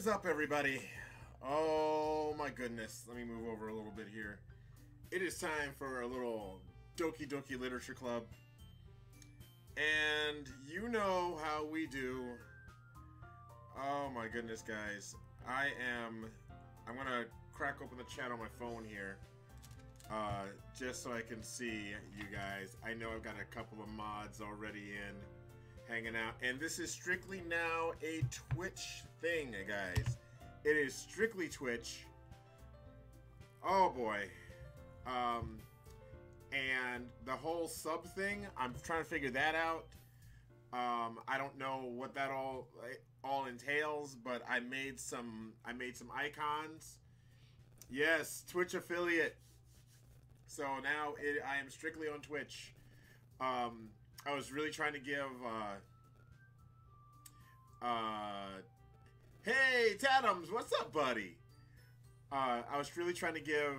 is up, everybody? Oh my goodness. Let me move over a little bit here. It is time for a little Doki Literature Club. And you know how we do. Oh my goodness, guys. I'm gonna crack open the chat on my phone here. Just so I can see you guys. I know I've got a couple of mods already in, hanging out. And this is strictly now a Twitch thing, guys. It is strictly Twitch. Oh boy. And the whole sub thing, I'm trying to figure that out. I don't know what that all entails, but I made some icons. Yes, Twitch affiliate. So now I am strictly on Twitch. I was really trying to give hey Tadams, what's up, buddy? I was really trying to give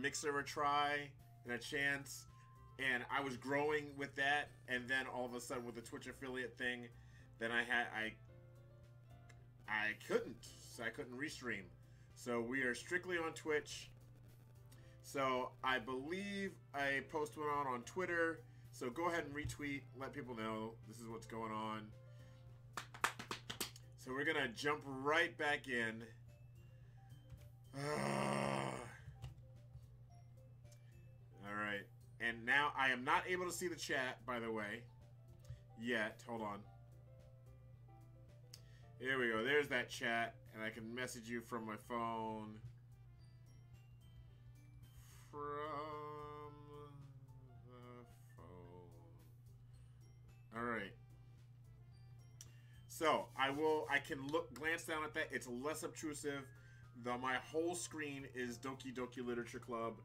Mixer a try and a chance, and I was growing with that, and then all of a sudden with the Twitch affiliate thing, then I couldn't restream. So we are strictly on Twitch. So I believe I posted one on Twitter. So go ahead and retweet, let people know this is what's going on. So we're gonna jump right back in. Alright. And now I am not able to see the chat, by the way. Yet. Hold on. Here we go. There's that chat. And I can message you from my phone. From the phone. Alright. So I can glance down at that. It's less obtrusive. My whole screen is Doki Literature Club.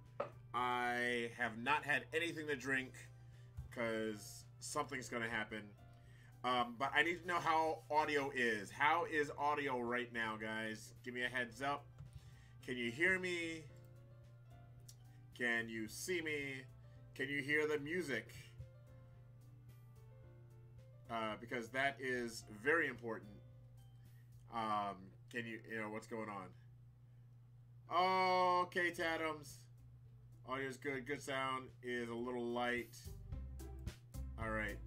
I have not had anything to drink because something's gonna happen. But I need to know how audio is. How is audio right now, guys? Give me a heads up. Can you hear me? Can you see me? Can you hear the music? Because that is very important. Can you know what's going on? Okay, Tadams. Audio is good. Good sound is a little light. All right.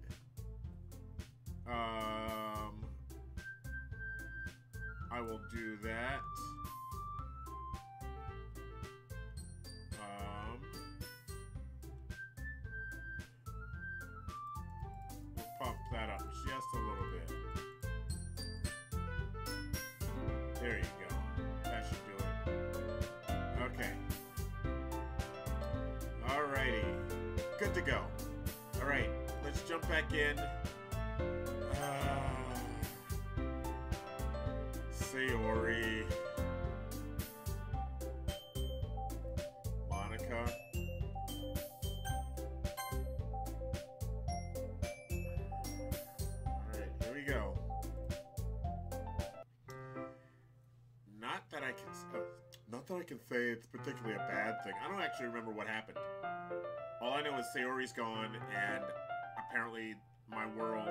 I will do that. We'll pump that up just a little bit. There you go. That should do it. Okay. Alrighty. Good to go. Alright, let's jump back in. Sayori. Monica. Alright, here we go. Not that I can say it's particularly a bad thing. I don't actually remember what happened. All I know is Sayori's gone, and apparently my world...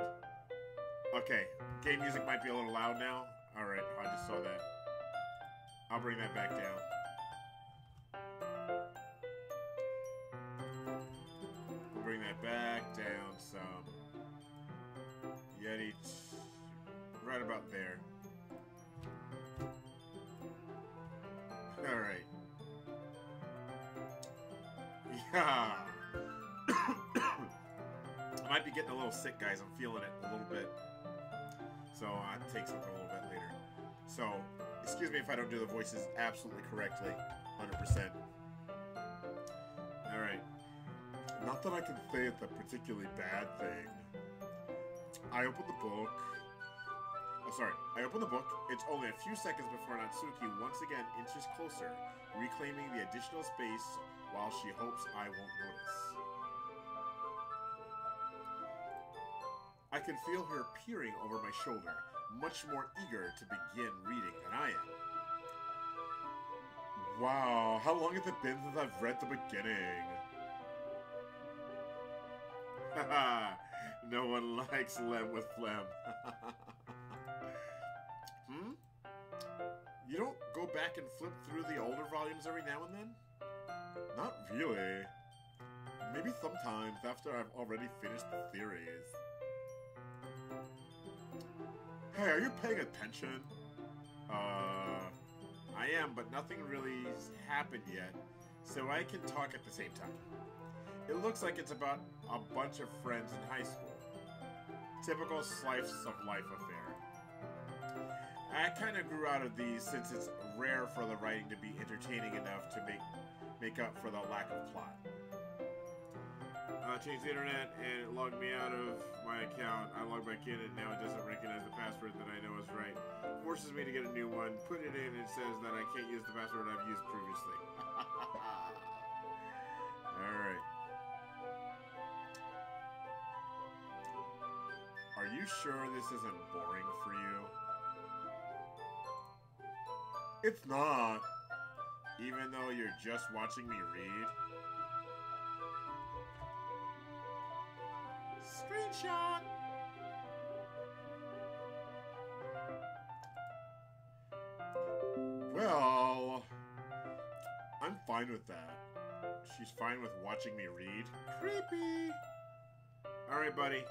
Okay, game music might be a little loud now. Alright, I just saw that. I'll bring that back down. We'll bring that back down some. Yeti... Right about there. Alright. Yeah. I might be getting a little sick, guys. I'm feeling it a little bit. So I'll take something a little bit later. So, excuse me if I don't do the voices absolutely correctly. 100%. Alright. Not that I can say it's a particularly bad thing. I opened the book. Oh, sorry. I opened the book. It's only a few seconds before Natsuki once again inches closer, reclaiming the additional space while she hopes I won't notice. I can feel her peering over my shoulder, much more eager to begin reading than I am. Wow, how long has it been since I've read the beginning? Haha, no one likes Lem with phlegm. You don't go back and flip through the older volumes every now and then? Not really. Maybe sometimes after I've already finished the series. Hey, are you paying attention? I am, but nothing really's happened yet, so I can talk at the same time. It looks like it's about a bunch of friends in high school. Typical slice of life affair. I kind of grew out of these since it's rare for the writing to be entertaining enough to make up for the lack of plot. I changed the internet and it logged me out of my account. I logged back in and now it doesn't recognize the password that I know is right. Forces me to get a new one. Put it in and it says that I can't use the password I've used previously. Alright. Are you sure this isn't boring for you? It's not. Even though you're just watching me read. Screenshot! Well, I'm fine with that. She's fine with watching me read. Creepy! Alright, buddy.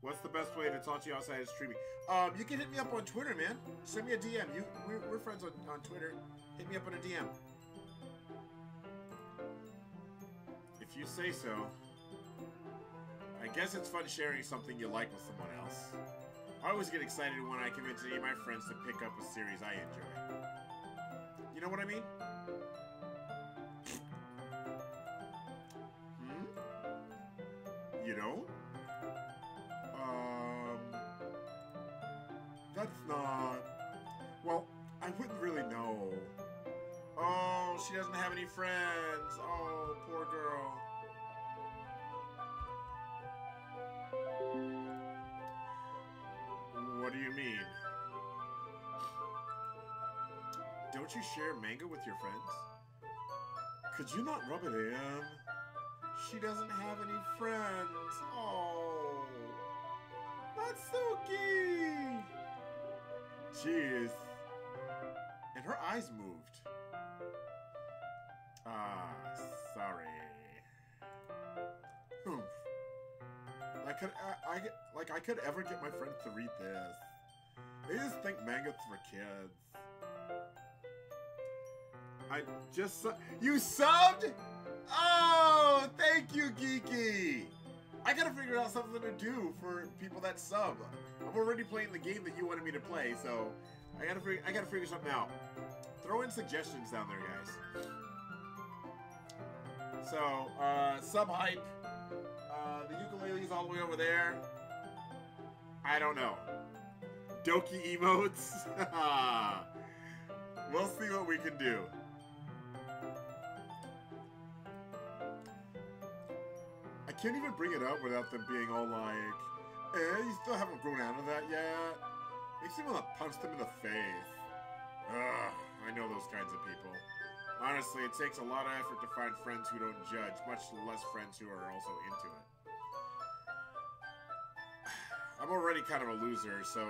What's the best way to talk to you outside of streaming? You can hit me up on Twitter, man. Send me a DM. We're friends on Twitter. Hit me up on a DM. If you say so. I guess it's fun sharing something you like with someone else. I always get excited when I convince any of my friends to pick up a series I enjoy. You know what I mean? You don't? That's not... Well, I wouldn't really know. Oh, she doesn't have any friends. Oh, poor girl. What do you mean? Don't you share manga with your friends? Could you not rub it in? She doesn't have any friends. Oh, that's so cute. Jeez. And her eyes moved. Ah, sorry. Humph. I could ever get my friends to read this. They just think manga's for kids. I just you subbed? Oh, thank you, Geeky. I gotta figure out something to do for people that sub. I'm already playing the game that you wanted me to play, so I gotta figure something out. Throw in suggestions down there, guys. So, sub hype. The ukulele's all the way over there. I don't know. Doki emotes. We'll see what we can do. I can't even bring it up without them being all like, you still haven't grown out of that yet? Makes me want to punch them in the face. Ugh, I know those kinds of people. Honestly, it takes a lot of effort to find friends who don't judge, much less friends who are also into it. I'm already kind of a loser, so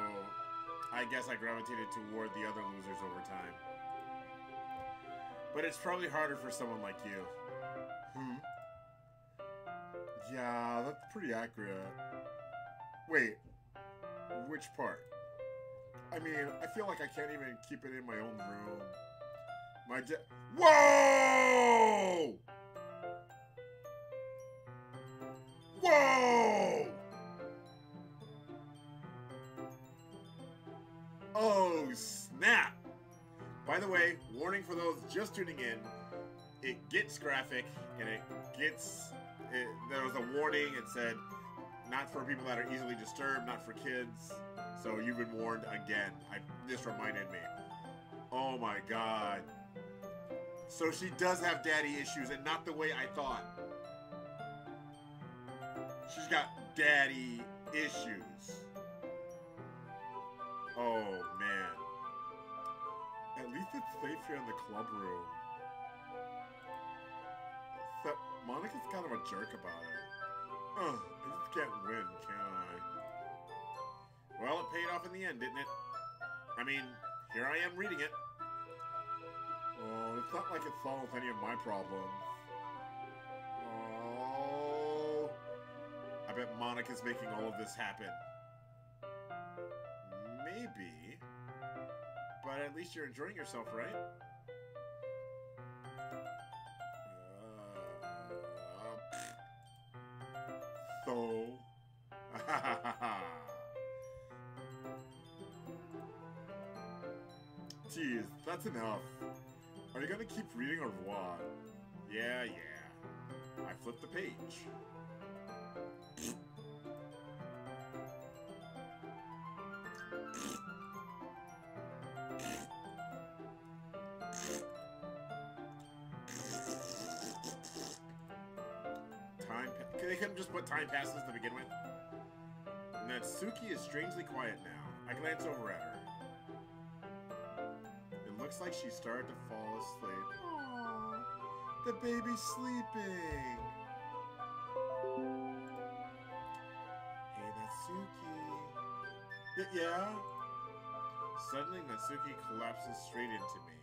I guess I gravitated toward the other losers over time. But it's probably harder for someone like you. Yeah, that's pretty accurate. Wait, which part? I mean, I feel like I can't even keep it in my own room. Whoa! Whoa! Oh, snap! By the way, warning for those just tuning in, it gets graphic, and there was a warning. It said, not for people that are easily disturbed, not for kids. So you've been warned again. This reminded me. Oh my god. So she does have daddy issues, and not the way I thought. She's got daddy issues. Oh man. At least it's safe here in the club room. Except Monica's kind of a jerk about it. I just can't win, can I? Well, it paid off in the end, didn't it? I mean, here I am reading it. Oh, it's not like it solves any of my problems. Oh. I bet Monica's making all of this happen. Maybe. But at least you're enjoying yourself, right? So... Jeez, that's enough. Are you gonna keep reading or what? Yeah. I flipped the page. They couldn't just put time passes to begin with. Natsuki is strangely quiet now. I glance over at her. It looks like she started to fall asleep. Aww, the baby's sleeping. Hey, Natsuki. Yeah? Suddenly, Natsuki collapses straight into me.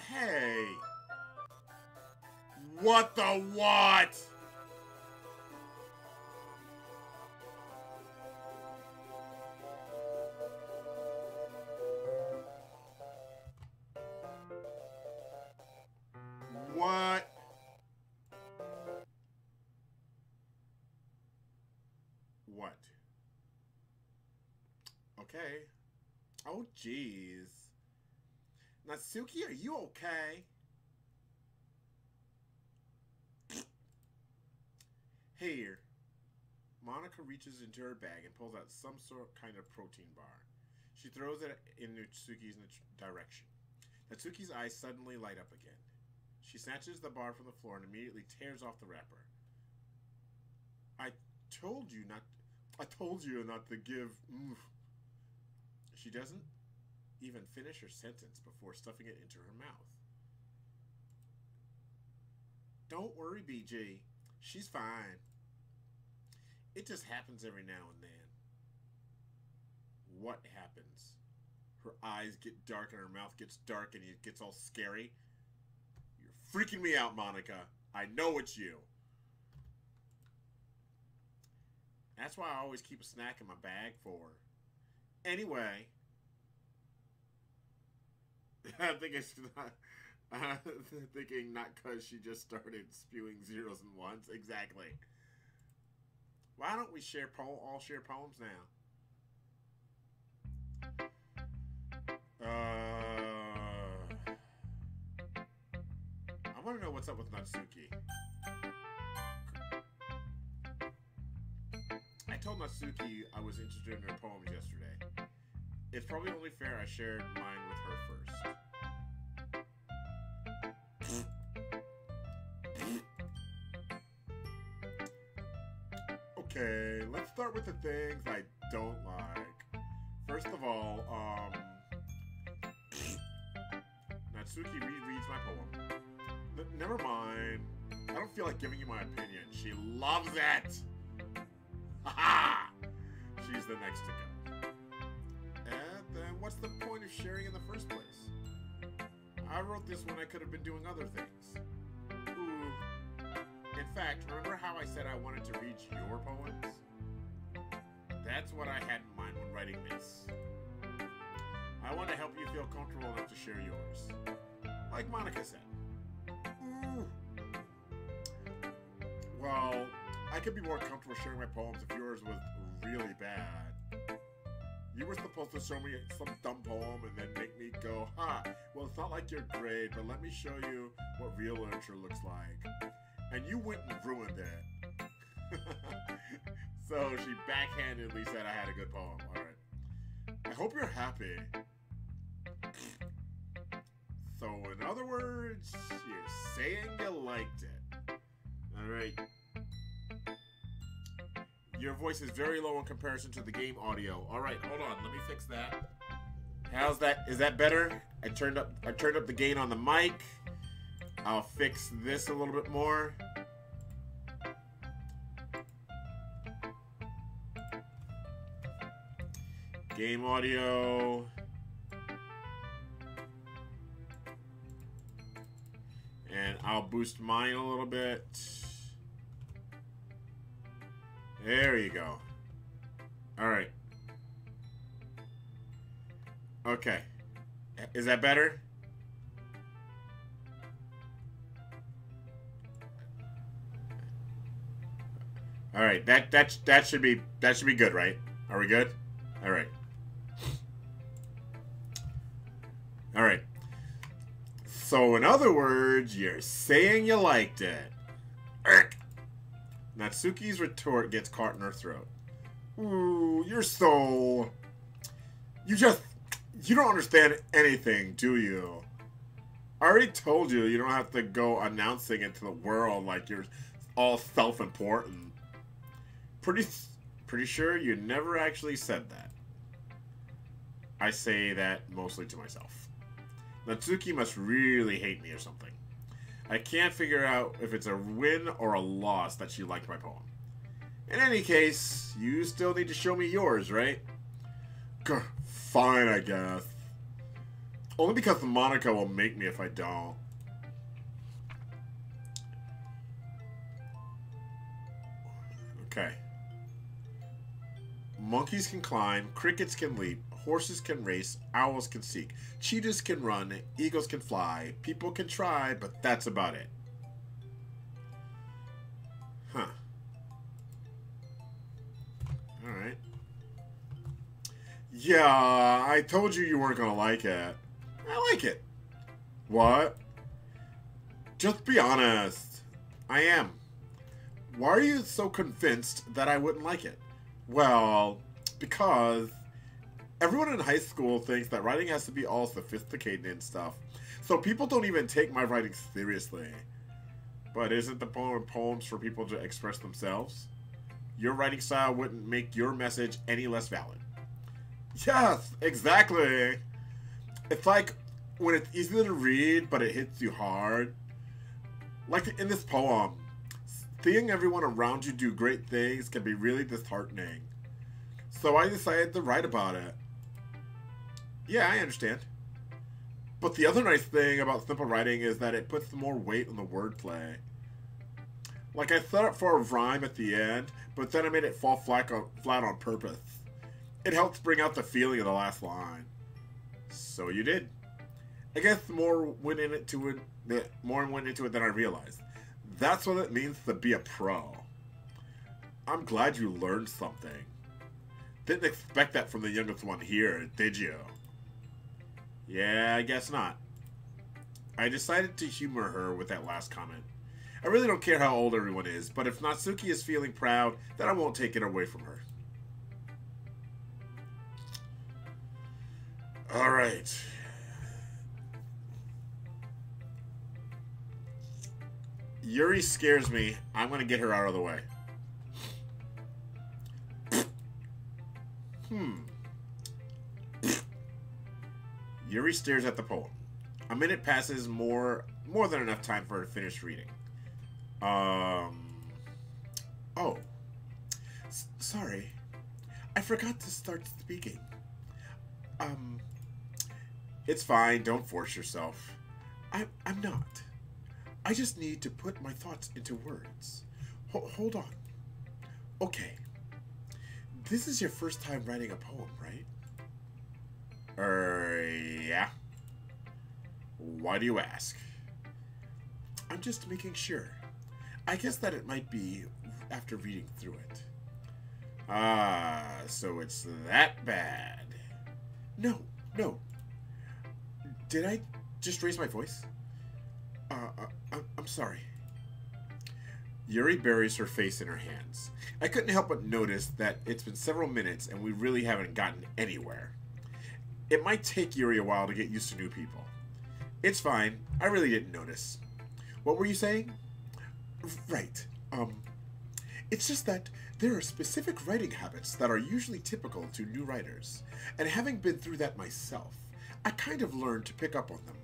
Hey! What the what? What? What? Okay. Oh, jeez. Natsuki, are you okay? Here. Monica reaches into her bag and pulls out some kind of protein bar. She throws it in Natsuki's direction. Natsuki's eyes suddenly light up again. She snatches the bar from the floor and immediately tears off the wrapper. I told you not to give... She doesn't even finish her sentence before stuffing it into her mouth. Don't worry, BG. She's fine. It just happens every now and then. What happens? Her eyes get dark and her mouth gets dark and it gets all scary. You're freaking me out, Monica. I know it's you. That's why I always keep a snack in my bag for her. Anyway. I think it's not... thinking not because she just started spewing zeros and ones. Exactly. Why don't we all share poems now? I want to know what's up with Natsuki. I told Natsuki I was interested in her poems yesterday. It's probably only fair I shared mine with her first. Okay, let's start with the things I don't like. First of all, Natsuki rereads my poem. Never mind. I don't feel like giving you my opinion. She loves it! Haha! She's the next to go. And then what's the point of sharing in the first place? I wrote this when I could have been doing other things. Ooh. In fact, remember how I said I wanted to read your poems? That's what I had in mind when writing this. I want to help you feel comfortable enough to share yours. Like Monica said. Ooh. Well, I could be more comfortable sharing my poems if yours was really bad. You were supposed to show me some dumb poem and then make me go, ha, well, it's not like you're great, but let me show you what real literature looks like. And you went and ruined it. So she backhandedly said I had a good poem. Alright. I hope you're happy. So, in other words, you're saying you liked it. Alright. Your voice is very low in comparison to the game audio. Alright, hold on. Let me fix that. How's that? Is that better? I turned up the gain on the mic. I'll fix this a little bit more. Game audio. And I'll boost mine a little bit. There you go. Alright. Okay. Is that better? Alright, that should be good, right? Are we good? Alright. Alright. So in other words, you're saying you liked it. Urgh. Natsuki's retort gets caught in her throat. Ooh, you're so... You don't understand anything, do you? I already told you don't have to go announcing it to the world like you're all self-important. Pretty sure you never actually said that. I say that mostly to myself. Natsuki must really hate me or something. I can't figure out if it's a win or a loss that she liked my poem. In any case, you still need to show me yours, right? Fine, I guess. Only because Monica will make me if I don't. Okay. Monkeys can climb, crickets can leap, horses can race, owls can seek, cheetahs can run, eagles can fly, people can try, but that's about it. Huh. Alright. Yeah, I told you weren't gonna like it. I like it. What? Just be honest. I am. Why are you so convinced that I wouldn't like it? Well, because everyone in high school thinks that writing has to be all sophisticated and stuff. So people don't even take my writing seriously. But isn't the poem poems for people to express themselves? Your writing style wouldn't make your message any less valid. Yes, exactly. It's like when it's easy to read, but it hits you hard. Like in this poem, seeing everyone around you do great things can be really disheartening. So I decided to write about it. Yeah, I understand. But the other nice thing about simple writing is that it puts more weight on the wordplay. Like I set up for a rhyme at the end, but then I made it fall flat on purpose. It helps bring out the feeling of the last line. So you did. I guess more went into it than I realized. That's what it means to be a pro. I'm glad you learned something. Didn't expect that from the youngest one here, did you? Yeah, I guess not. I decided to humor her with that last comment. I really don't care how old everyone is, but if Natsuki is feeling proud, then I won't take it away from her. Alright. Yuri scares me. I'm gonna get her out of the way. Yuri stares at the poem. A minute passes, more than enough time for her to finish reading. Oh. Sorry. I forgot to start speaking. It's fine. Don't force yourself. I'm not. I just need to put my thoughts into words. Hold on. Okay. This is your first time writing a poem, right? Yeah. Why do you ask? I'm just making sure. I guess that it might be after reading through it. Ah, so it's that bad. No. Did I just raise my voice? I'm sorry. Yuri buries her face in her hands. I couldn't help but notice that it's been several minutes and we really haven't gotten anywhere. It might take Yuri a while to get used to new people. It's fine. I really didn't notice. What were you saying? Right. It's just that there are specific writing habits that are usually typical to new writers. And having been through that myself, I kind of learned to pick up on them.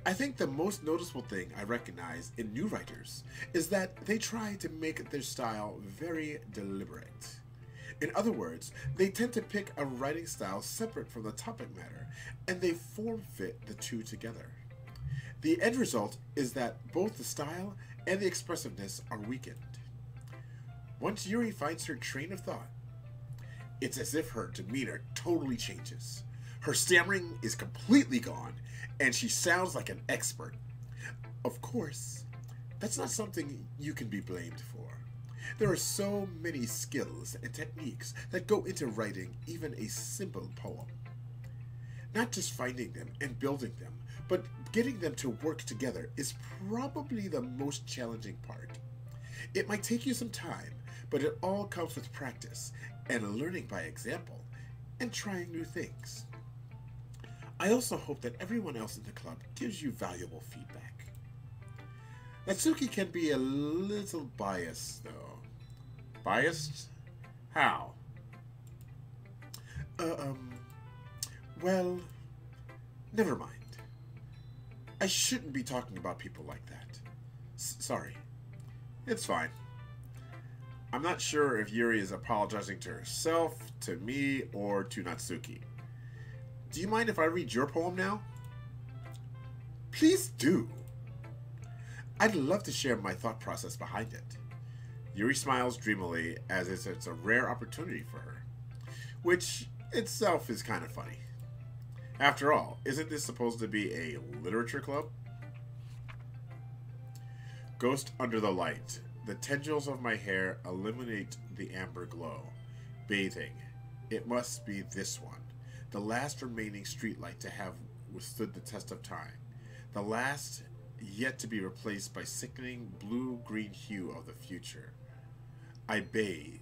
I think the most noticeable thing I recognize in new writers is that they try to make their style very deliberate. In other words, they tend to pick a writing style separate from the topic matter, and they form-fit the two together. The end result is that both the style and the expressiveness are weakened. Once Yuri finds her train of thought, it's as if her demeanor totally changes. Her stammering is completely gone, and she sounds like an expert. Of course, that's not something you can be blamed for. There are so many skills and techniques that go into writing even a simple poem. Not just finding them and building them, but getting them to work together is probably the most challenging part. It might take you some time, but it all comes with practice and learning by example and trying new things. I also hope that everyone else in the club gives you valuable feedback. Natsuki can be a little biased, though. Biased? How? Well, never mind. I shouldn't be talking about people like that. Sorry. It's fine. I'm not sure if Yuri is apologizing to herself, to me, or to Natsuki. Do you mind if I read your poem now? Please do. I'd love to share my thought process behind it. Yuri smiles dreamily as if it's a rare opportunity for her, which itself is kind of funny. After all, isn't this supposed to be a literature club? Ghost under the light. The tendrils of my hair illuminate the amber glow. Bathing. It must be this one. The last remaining streetlight to have withstood the test of time. The last yet to be replaced by sickening blue-green hue of the future. I bathe.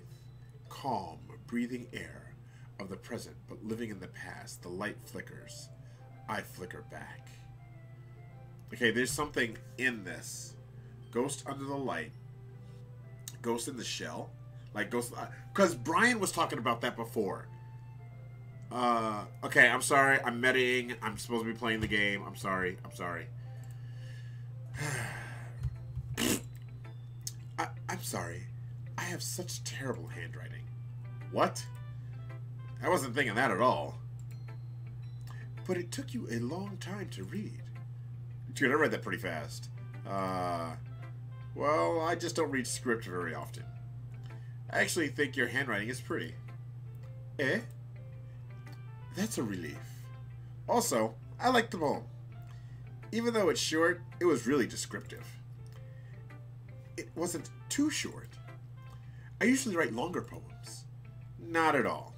Calm, breathing air of the present, but living in the past. The light flickers. I flicker back. Okay, there's something in this. Ghost under the light. Ghost in the shell. Like ghost... Because Brian was talking about that before. Okay, I'm sorry. I'm metaing. I'm supposed to be playing the game. I'm sorry. I'm sorry. I'm sorry. I have such terrible handwriting. What? I wasn't thinking that at all. But it took you a long time to read. Dude, I read that pretty fast. Well, I just don't read script very often. I actually think your handwriting is pretty. Eh? That's a relief. Also, I like the poem. Even though it's short, it was really descriptive. It wasn't too short. I usually write longer poems. Not at all.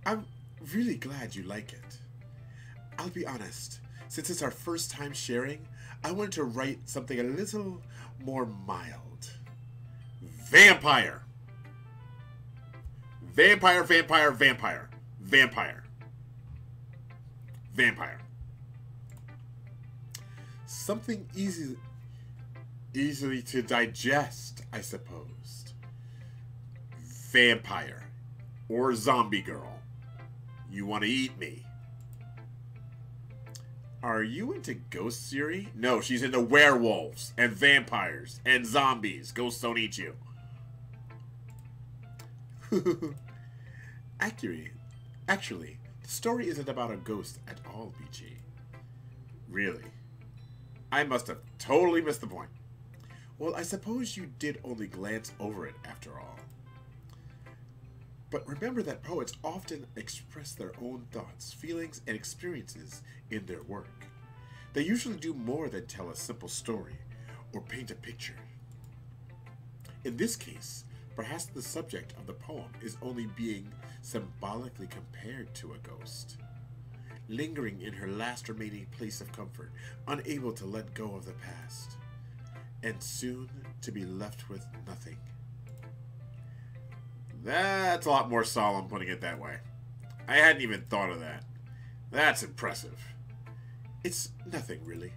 I'm really glad you like it. I'll be honest, since it's our first time sharing, I wanted to write something a little more mild. Vampire! Vampire, vampire, vampire. Vampire. Vampire. Something easily to digest, I suppose. Vampire. Or zombie girl. You want to eat me. Are you into ghosts, Yuri? No, she's into werewolves and vampires and zombies. Ghosts don't eat you. Actually, the story isn't about a ghost at all, BG. Really? I must have totally missed the point. Well, I suppose you did only glance over it after all. But remember that poets often express their own thoughts, feelings, and experiences in their work. They usually do more than tell a simple story or paint a picture. In this case, perhaps the subject of the poem is only being symbolically compared to a ghost, lingering in her last remaining place of comfort, unable to let go of the past, and soon to be left with nothing. That's a lot more solemn putting it that way. I hadn't even thought of that. That's impressive. It's nothing, really.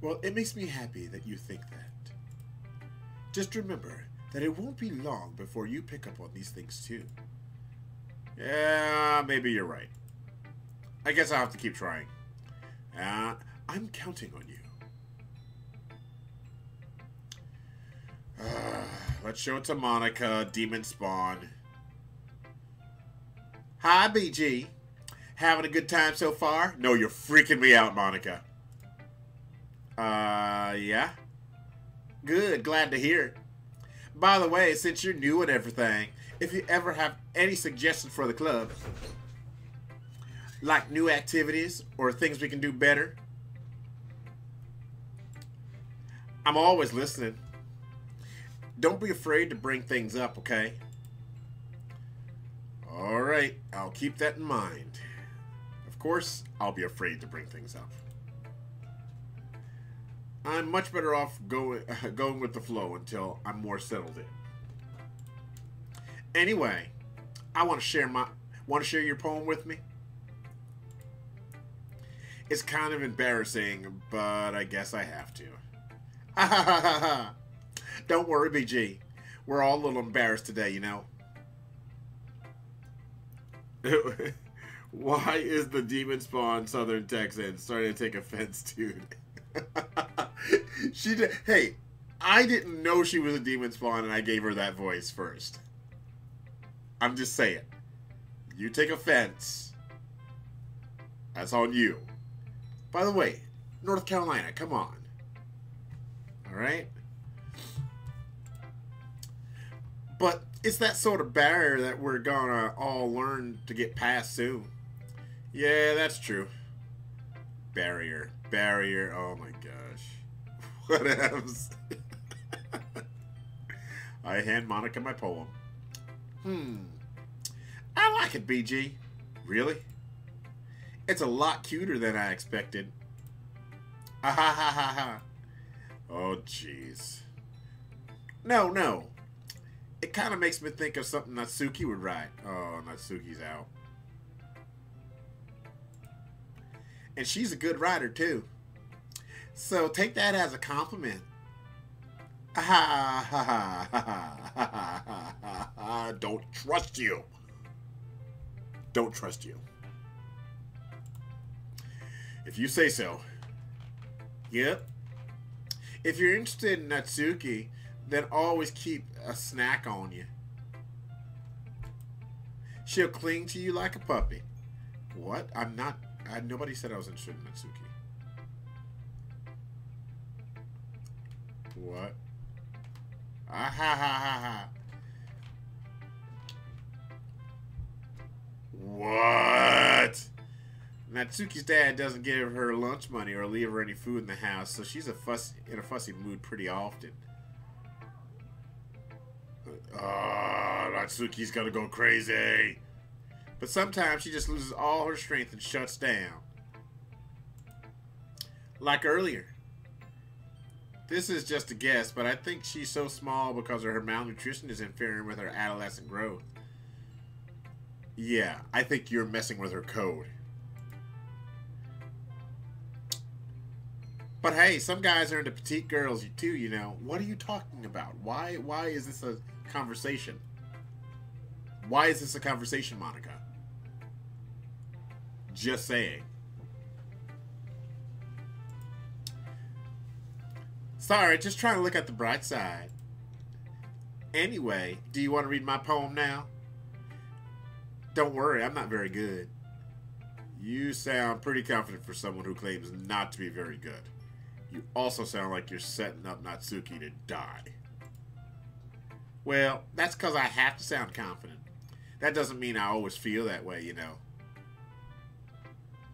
Well, it makes me happy that you think that. Just remember that it won't be long before you pick up on these things, too. Yeah, maybe you're right. I guess I'll have to keep trying. I'm counting on you. Let's show it to Monica, Demon Spawn. Hi, BG. Having a good time so far? No, you're freaking me out, Monica. Yeah? Good, glad to hear it. By the way, since you're new and everything, if you ever have any suggestions for the club, like new activities or things we can do better, I'm always listening. Don't be afraid to bring things up, okay? Alright, I'll keep that in mind. Of course, I'll be afraid to bring things up. I'm much better off going with the flow until I'm more settled in. Anyway, I want to share your poem with me. It's kind of embarrassing, but I guess I have to. Ha ha ha ha ha. Don't worry, BG. We're all a little embarrassed today, you know. Why is the demon spawn Southern Texan starting to take offense, dude? She did. Hey, I didn't know she was a demon spawn, and I gave her that voice first. I'm just saying. You take offense. That's on you. By the way, North Carolina, come on. All right? But it's that sort of barrier that we're gonna all learn to get past soon. Yeah, that's true. Barrier. Oh my gosh. What else? I hand Monica my poem. I like it, BG. Really? It's a lot cuter than I expected. Ah ha ha ha ha. Oh, jeez. No. It kind of makes me think of something Natsuki would write. Oh, Natsuki's out. And she's a good writer, too. So take that as a compliment. Don't trust you. Don't trust you. If you say so. Yep. If you're interested in Natsuki, then always keep a snack on you. She'll cling to you like a puppy. What? I'm not... nobody said I was interested in Natsuki. What? Ah ha ha ha ha. What? Natsuki's dad doesn't give her lunch money or leave her any food in the house, so she's in a fussy mood pretty often. Natsuki's gonna go crazy. But sometimes she just loses all her strength and shuts down. Like earlier. This is just a guess, but I think she's so small because of her malnutrition is interfering with her adolescent growth. Yeah, I think you're messing with her code. But hey, some guys are into petite girls too, you know. What are you talking about? Why is this a conversation? Why is this a conversation, Monica? Just saying. Sorry, just trying to look at the bright side. Anyway, do you want to read my poem now? Don't worry, I'm not very good. You sound pretty confident for someone who claims not to be very good. You also sound like you're setting up Natsuki to die. Well, that's because I have to sound confident. That doesn't mean I always feel that way, you know.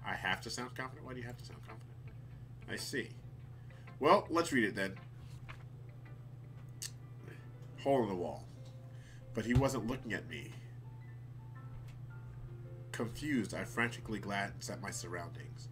I have to sound confident? Why do you have to sound confident? I see. Well, let's read it then. Hole in the wall. But he wasn't looking at me. Confused, I frantically glance at my surroundings.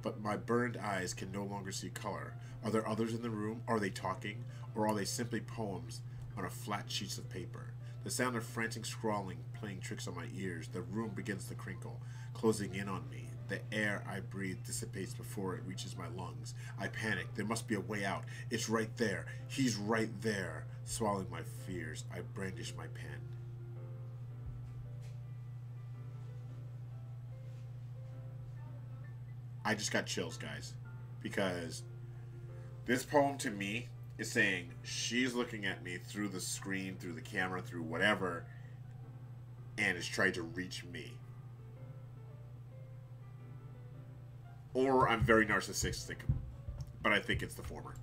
But my burned eyes can no longer see color. Are there others in the room? Are they talking? Or are they simply poems on a flat sheets of paper? The sound of frantic scrawling playing tricks on my ears. The room begins to crinkle, closing in on me. The air I breathe dissipates before it reaches my lungs. I panic. There must be a way out. It's right there. He's right there. Swallowing my fears, I brandish my pen. I just got chills, guys, because this poem to me is saying she's looking at me through the screen, through the camera, through whatever, and is trying to reach me. or I'm very narcissistic, but I think it's the former.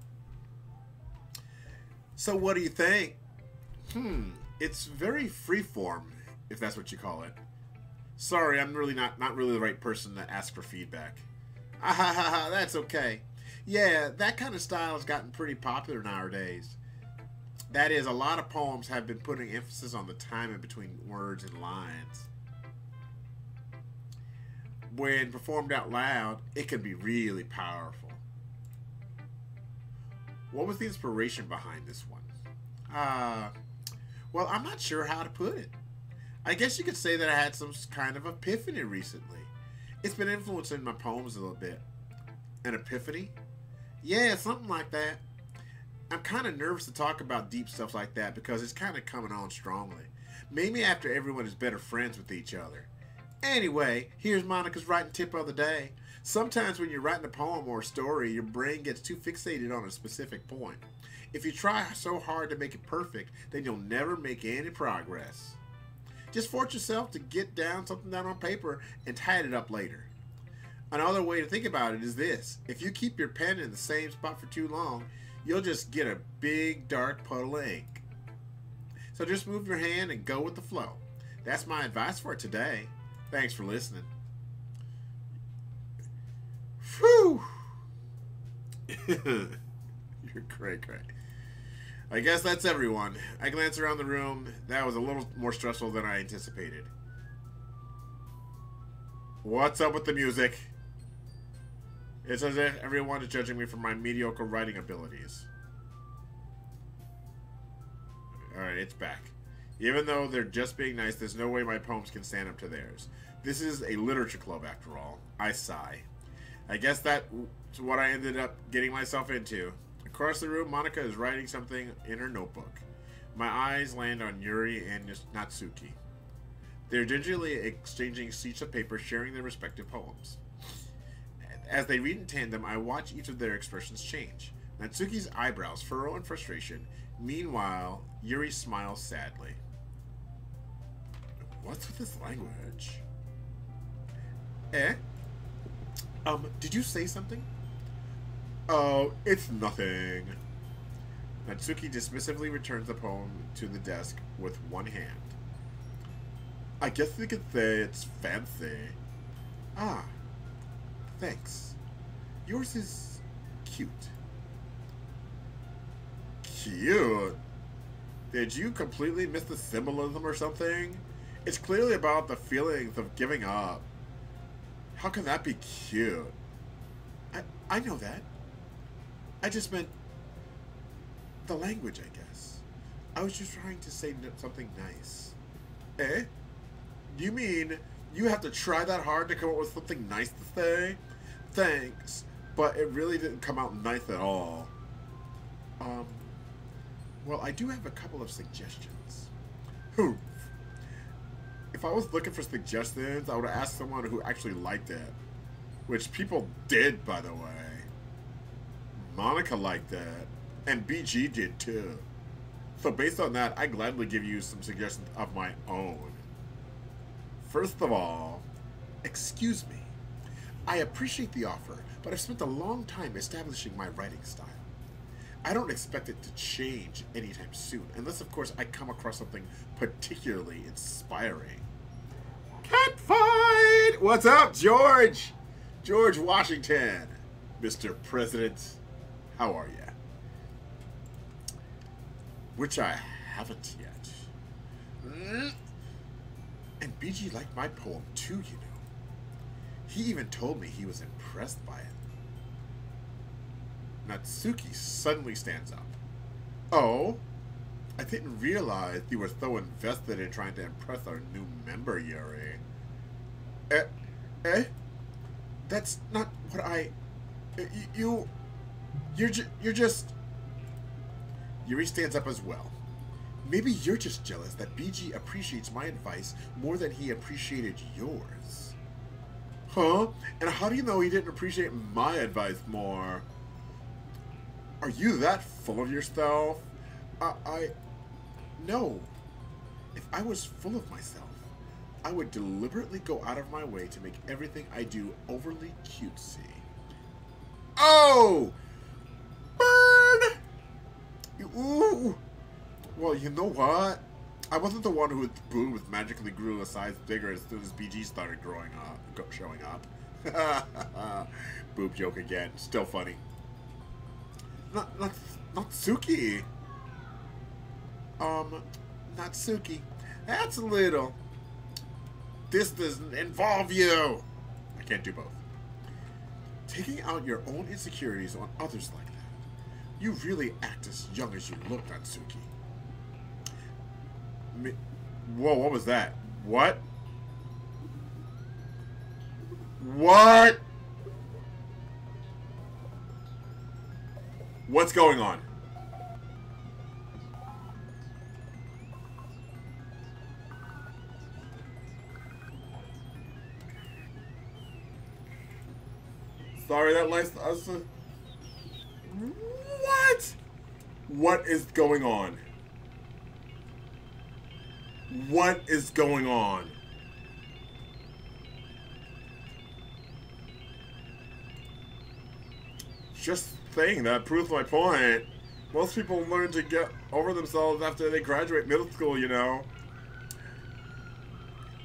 So what do you think? It's very freeform, if that's what you call it. Sorry, I'm really not really the right person to ask for feedback. Ah ha ha ha, that's okay. Yeah, that kind of style has gotten pretty popular nowadays. That is, a lot of poems have been putting emphasis on the time in between words and lines. When performed out loud, it can be really powerful. What was the inspiration behind this one? Well, I'm not sure how to put it. I guess you could say that I had some kind of epiphany recently. It's been influencing my poems a little bit. An epiphany? Yeah, something like that. I'm kind of nervous to talk about deep stuff like that because it's kind of coming on strongly. Maybe after everyone is better friends with each other. Anyway, here's Monica's writing tip of the day. Sometimes when you're writing a poem or a story, your brain gets too fixated on a specific point. If you try so hard to make it perfect, then you'll never make any progress. Just force yourself to get something down on paper and tie it up later. Another way to think about it is this. If you keep your pen in the same spot for too long, you'll just get a big dark puddle of ink. So just move your hand and go with the flow. That's my advice for today. Thanks for listening. Whew! You're great. I guess that's everyone. I glanced around the room. That was a little more stressful than I anticipated. What's up with the music? It's as if everyone is judging me for my mediocre writing abilities. Alright, it's back. Even though they're just being nice, there's no way my poems can stand up to theirs. This is a literature club after all. I sigh. I guess that's what I ended up getting myself into. Across the room, Monica is writing something in her notebook. My eyes land on Yuri and Natsuki. They're gingerly exchanging sheets of paper, sharing their respective poems. As they read in tandem, I watch each of their expressions change. Natsuki's eyebrows furrow in frustration. Meanwhile, Yuri smiles sadly. What's with this language? Did you say something? Oh, it's nothing. Natsuki dismissively returns the poem to the desk with one hand. I guess you could say it's fancy. Ah, thanks. Yours is cute. Cute? Did you completely miss the symbolism or something? It's clearly about the feelings of giving up. How can that be cute? I know that. I just meant the language, I guess. I was just trying to say something nice. Eh? You mean you have to try that hard to come up with something nice to say? Thanks, but it really didn't come out nice at all. Well, I do have a couple of suggestions. If I was looking for suggestions, I would have asked someone who actually liked it. Which people did, by the way. Monica liked that, and BG did too. So based on that, I gladly give you some suggestions of my own. First of all, excuse me. I appreciate the offer, but I've spent a long time establishing my writing style. I don't expect it to change anytime soon, unless of course I come across something particularly inspiring. Catfight! What's up, George? George Washington, Mr. President. How are ya? Which I haven't yet. And BG liked my poem too, you know. He even told me he was impressed by it. Natsuki suddenly stands up. Oh? I didn't realize you were so invested in trying to impress our new member, Yuri. That's not what I... You're just... Yuri stands up as well. Maybe you're just jealous that BG appreciates my advice more than he appreciated yours. Huh? And how do you know he didn't appreciate my advice more? Are you that full of yourself? No. If I was full of myself, I would deliberately go out of my way to make everything I do overly cutesy. Oh! Bird! Ooh! Well, you know what? I wasn't the one who magically grew a size bigger as soon as BG started showing up. Boob joke again. Still funny. Natsuki. Natsuki. That's a little. This doesn't involve you. I can't do both. Taking out your own insecurities on others like that. You really act as young as you look, Natsuki. Whoa, what was that? What? What? What's going on? Sorry, that lifestyle. What? What is going on? What is going on? Just saying that proves my point. Most people learn to get over themselves after they graduate middle school, you know.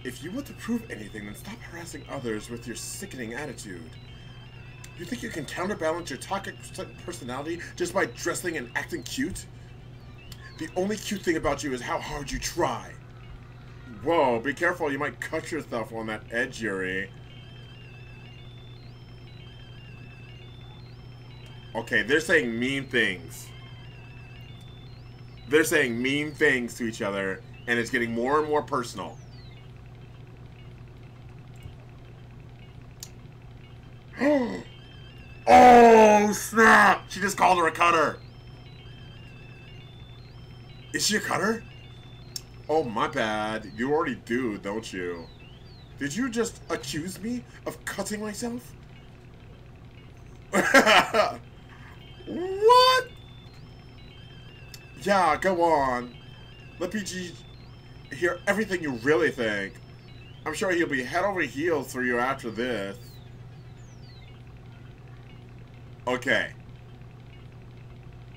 If you want to prove anything, then stop harassing others with your sickening attitude. You think you can counterbalance your toxic personality just by dressing and acting cute? The only cute thing about you is how hard you try. Whoa, be careful, you might cut yourself on that edge, Yuri. Okay, they're saying mean things. They're saying mean things to each other, and it's getting more and more personal. Oh, snap! She just called her a cutter. Is she a cutter? Oh, my bad. You already do, don't you? Did you just accuse me of cutting myself? What? Yeah, go on. Let PG hear everything you really think. I'm sure he'll be head over heels for you after this. Okay.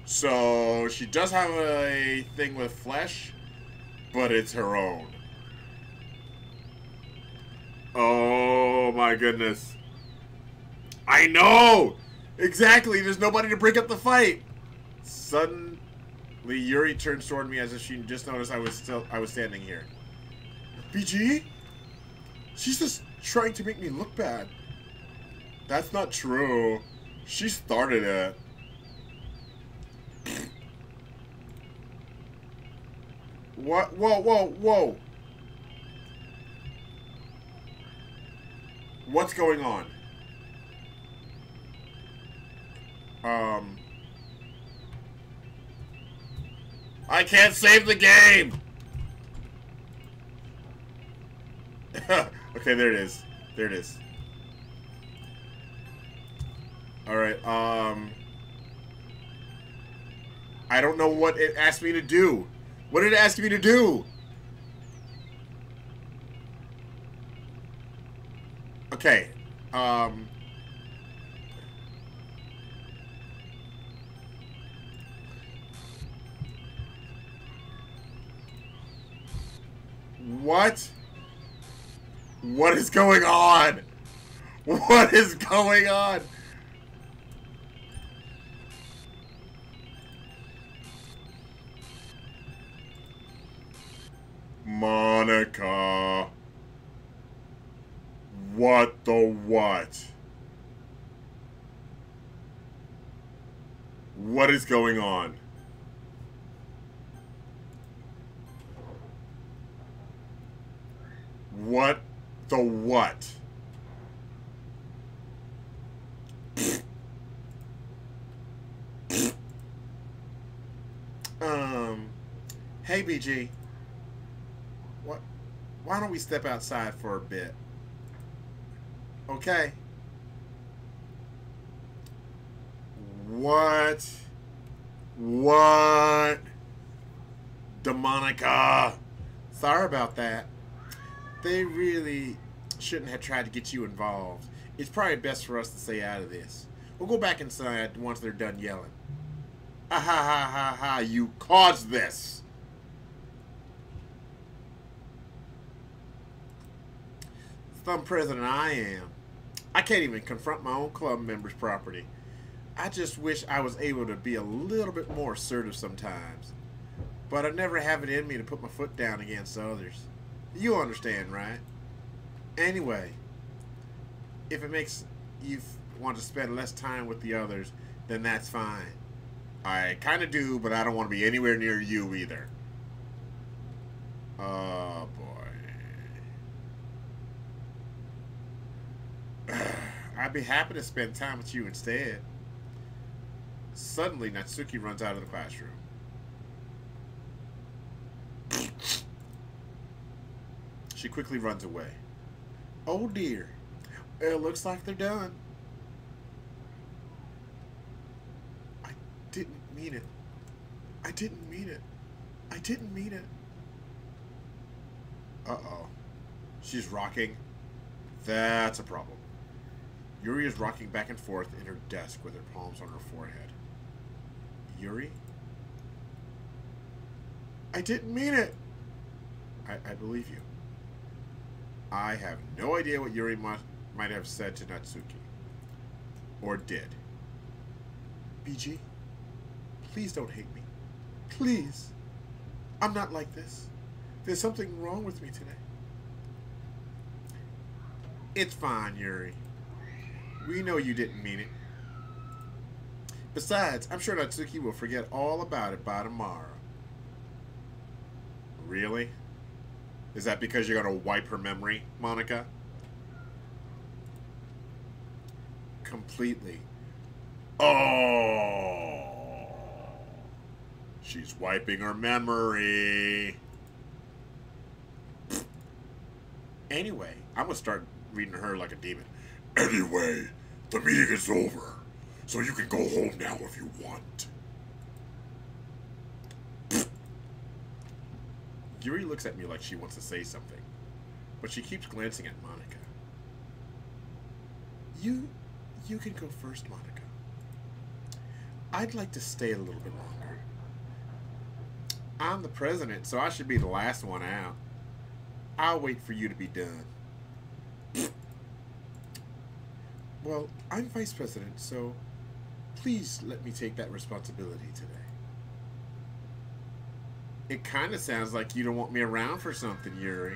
So, she does have a thing with flesh, but it's her own. Oh my goodness. I know! Exactly, there's nobody to break up the fight. Suddenly, Yuri turns toward me as if she just noticed I was standing here. BG? She's just trying to make me look bad. That's not true. She started it. What? Whoa, whoa, whoa. What's going on? I can't save the game! Okay, there it is. There it is. Alright, I don't know what it asked me to do. What did it ask me to do? Okay, what? What is going on? What is going on? Monica. What the what? What is going on? What the what? Hey BG. What? Why don't we step outside for a bit? Okay. What? What? Demonica. Sorry about that. They really shouldn't have tried to get you involved. It's probably best for us to stay out of this. We'll go back inside once they're done yelling. Ha ha ha ha ha, you caused this! Thumb president I am. I can't even confront my own club members' property. I just wish I was able to be a little bit more assertive sometimes. But I never have it in me to put my foot down against others. You understand, right? Anyway, if it makes you want to spend less time with the others, then that's fine. I kind of do, but I don't want to be anywhere near you either. Oh, boy. I'd be happy to spend time with you instead. Suddenly, Natsuki runs out of the classroom. She quickly runs away. Oh dear. It looks like they're done. I didn't mean it. I didn't mean it. I didn't mean it. Uh-oh. She's rocking. That's a problem. Yuri is rocking back and forth in her desk with her palms on her forehead. Yuri? I didn't mean it. I believe you. I have no idea what Yuri might have said to Natsuki. Or did. BG, please don't hate me. Please. I'm not like this. There's something wrong with me today. It's fine, Yuri. We know you didn't mean it. Besides, I'm sure Natsuki will forget all about it by tomorrow. Really? Is that because you're going to wipe her memory, Monica? Completely. Oh! She's wiping her memory. Anyway, I'm going to start reading her like a demon. Anyway, the meeting is over, so you can go home now if you want. Yuri looks at me like she wants to say something, but she keeps glancing at Monica. You can go first, Monica. I'd like to stay a little bit longer. I'm the president, so I should be the last one out. I'll wait for you to be done. Well, I'm vice president, so please let me take that responsibility today. It kind of sounds like you don't want me around for something, Yuri.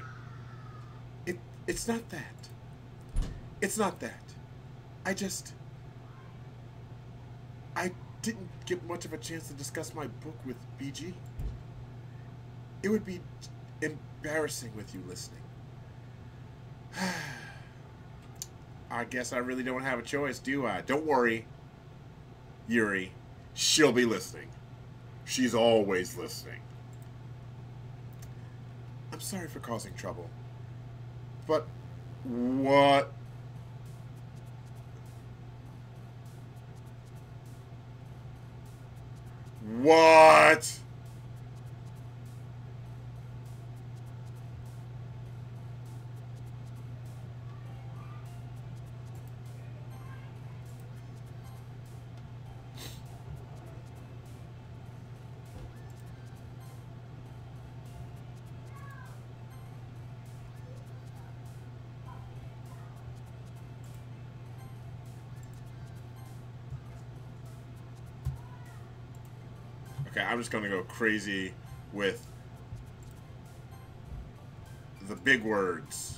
It's not that. It's not that. I didn't get much of a chance to discuss my book with BG. It would be embarrassing with you listening. I guess I really don't have a choice, do I? Don't worry, Yuri. She'll be listening. She's always listening. I'm sorry for causing trouble. But what? What? Okay, I'm just going to go crazy with the big words.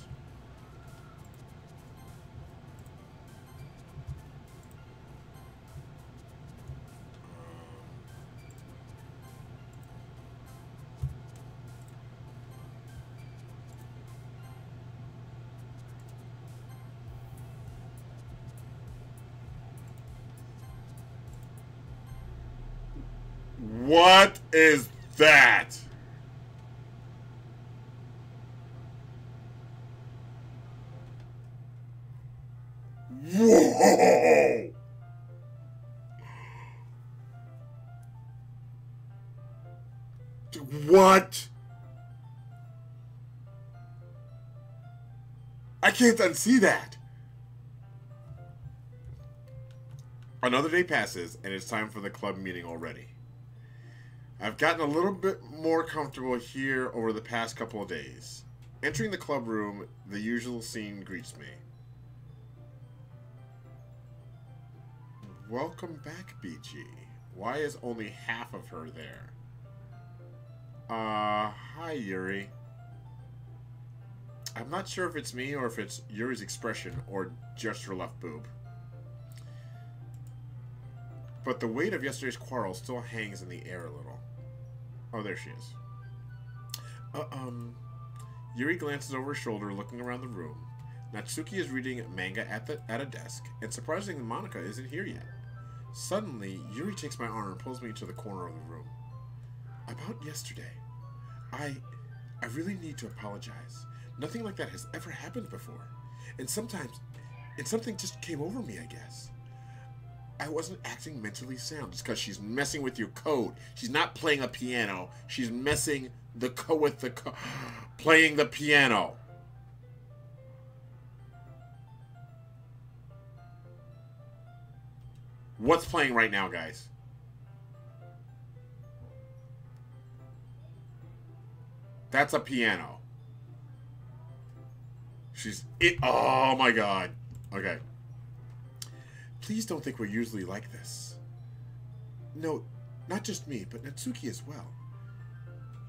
What is that? Whoa! What? I can't unsee that. Another day passes, and it's time for the club meeting already. I've gotten a little bit more comfortable here over the past couple of days. Entering the club room, the usual scene greets me. Welcome back, BG. Why is only half of her there? Hi, Yuri. I'm not sure if it's me or if it's Yuri's expression or just her left boob. But the weight of yesterday's quarrel still hangs in the air a little. Oh, there she is. Yuri glances over her shoulder, looking around the room. Natsuki is reading manga at a desk, and surprisingly, Monica isn't here yet. Suddenly, Yuri takes my arm and pulls me into the corner of the room. About yesterday, I really need to apologize. Nothing like that has ever happened before. And something just came over me, I guess. I wasn't acting mentally sound. It's because she's messing with your code. She's not playing a piano. She's messing playing the piano. What's playing right now, guys? That's a piano. Oh my god. Okay. Please don't think we're usually like this. No, not just me, but Natsuki as well.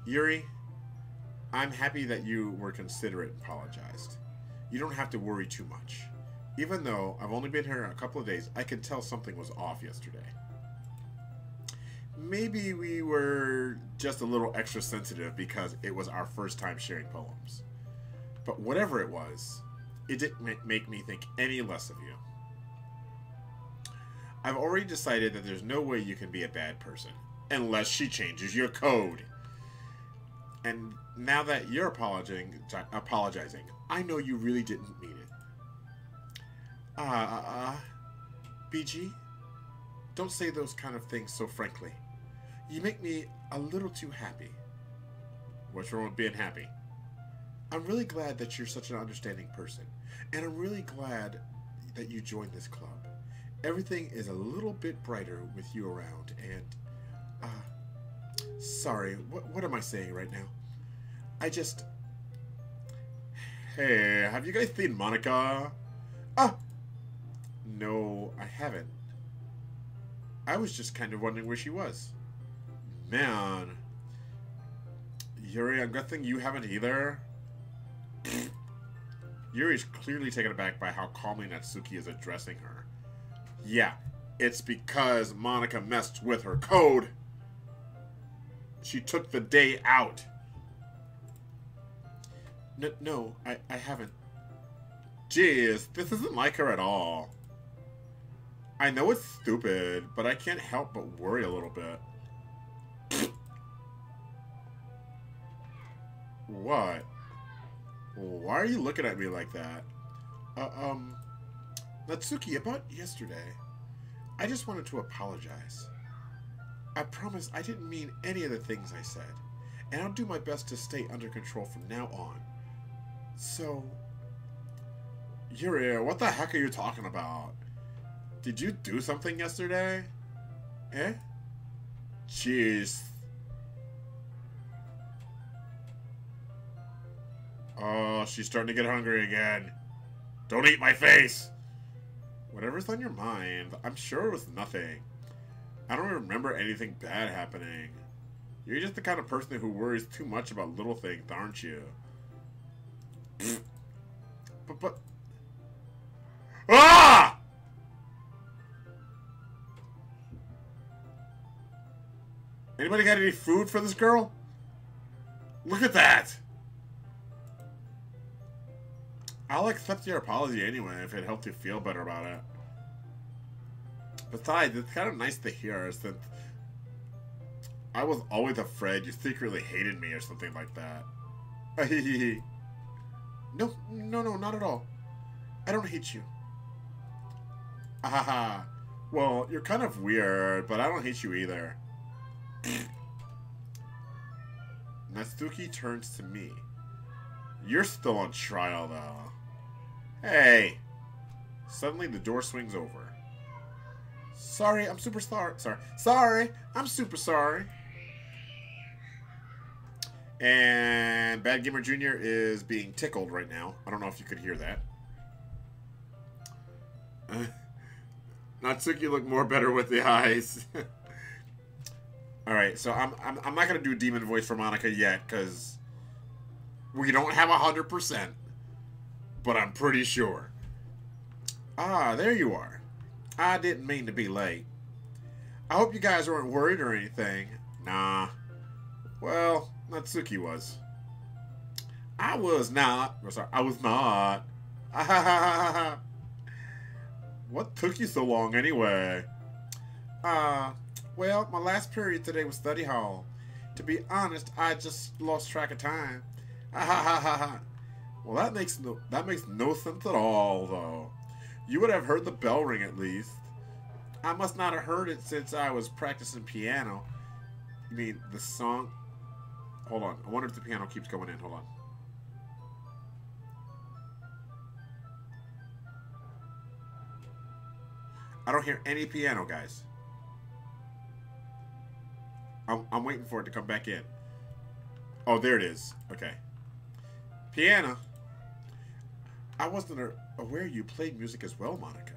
Yuri, I'm happy that you were considerate and apologized. You don't have to worry too much. Even though I've only been here a couple of days, I could tell something was off yesterday. Maybe we were just a little extra sensitive because it was our first time sharing poems. But whatever it was, it didn't make me think any less of you. I've already decided that there's no way you can be a bad person unless she changes your code. And now that you're apologizing, I know you really didn't mean it. BG, don't say those kind of things so frankly. You make me a little too happy. What's wrong with being happy? I'm really glad that you're such an understanding person. And I'm really glad that you joined this club. Everything is a little bit brighter with you around, and, sorry, what am I saying right now? Hey, have you guys seen Monica? No, I haven't. I was just kind of wondering where she was. Man. Yuri, I'm guessing you haven't either? Yuri's clearly taken aback by how calmly Natsuki is addressing her. Yeah, it's because Monica messed with her code. She took the day out. No, I haven't. Jeez, this isn't like her at all. I know it's stupid, but I can't help but worry a little bit. What? Why are you looking at me like that? Natsuki, about yesterday, I just wanted to apologize. I promise I didn't mean any of the things I said, and I'll do my best to stay under control from now on. So, Yuri, what the heck are you talking about? Did you do something yesterday? Eh? Jeez. Oh, she's starting to get hungry again. Don't eat my face! Whatever's on your mind, I'm sure it was nothing. I don't remember anything bad happening. You're just the kind of person who worries too much about little things, aren't you? But... Ah! Anybody got any food for this girl? Look at that! I'll accept your apology anyway if it helped you feel better about it. Besides, it's kind of nice to hear since I was always afraid you secretly hated me or something like that. No, not at all. I don't hate you. Ahaha. Well, you're kind of weird, but I don't hate you either. Natsuki turns to me. You're still on trial, though. Hey! Suddenly the door swings over. Sorry, I'm super sorry. Sorry, I'm super sorry. And Bad Gamer Jr. is being tickled right now. I don't know if you could hear that. Natsuki looked more better with the eyes. Alright, so I'm not going to do demon voice for Monica yet, because we don't have 100%. But I'm pretty sure. Ah, there you are. I didn't mean to be late. I hope you guys weren't worried or anything. Nah. Well, Natsuki was. I was not. Or sorry, I was not. What took you so long anyway? Well, my last period today was study hall. To be honest, I just lost track of time. Well, that makes no sense at all, though. You would have heard the bell ring at least. I must not have heard it since I was practicing piano. You mean the song? Hold on. I wonder if the piano keeps going in. Hold on. I don't hear any piano, guys. I'm waiting for it to come back in. Oh, there it is. Okay. Piano. I wasn't aware you played music as well, Monica.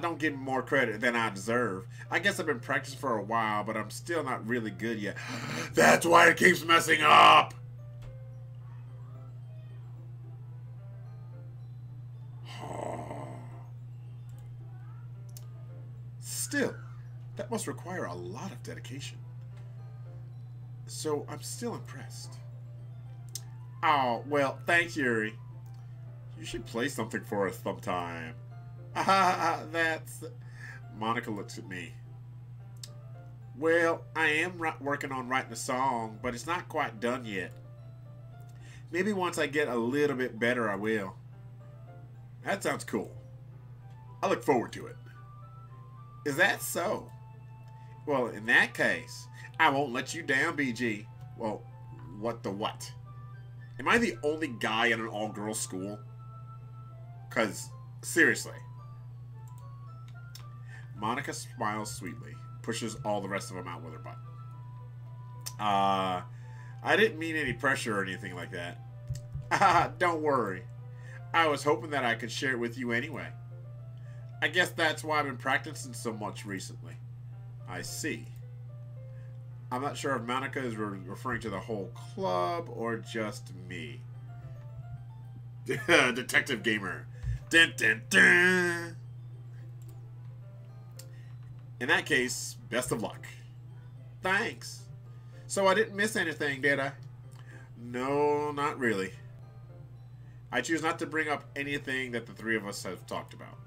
Don't give me more credit than I deserve. I guess I've been practicing for a while, but I'm still not really good yet. That's why it keeps messing up! Still, that must require a lot of dedication. So, I'm still impressed. Oh, well, thanks, Yuri. You should play something for us sometime. That's... Monica looks at me. Well, I am working on writing a song, but it's not quite done yet. Maybe once I get a little bit better, I will. That sounds cool. I look forward to it. Is that so? Well, in that case, I won't let you down, BG. Well, what the what? Am I the only guy in an all-girls school? Because, seriously. Monica smiles sweetly, pushes all the rest of them out with her butt. I didn't mean any pressure or anything like that. Don't worry. I was hoping that I could share it with you anyway. I guess that's why I've been practicing so much recently. I see. I'm not sure if Monica is referring to the whole club or just me. Detective Gamer. Dun, dun, dun. In that case, best of luck. Thanks. So I didn't miss anything, did I? No, not really. I choose not to bring up anything that the three of us have talked about.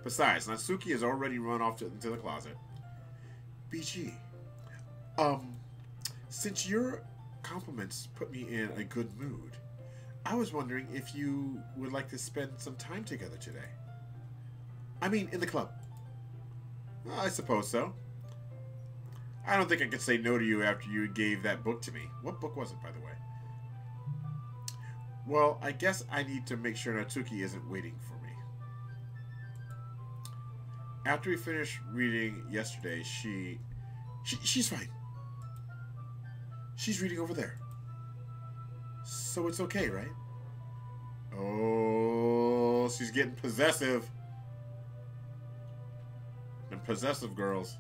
Besides, Natsuki has already run off into the closet. BG, since your compliments put me in a good mood, I was wondering if you would like to spend some time together today. I mean, in the club. Well, I suppose so. I don't think I could say no to you after you gave that book to me. What book was it, by the way? Well, I guess I need to make sure Natsuki isn't waiting for me. After we finished reading yesterday, she's fine. She's reading over there. So it's okay, right? Oh, she's getting possessive. And possessive girls.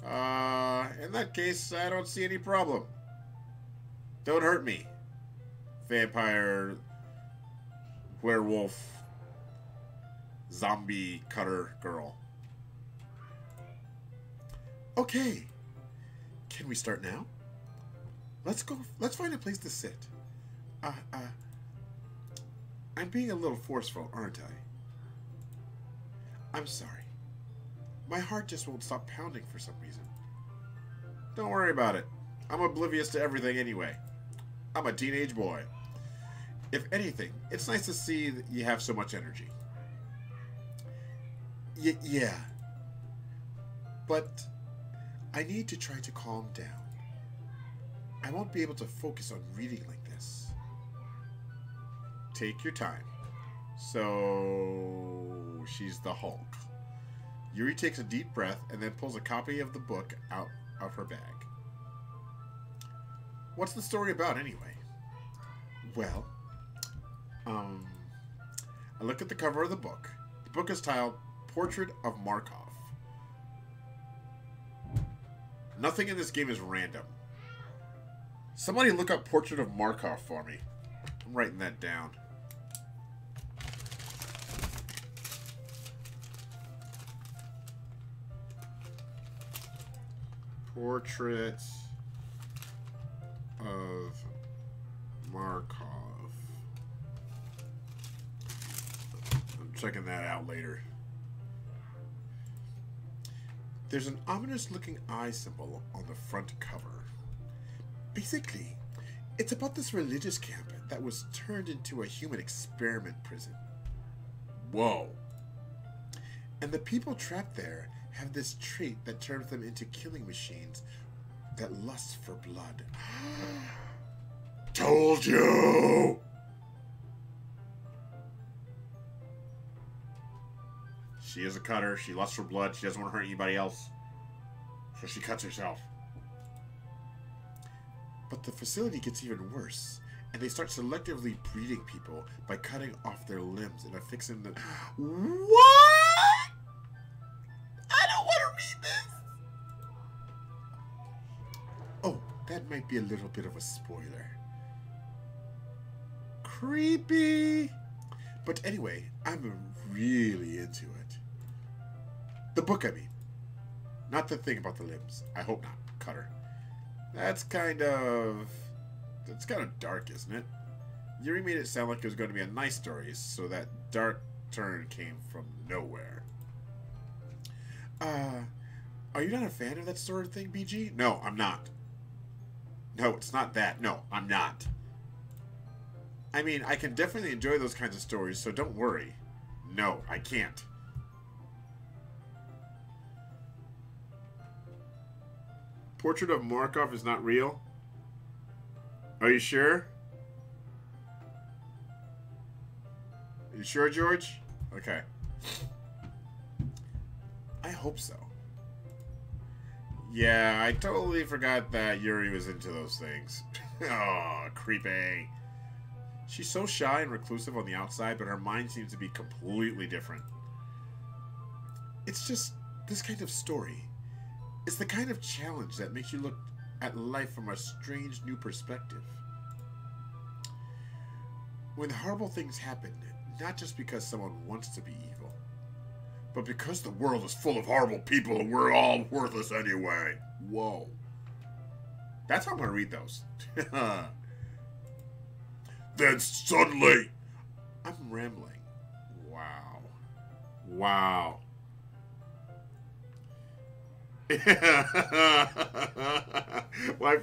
In that case, I don't see any problem. Don't hurt me. Vampire, werewolf, zombie cutter girl. Okay. Can we start now? Let's go. Let's find a place to sit. I'm being a little forceful, aren't I? I'm sorry. My heart just won't stop pounding for some reason. Don't worry about it. I'm oblivious to everything anyway. I'm a teenage boy. If anything, it's nice to see that you have so much energy. Yeah. But I need to try to calm down. I won't be able to focus on reading like this. Take your time. So she's the Hulk. Yuri takes a deep breath and then pulls a copy of the book out of her bag. What's the story about anyway? Well, I look at the cover of the book. The book is titled Portrait of Markov. Nothing in this game is random. Somebody look up Portrait of Markov for me. I'm writing that down. Portrait of Markov. I'm checking that out later. There's an ominous-looking eye symbol on the front cover. Basically, it's about this religious camp that was turned into a human experiment prison. Whoa. And the people trapped there have this trait that turns them into killing machines that lust for blood. Told you! She is a cutter. She lusts for blood. She doesn't want to hurt anybody else. So she cuts herself. But the facility gets even worse. And they start selectively breeding people by cutting off their limbs and affixing them. What? I don't want to read this. Oh, that might be a little bit of a spoiler. Creepy. But anyway, I'm really into it. The book, I mean. Not the thing about the limbs. I hope not. Cutter. That's kind of dark, isn't it? Yuri made it sound like it was going to be a nice story, so that dark turn came from nowhere. Are you not a fan of that sort of thing, BG? No, I'm not. No, it's not that. No, I'm not. I mean, I can definitely enjoy those kinds of stories, so don't worry. No, I can't. Portrait of Markov is not real? Are you sure? Are you sure, George? Okay. I hope so. Yeah, I totally forgot that Yuri was into those things. Oh, creepy. She's so shy and reclusive on the outside, but her mind seems to be completely different. It's just this kind of story. It's the kind of challenge that makes you look at life from a strange new perspective. When horrible things happen, not just because someone wants to be evil, but because the world is full of horrible people and we're all worthless anyway. Whoa. That's how I'm going to read those. Then suddenly, I'm rambling. Wow. Wow. Wife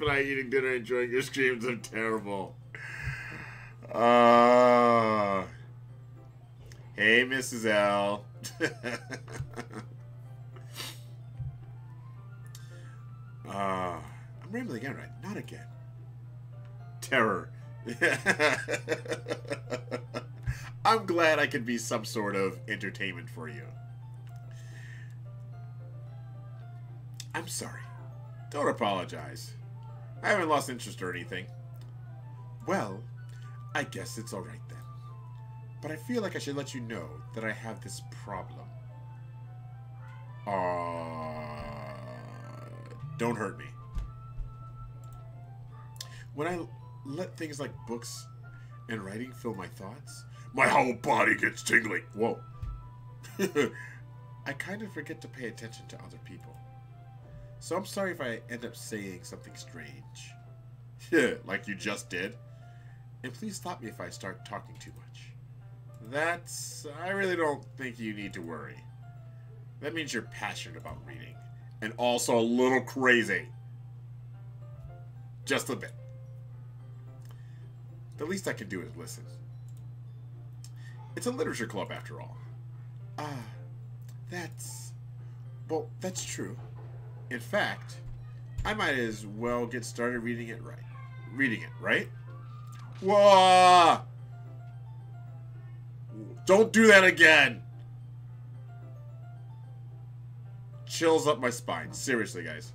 and I eating dinner, enjoying your streams. I'm terrible. Hey, Mrs. L. I'm rambling again, right? Not again. Terror. I'm glad I could be some sort of entertainment for you. I'm sorry. Don't apologize. I haven't lost interest or anything. Well, I guess it's alright then. But I feel like I should let you know that I have this problem. Don't hurt me. When I let things like books and writing fill my thoughts, my whole body gets tingling. Whoa. I kind of forget to pay attention to other people. So I'm sorry if I end up saying something strange. Like you just did. And please stop me if I start talking too much. I really don't think you need to worry. That means you're passionate about reading. And also a little crazy. Just a bit. The least I can do is listen. It's a literature club after all. Well, that's true. In fact, I might as well get started reading it, right? Whoa! Don't do that again! Chills up my spine. Seriously, guys.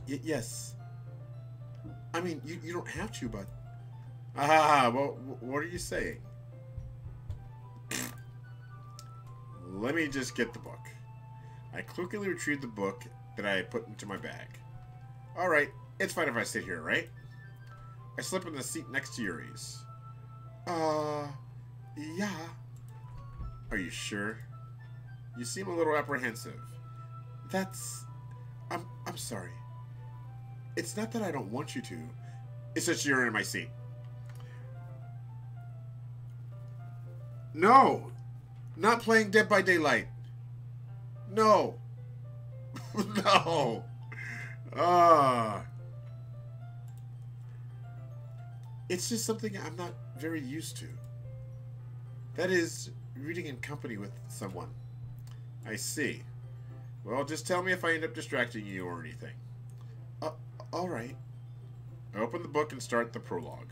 Yes. I mean, you don't have to, but... well, what are you saying? Let me just get the book. I quickly retrieved the book that I put into my bag. Alright, it's fine if I sit here, right? I slip in the seat next to Yuri's. Yeah. Are you sure? You seem a little apprehensive. I'm sorry. It's not that I don't want you to. It's just you're in my seat. No! Not playing Dead by Daylight. No. No. It's just something I'm not very used to. That is, reading in company with someone. I see. Well, just tell me if I end up distracting you or anything. Alright. I open the book and start the prologue.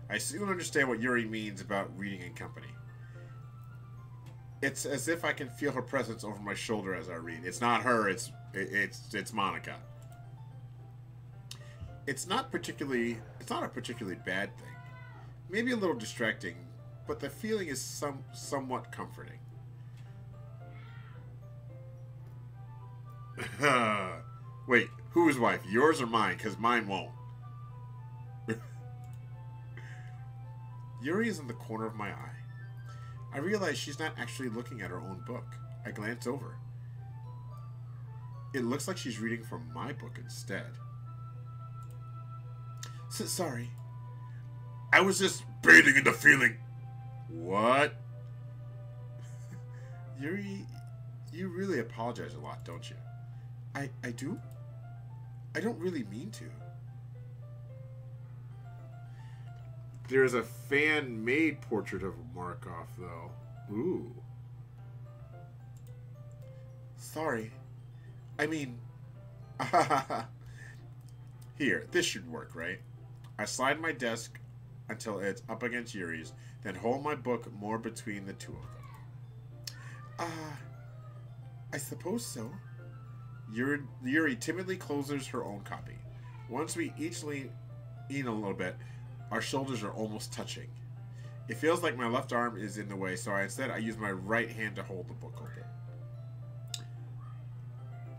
I still don't understand what Yuri means about reading in company. It's as if I can feel her presence over my shoulder as I read. It's not her, it's Monica. It's not a particularly bad thing. Maybe a little distracting, but the feeling is somewhat comforting. Wait, whose wife? Yours or mine? Because mine won't. Yuri is in the corner of my eye. I realize she's not actually looking at her own book. I glance over. It looks like she's reading from my book instead. Sorry. I was just bathing in the feeling. What? Yuri, you really apologize a lot, don't you? I do? I don't really mean to. There's a fan-made portrait of Markov, though. Ooh. Sorry. I mean... Here, this should work, right? I slide my desk until it's up against Yuri's, then hold my book more between the two of them. I suppose so. Yuri timidly closes her own copy. Once we each lean in a little bit, our shoulders are almost touching. It feels like my left arm is in the way, so instead I use my right hand to hold the book open.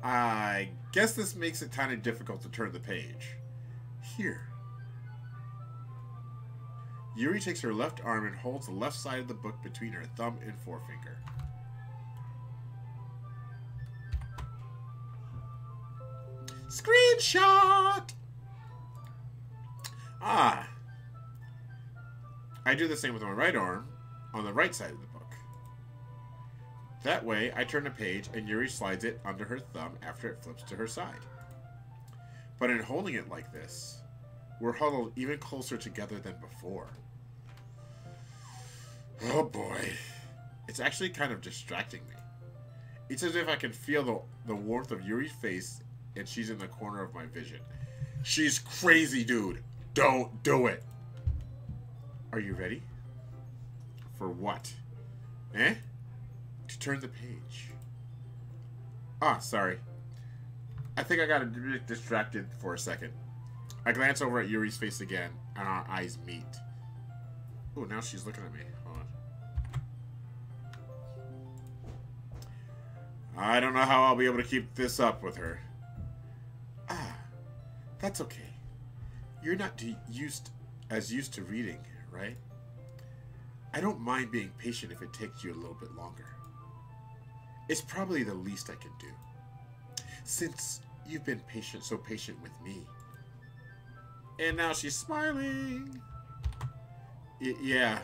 I guess this makes it kind of difficult to turn the page. Here. Yuri takes her left arm and holds the left side of the book between her thumb and forefinger. Screenshot! I do the same with my right arm on the right side of the book. That way, I turn the page and Yuri slides it under her thumb after it flips to her side. But in holding it like this, we're huddled even closer together than before. Oh boy. It's actually kind of distracting me. It's as if I can feel the warmth of Yuri's face and she's in the corner of my vision. She's crazy, dude. Don't do it. Are you ready? For what? To turn the page. Sorry. I think I got a bit distracted for a second. I glance over at Yuri's face again, and our eyes meet. Oh, now she's looking at me. Hold on. I don't know how I'll be able to keep this up with her. That's okay. You're not used to reading, right? I don't mind being patient if it takes you a little bit longer. It's probably the least I can do. Since you've been so patient with me. And now she's smiling. Yeah.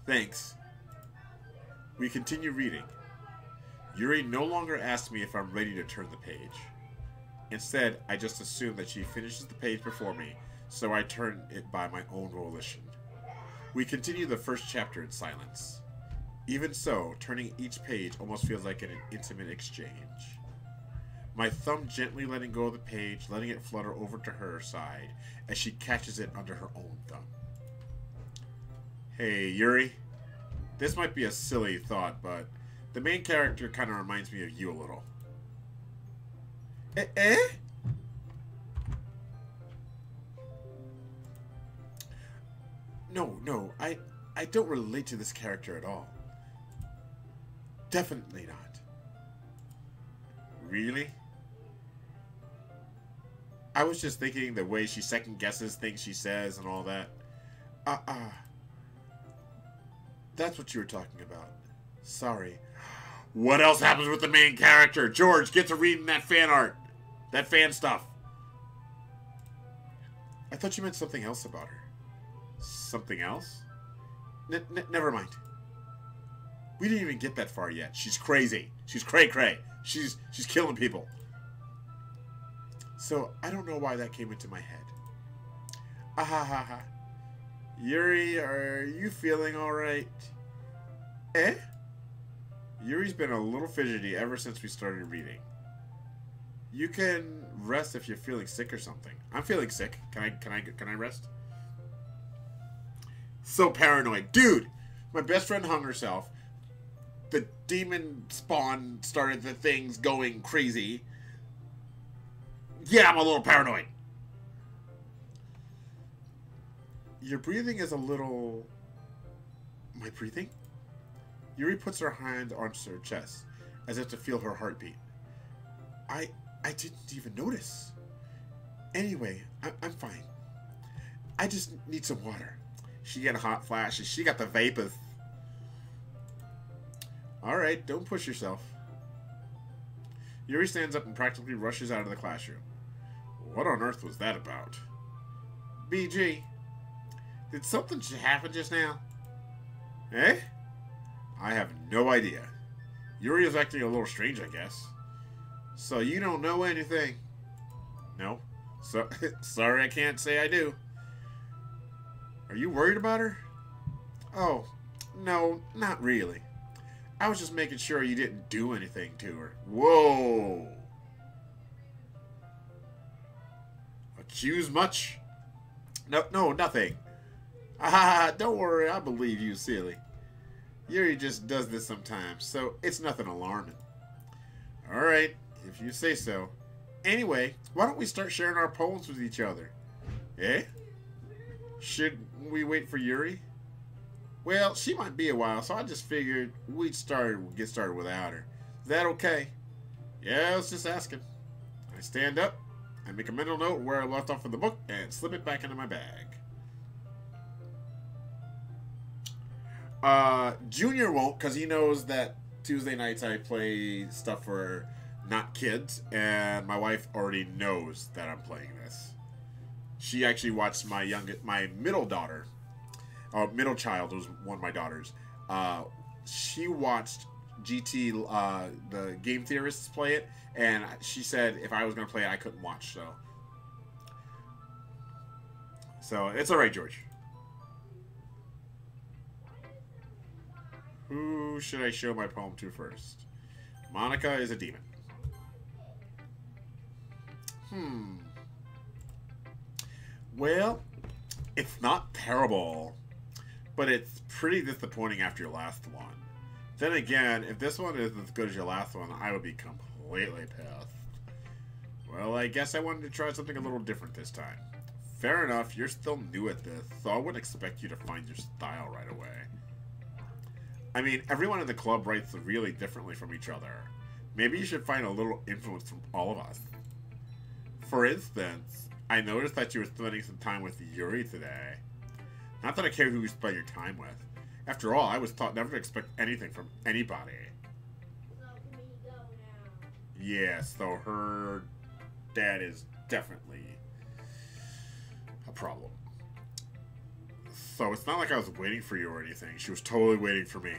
Thanks. We continue reading. Yuri no longer asks me if I'm ready to turn the page. Instead, I just assume that she finishes the page before me, so I turn it by my own volition. We continue the first chapter in silence. Even so, turning each page almost feels like an intimate exchange. My thumb gently letting go of the page, letting it flutter over to her side as she catches it under her own thumb. Hey, Yuri. This might be a silly thought, but the main character kind of reminds me of you a little. Eh? No, I don't relate to this character at all. Definitely not. Really? I was just thinking the way she second guesses things she says and all that. That's what you were talking about. Sorry. What else happens with the main character? George, get to reading that fan art. That fan stuff. I thought you meant something else about her. Something else? Never mind. We didn't even get that far yet. She's crazy. She's cray-cray. She's killing people. So, I don't know why that came into my head. Ahahaha. Yuri, are you feeling alright? Eh? Yuri's been a little fidgety ever since we started reading. You can rest if you're feeling sick or something. I'm feeling sick. Can I rest? So paranoid. Dude, my best friend hung herself. The demon spawn started the things going crazy. Yeah, I'm a little paranoid. Your breathing is a little... My breathing? Yuri puts her hand on her chest, as if to feel her heartbeat. I didn't even notice. Anyway, I'm fine. I just need some water. She got a hot flash, and she got the vapors. Alright, don't push yourself. Yuri stands up and practically rushes out of the classroom. What on earth was that about? BG, did something happen just now? Eh? I have no idea. Yuri is acting a little strange, I guess. So you don't know anything? No. So sorry, I can't say I do. Are you worried about her? Oh, no, not really. I was just making sure you didn't do anything to her. Whoa! Accuse much? No, nothing. Ah, don't worry, I believe you, silly. Yuri just does this sometimes, so it's nothing alarming. Alright, if you say so. Anyway, why don't we start sharing our poems with each other? Eh? Should we wait for Yuri? Well, she might be a while, so I just figured we'd get started without her. Is that okay? Yeah, I was just asking. I stand up, I make a mental note where I left off in the book, and slip it back into my bag. Junior won't, because he knows that Tuesday nights I play stuff for not kids, and my wife already knows that I'm playing this. She actually watched my middle daughter, middle child was one of my daughters. She watched GT, the Game Theorists play it, and she said if I was going to play it, I couldn't watch, so it's alright, George. Who should I show my poem to first? Monica is a demon. Well, it's not terrible, but it's pretty disappointing after your last one. Then again, if this one is as good as your last one, I would be completely pissed. Well, I guess I wanted to try something a little different this time. Fair enough, you're still new at this, so I wouldn't expect you to find your style right away. I mean, everyone in the club writes really differently from each other. Maybe you should find a little influence from all of us. For instance, I noticed that you were spending some time with Yuri today. Not that I care who you spend your time with. After all, I was taught never to expect anything from anybody. So can we go now? Yeah, so her dad is definitely a problem. So it's not like I was waiting for you or anything. She was totally waiting for me.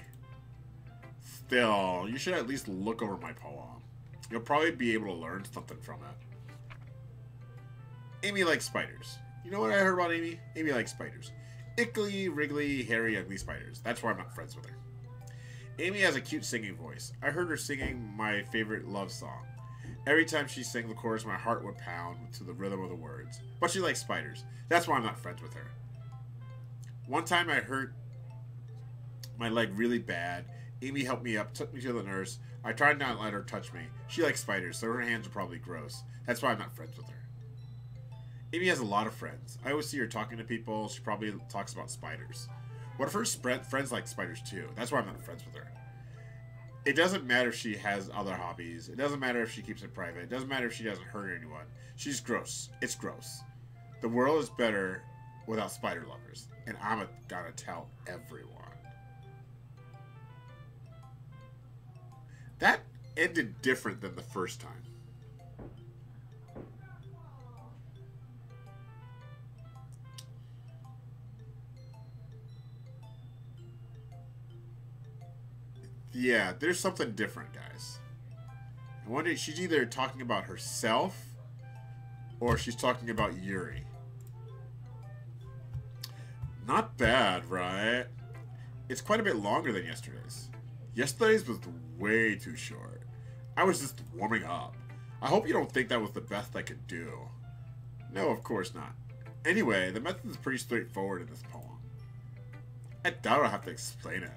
Still, you should at least look over my poem. You'll probably be able to learn something from it. Amy likes spiders. You know what I heard about Amy? Amy likes spiders. Ickly, wriggly, hairy, ugly spiders. That's why I'm not friends with her. Amy has a cute singing voice. I heard her singing my favorite love song. Every time she sang the chorus, my heart would pound to the rhythm of the words. But she likes spiders. That's why I'm not friends with her. One time I heard my leg really bad. Amy helped me up, took me to the nurse. I tried not to let her touch me. She likes spiders, so her hands are probably gross. That's why I'm not friends with her. Amy has a lot of friends. I always see her talking to people. She probably talks about spiders. What if her friends like spiders too? That's why I'm not friends with her. It doesn't matter if she has other hobbies. It doesn't matter if she keeps it private. It doesn't matter if she doesn't hurt anyone. She's gross. It's gross. The world is better without spider lovers. And I'm gonna tell everyone. That ended different than the first time. Yeah, there's something different, guys. I wonder, she's either talking about herself or she's talking about Yuri. Not bad, right? It's quite a bit longer than yesterday's. Yesterday's was way too short. I was just warming up. I hope you don't think that was the best I could do. No, of course not. Anyway, the method is pretty straightforward in this poem. I doubt I'll have to explain it.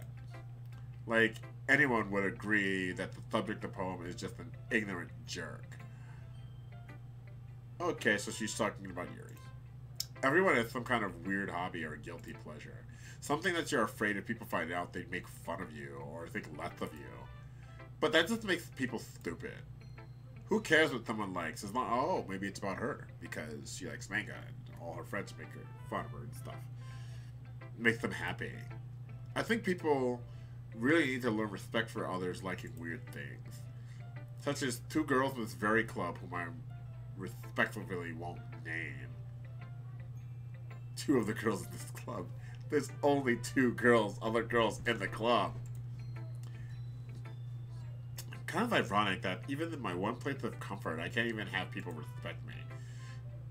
Like, anyone would agree that the subject of the poem is just an ignorant jerk. Okay, so she's talking about Yuri. Everyone has some kind of weird hobby or guilty pleasure. Something that you're afraid if people find out they make fun of you or think less of you. But that just makes people stupid. Who cares what someone likes? As long, oh, maybe it's about her because she likes manga and all her friends make fun of her and stuff. Makes them happy. I think people really need to learn respect for others liking weird things. Such as two girls in this very club whom I respectfully won't name. Two of the girls in this club. There's only two other girls in the club. Kind of ironic that even in my one place of comfort, I can't even have people respect me.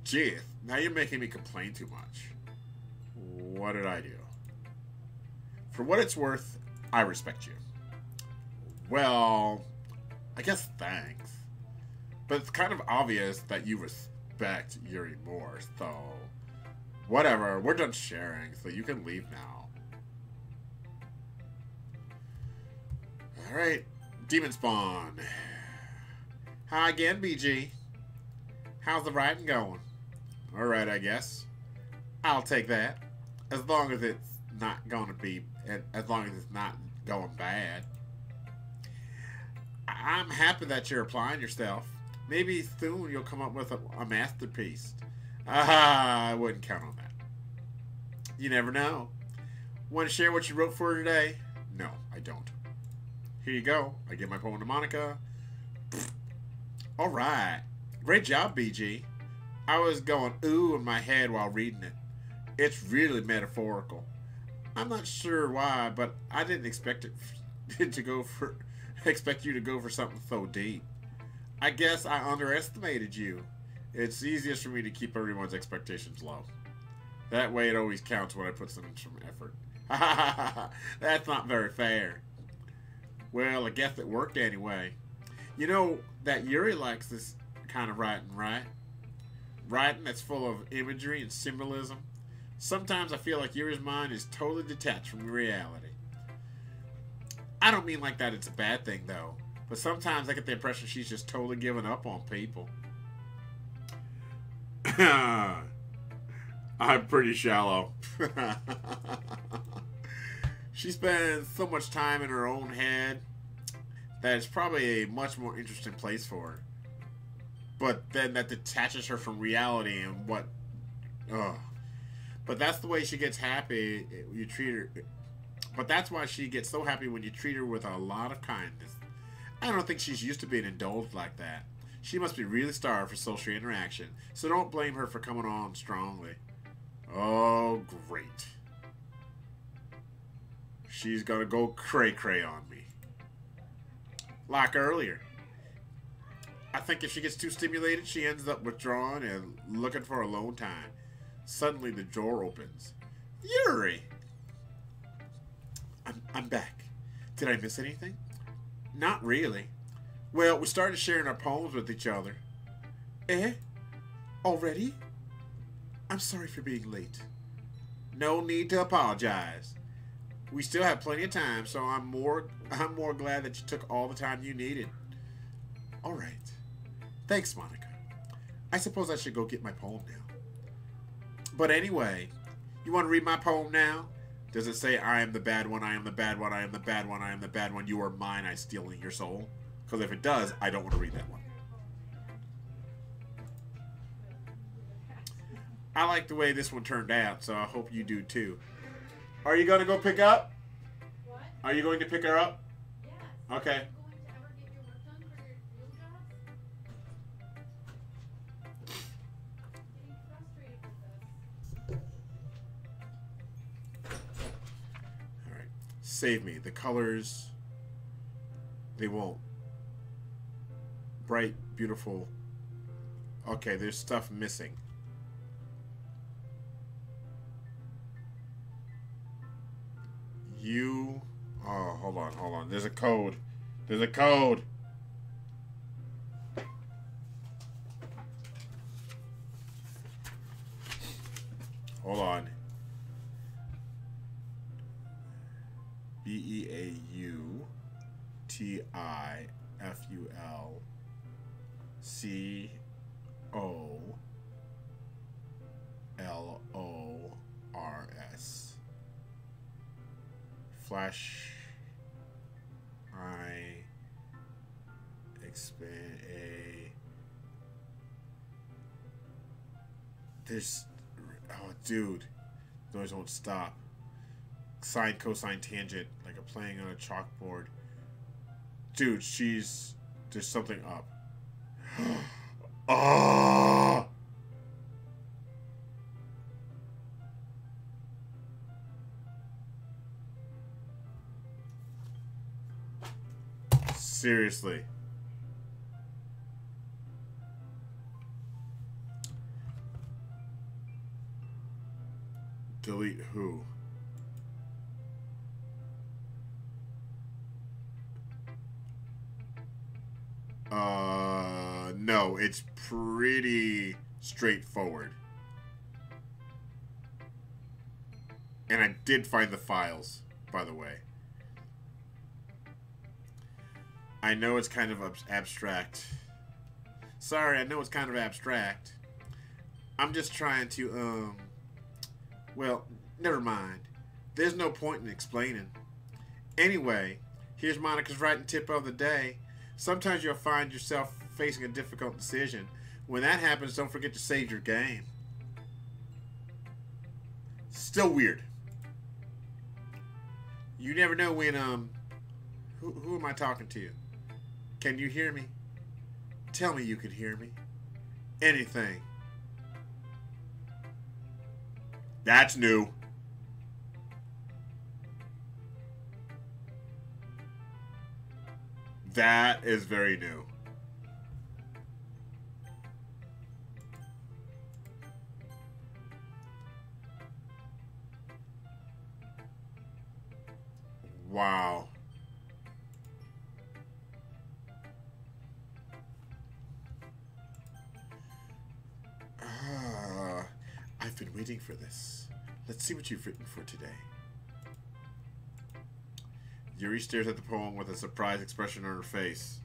Jeez, now you're making me complain too much. What did I do? For what it's worth, I respect you. Well, I guess thanks. But it's kind of obvious that you respect Yuri more, so... Whatever, we're done sharing, so you can leave now. Alright, Demon Spawn. Hi again, BG. How's the writing going? Alright, I guess. I'll take that. As long as it's not gonna be, as long as it's not going bad. I'm happy that you're applying yourself. Maybe soon you'll come up with a masterpiece. I wouldn't count on that. You never know. Want to share what you wrote for today? No, I don't. Here you go. I give my poem to Monica. Alright. Great job, BG. I was going ooh in my head while reading it. It's really metaphorical. I'm not sure why, but I didn't expect it to go for expect you to go for something so deep. I guess I underestimated you. It's easiest for me to keep everyone's expectations low. That way it always counts when I put some effort. That's not very fair. Well, I guess it worked anyway. You know that Yuri likes this kind of writing, right? Writing that's full of imagery and symbolism. Sometimes I feel like Yuri's mind is totally detached from reality. I don't mean like that it's a bad thing, though. But sometimes I get the impression she's just totally given up on people. I'm pretty shallow. She spends so much time in her own head that it's probably a much more interesting place for her. But then that detaches her from reality and what... Ugh. But that's the way she gets happy. You treat her... But that's why she gets so happy when you treat her with a lot of kindness. I don't think she's used to being indulged like that. She must be really starved for social interaction, so don't blame her for coming on strongly. Oh, great. She's gonna go cray-cray on me. Like earlier. I think if she gets too stimulated, she ends up withdrawing and looking for alone time. Suddenly, the door opens. Yuri! I'm back. Did I miss anything? Not really. Well, we started sharing our poems with each other. Eh? Already? I'm sorry for being late. No need to apologize. We still have plenty of time, so I'm more glad that you took all the time you needed. All right. Thanks, Monica. I suppose I should go get my poem now. But anyway, you want to read my poem now? Does it say, I am the bad one, I am the bad one, I am the bad one, I am the bad one, you are mine, I stealing your soul? Because if it does, I don't want to read that one. I like the way this one turned out, so I hope you do too. Are you going to go pick up? What? Are you going to pick her up? Yes. Okay. Are you going to ever get your work done for your real jobs? I'm getting frustrated with this. All right. Save me. The colors, they won't. Bright, beautiful. Okay, there's stuff missing. Oh, hold on. There's a code. There's a code. Hold on. BEAUTIFULCOLORS. Flash. Expand a. There's. Oh, dude. Noise won't stop. Sine, cosine, tangent. Like I'm playing on a chalkboard. Dude, there's something up. Ah! Seriously. Delete who? No, it's pretty straightforward. And I did find the files, by the way. I know it's kind of abstract. Sorry, I know it's kind of abstract. I'm just trying to, well, never mind. There's no point in explaining. Anyway, here's Monica's writing tip of the day. Sometimes you'll find yourself facing a difficult decision. When that happens, don't forget to save your game. Still weird. You never know when, who am I talking to? Can you hear me? Tell me you can hear me. Anything. That's new. That is very new. Wow. I've been waiting for this. Let's see what you've written for today. Yuri stares at the poem with a surprised expression on her face.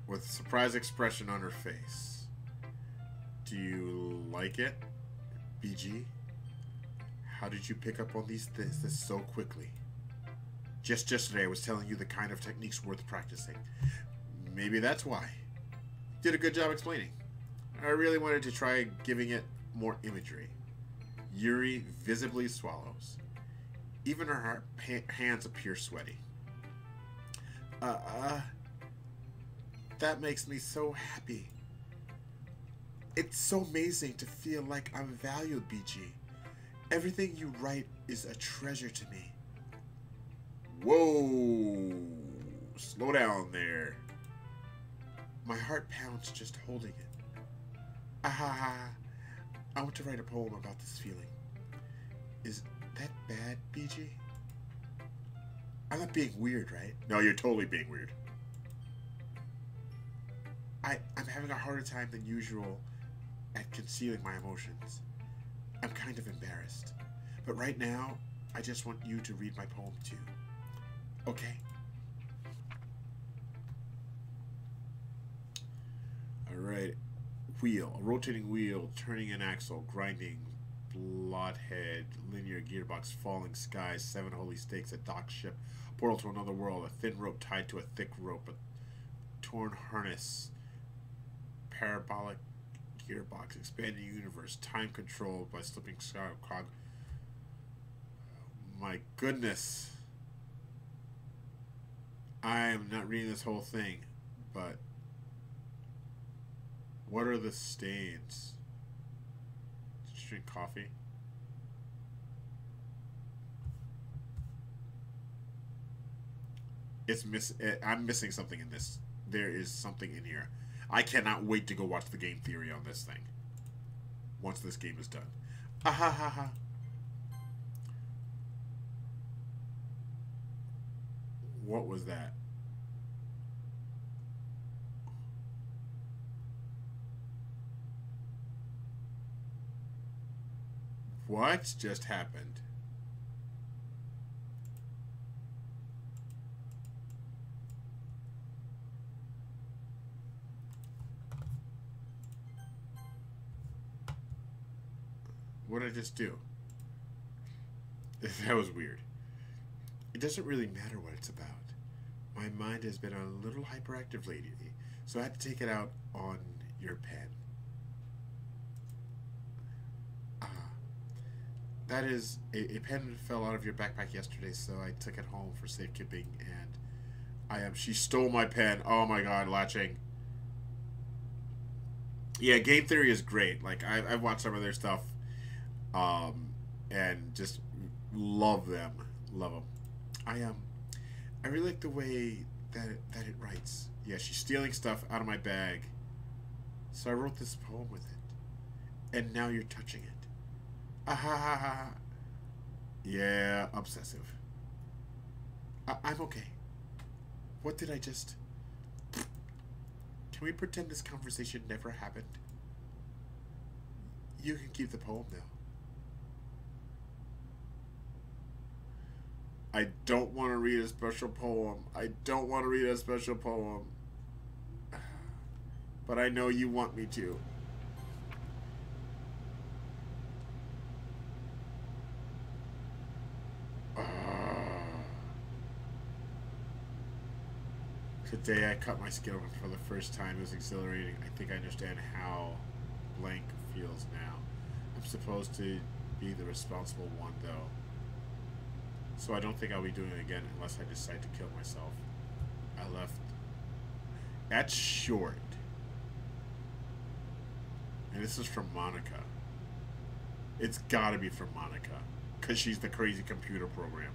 With a surprised expression on her face. Do you like it, BG? How did you pick up on this so quickly? Just yesterday I was telling you the kind of techniques worth practicing. Maybe that's why. Did a good job explaining. I really wanted to try giving it more imagery. Yuri visibly swallows. Even her hands appear sweaty. That makes me so happy. It's so amazing to feel like I'm valued, BG. Everything you write is a treasure to me. Whoa! Slow down there. My heart pounds just holding it. I want to write a poem about this feeling. Is that bad, BG? I'm not being weird, right? No, you're totally being weird. I'm having a harder time than usual at concealing my emotions. I'm kind of embarrassed. But right now, I just want you to read my poem too. Okay? Alright. Wheel. A rotating wheel, turning an axle, grinding, bloodhead, linear gearbox, falling skies, 7 holy stakes, a dock ship, portal to another world, a thin rope tied to a thick rope, a torn harness, parabolic gearbox, expanding universe, time controlled by slipping cog. My goodness. I am not reading this whole thing, but what are the stains? Did you drink coffee? I'm missing something in this. There is something in here. I cannot wait to go watch the game theory on this thing. Once this game is done. Ah ha ha ha. What was that? What just happened? What did I just do? That was weird. It doesn't really matter what it's about. My mind has been a little hyperactive lately, so I had to take it out on your pen. That is, a pen fell out of your backpack yesterday, so I took it home for safekeeping, and she stole my pen. Oh my god, latching. Yeah, game theory is great. Like, I've watched some of their stuff, and just love them. Love them. I really like the way that it writes. Yeah, she's stealing stuff out of my bag, so I wrote this poem with it, and now you're touching it. Ah ha ha ha. Yeah, obsessive. I'm okay. What did I just... Can we pretend this conversation never happened? You can keep the poem, though. I don't want to read a special poem. I don't want to read a special poem. But I know you want me to. Today I cut my skin open for the first time. It was exhilarating. I think I understand how blank feels now. I'm supposed to be the responsible one, though. So I don't think I'll be doing it again unless I decide to kill myself. I left. That's short. And this is from Monica. It's gotta be from Monica. Because she's the crazy computer program.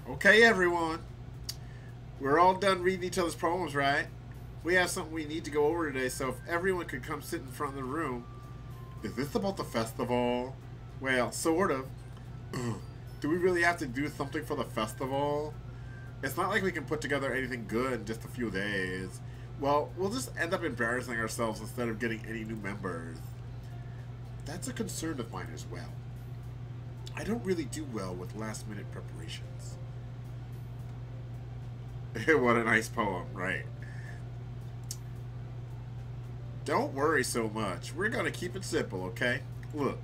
Okay, everyone. We're all done reading each other's poems, right? We have something we need to go over today, so if everyone could come sit in front of the room. Is this about the festival? Well, sort of. Do we really have to do something for the festival? It's not like we can put together anything good in just a few days. Well, we'll just end up embarrassing ourselves instead of getting any new members. That's a concern of mine as well. I don't really do well with last-minute preparations. What a nice poem, right? Don't worry so much. We're going to keep it simple, okay? Look,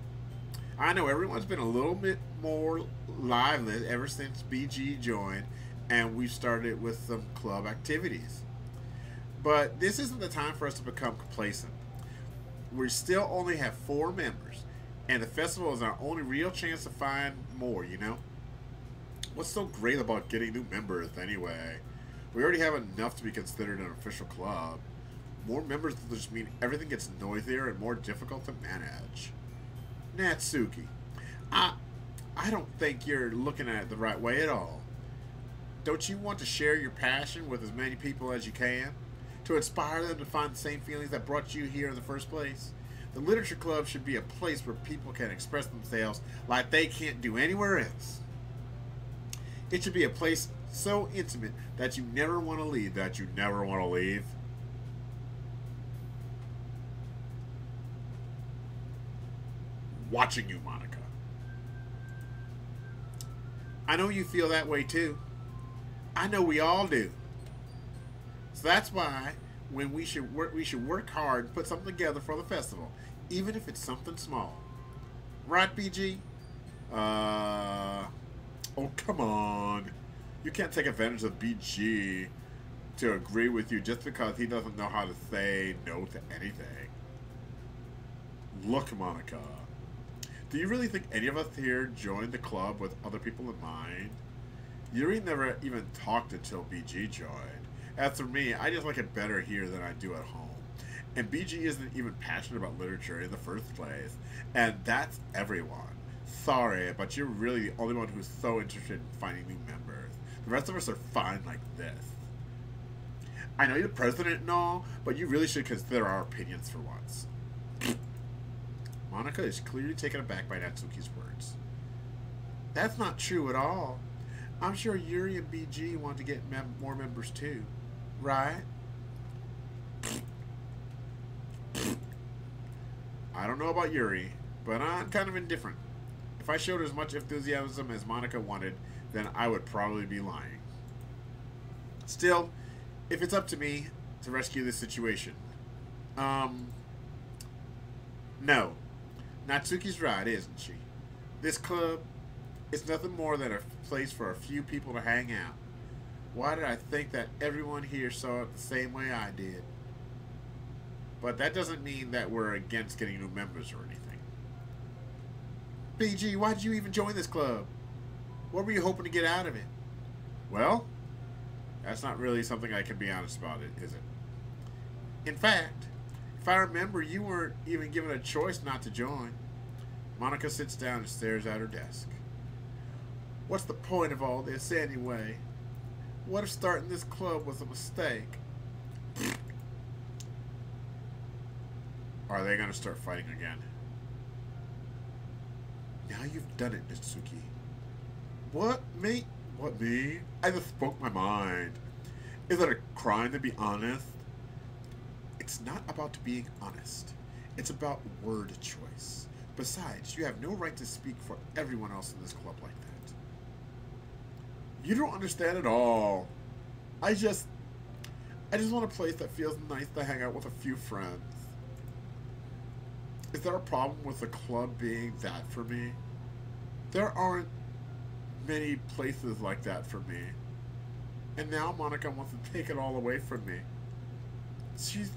I know everyone's been a little bit more lively ever since BG joined, and we've started with some club activities. But this isn't the time for us to become complacent. We still only have 4 members, and the festival is our only real chance to find more, you know? What's so great about getting new members, anyway? We already have enough to be considered an official club. More members will just mean everything gets noisier and more difficult to manage. Natsuki, I don't think you're looking at it the right way at all. Don't you want to share your passion with as many people as you can? To inspire them to find the same feelings that brought you here in the first place? The literature club should be a place where people can express themselves like they can't do anywhere else. It should be a place so intimate that you never want to leave, Watching you, Monica. I know you feel that way too. I know we all do. So that's why we should work hard and put something together for the festival, even if it's something small. Right, BG? Oh, come on. You can't take advantage of BG to agree with you just because he doesn't know how to say no to anything. Look, Monica. Do you really think any of us here joined the club with other people in mind? Yuri never even talked until BG joined. As for me, I just like it better here than I do at home. And BG isn't even passionate about literature in the first place. And that's everyone. Sorry, but you're really the only one who's so interested in finding new members. The rest of us are fine like this. I know you're the president and all, but you really should consider our opinions for once. Monica is clearly taken aback by Natsuki's words. That's not true at all. I'm sure Yuri and BG want to get more members too. Right? I don't know about Yuri, but I'm kind of indifferent. If I showed as much enthusiasm as Monica wanted, then I would probably be lying. Still, if it's up to me to rescue this situation, no. Natsuki's right, isn't she? This club is nothing more than a place for a few people to hang out. Why did I think that everyone here saw it the same way I did? But that doesn't mean that we're against getting new members or anything. BG, why did you even join this club? What were you hoping to get out of it? Well, that's not really something I can be honest about, is it? In fact, if I remember, you weren't even given a choice not to join. Monica sits down and stares at her desk. What's the point of all this anyway? What if starting this club was a mistake? Are they going to start fighting again? Now you've done it, Natsuki. What, me? What, me? I just spoke my mind. Is it a crime to be honest? It's not about being honest. It's about word choice. Besides, you have no right to speak for everyone else in this club like that. You don't understand at all. I just want a place that feels nice to hang out with a few friends. Is there a problem with the club being that for me? There aren't many places like that for me. And now Monica wants to take it all away from me. She's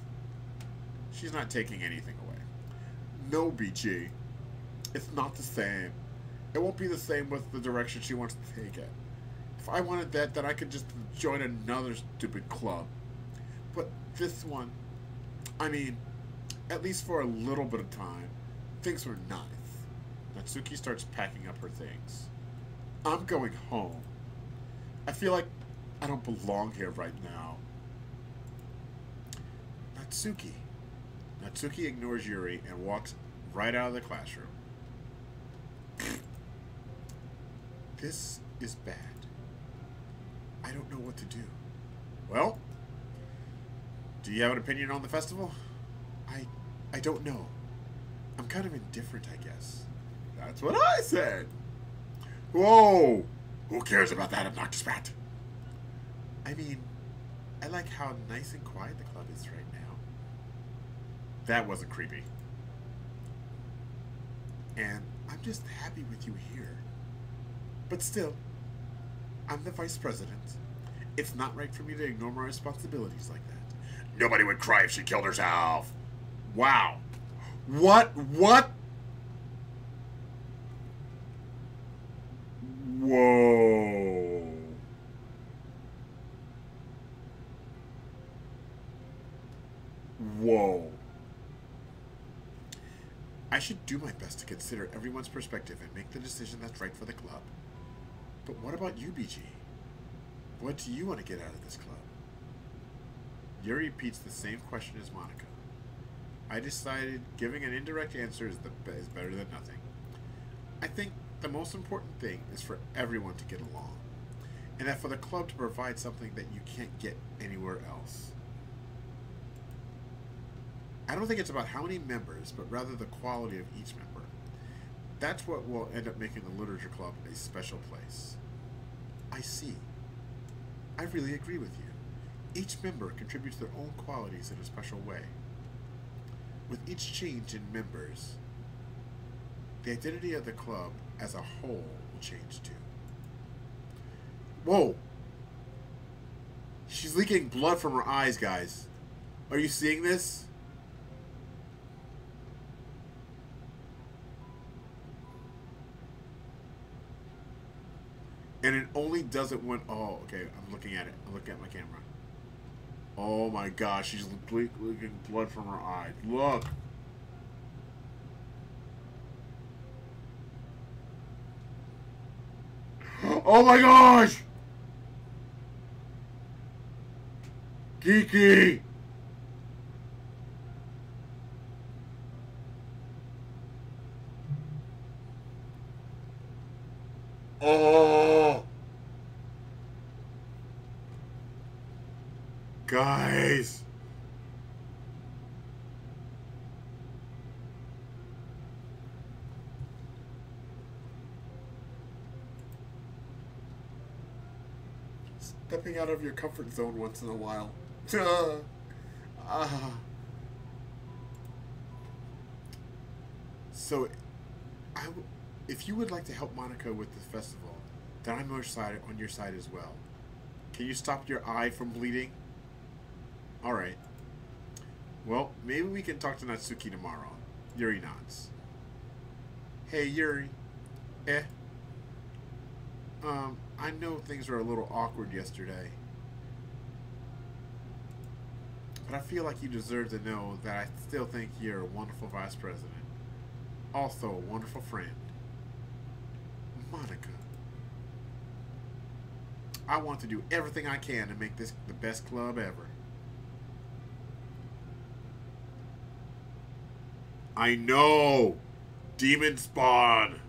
not taking anything away. No, BG. It's not the same. It won't be the same with the direction she wants to take it. If I wanted that, then I could just join another stupid club. But this one, I mean, at least for a little bit of time, things were nice. Natsuki starts packing up her things. I'm going home. I feel like I don't belong here right now. Natsuki. Natsuki ignores Yuri and walks right out of the classroom. This is bad. I don't know what to do. Well, do you have an opinion on the festival? I don't know. I'm kind of indifferent, I guess. That's what I said. Whoa! Who cares about that obnoxious rat? I mean, I like how nice and quiet the club is right now. That wasn't creepy. And I'm just happy with you here. But still, I'm the vice president. It's not right for me to ignore my responsibilities like that. Nobody would cry if she killed herself. Wow. What? Whoa. Whoa. I should do my best to consider everyone's perspective and make the decision that's right for the club. But what about you, BG? What do you want to get out of this club? Yuri repeats the same question as Monica. I decided giving an indirect answer is better than nothing. I think the most important thing is for everyone to get along, and that for the club to provide something that you can't get anywhere else. I don't think it's about how many members, but rather the quality of each member. That's what will end up making the Literature Club a special place. I see. I really agree with you. Each member contributes their own qualities in a special way. With each change in members, the identity of the club as a whole will change too. Whoa! She's leaking blood from her eyes, guys. Are you seeing this? And it only does it when... Oh, okay. I'm looking at it. I'm looking at my camera. Oh my gosh. She's leaking blood from her eyes. Look. Oh my gosh! Geeky! Oh! Guys! Stepping out of your comfort zone once in a while. So, if you would like to help Monica with the festival, then I'm on your side as well. Can you stop your eye from bleeding? Alright. Well, maybe we can talk to Natsuki tomorrow. Yuri nods. Hey, Yuri. I know things were a little awkward yesterday. But I feel like you deserve to know that I still think you're a wonderful vice president. Also a wonderful friend. Monica. I want to do everything I can to make this the best club ever. I know! Demon Spawn!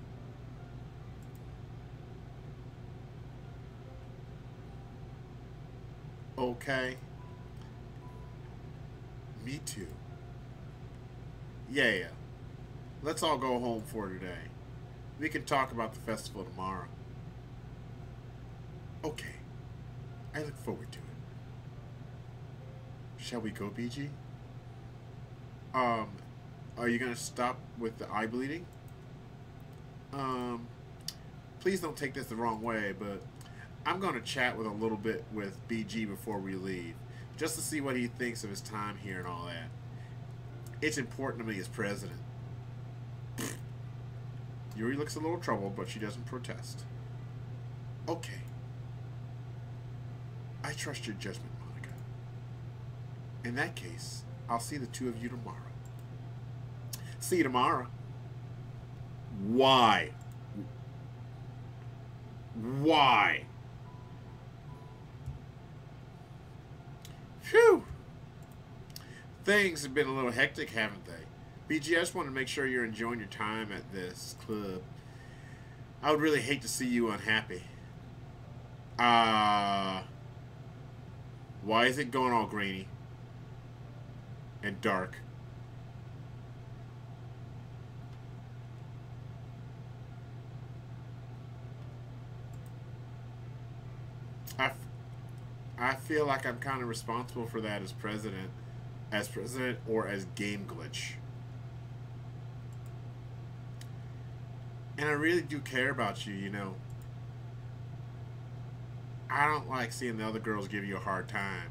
Okay. Me too. Yeah. Let's all go home for today. We can talk about the festival tomorrow. Okay. I look forward to it. Shall we go, BG? Are you gonna stop with the eye bleeding? Please don't take this the wrong way, but I'm gonna chat with a little bit with BG before we leave, just to see what he thinks of his time here and all that. It's important to me as president. Yuri looks a little troubled, but she doesn't protest. Okay. I trust your judgment, Monica. In that case, I'll see the two of you tomorrow. See you tomorrow. Why? Why? Phew. Things have been a little hectic, haven't they? BG, I just want to make sure you're enjoying your time at this club. I would really hate to see you unhappy. Why is it going all grainy and dark? I feel like I'm kind of responsible for that as president or as game glitch. And I really do care about you, you know. I don't like seeing the other girls give you a hard time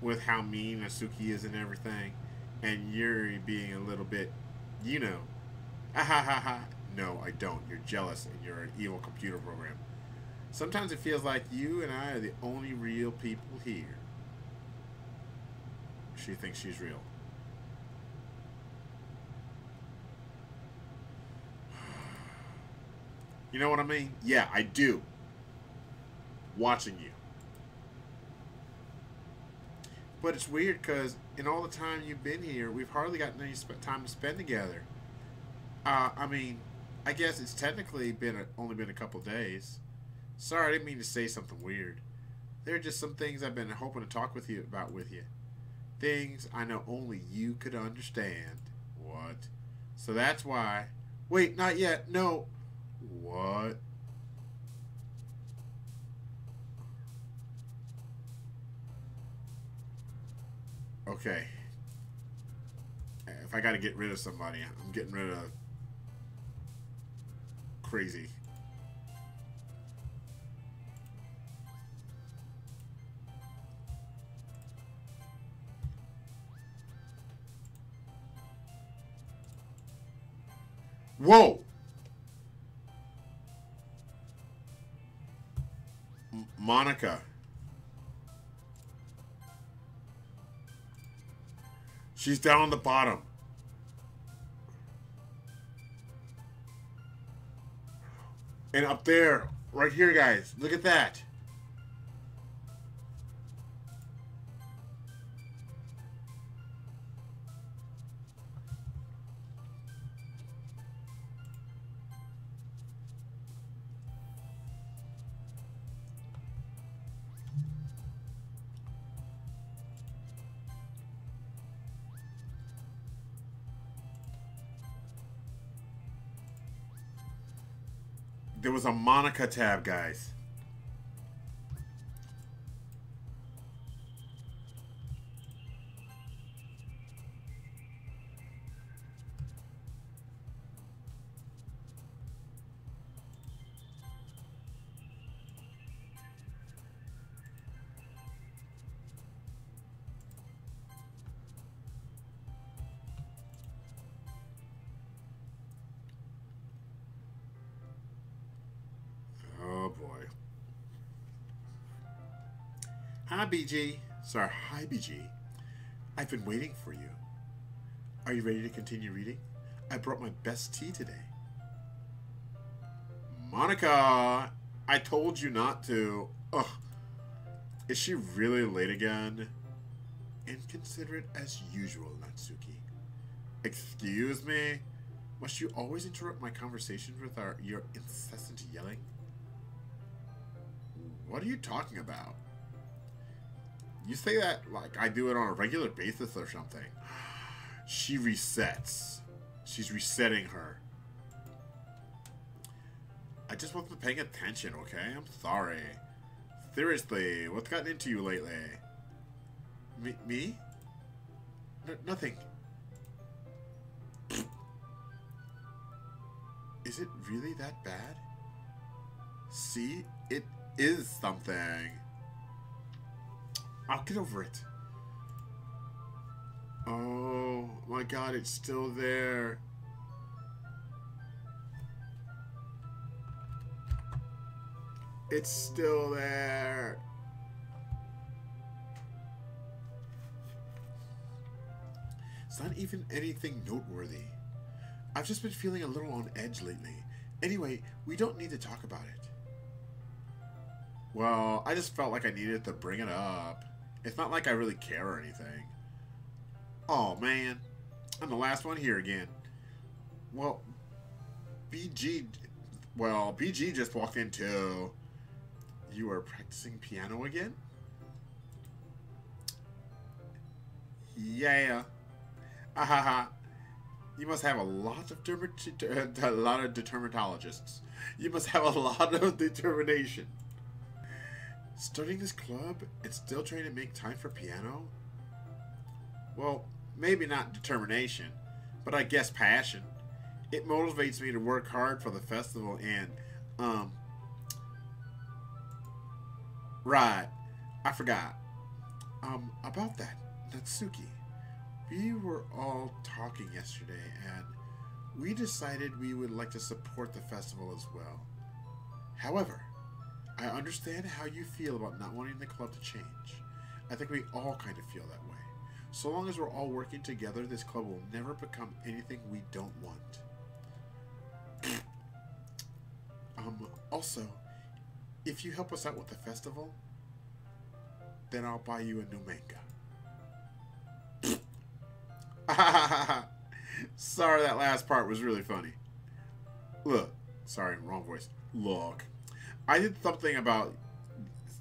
with how mean Natsuki is and everything, and Yuri being a little bit, you know. No, I don't. You're jealous and you're an evil computer program. Sometimes it feels like you and I are the only real people here. She thinks she's real. You know what I mean? Yeah, I do. Watching you. But it's weird because in all the time you've been here, we've hardly gotten any time to spend together. I mean, I guess it's technically only been a couple days. Sorry, I didn't mean to say something weird. There are just some things I've been hoping to talk with you about with you. Things I know only you could understand. What? So that's why. Wait, not yet. No. What? Okay. If I gotta get rid of somebody, I'm getting rid of crazy. Whoa! Monica. She's down on the bottom. And up there, right here, guys. Look at that. There was a Monica tab, guys. Oh boy. Hi, BG. Sorry, hi, BG. I've been waiting for you. Are you ready to continue reading? I brought my best tea today. Monica, I told you not to. Ugh. Is she really late again? Inconsiderate as usual, Natsuki. Excuse me? Must you always interrupt my conversations with your incessant yelling? What are you talking about? You say that like I do it on a regular basis or something. She resets. She's resetting her. I just wasn't paying attention, okay? I'm sorry. Seriously, what's gotten into you lately? Me? Nothing. Is it really that bad? See? It is something. I'll get over it. Oh my god, it's still there. It's still there. It's not even anything noteworthy. I've just been feeling a little on edge lately. Anyway, we don't need to talk about it. Well, I just felt like I needed to bring it up. It's not like I really care or anything. Oh, man. I'm the last one here again. Well, BG just walked in too. You are practicing piano again? Yeah. Ahaha. You must have a lot of dermatologists. You must have a lot of determination. Starting this club and still trying to make time for piano? Well, maybe not determination, but I guess passion. It motivates me to work hard for the festival and, right, I forgot. About that, Natsuki. We were all talking yesterday and we decided we would like to support the festival as well. However, I understand how you feel about not wanting the club to change. I think we all kind of feel that way. So long as we're all working together, this club will never become anything we don't want. Also, if you help us out with the festival, then I'll buy you a new manga. Sorry, that last part was really funny. Look, sorry, wrong voice. Look, I did something about.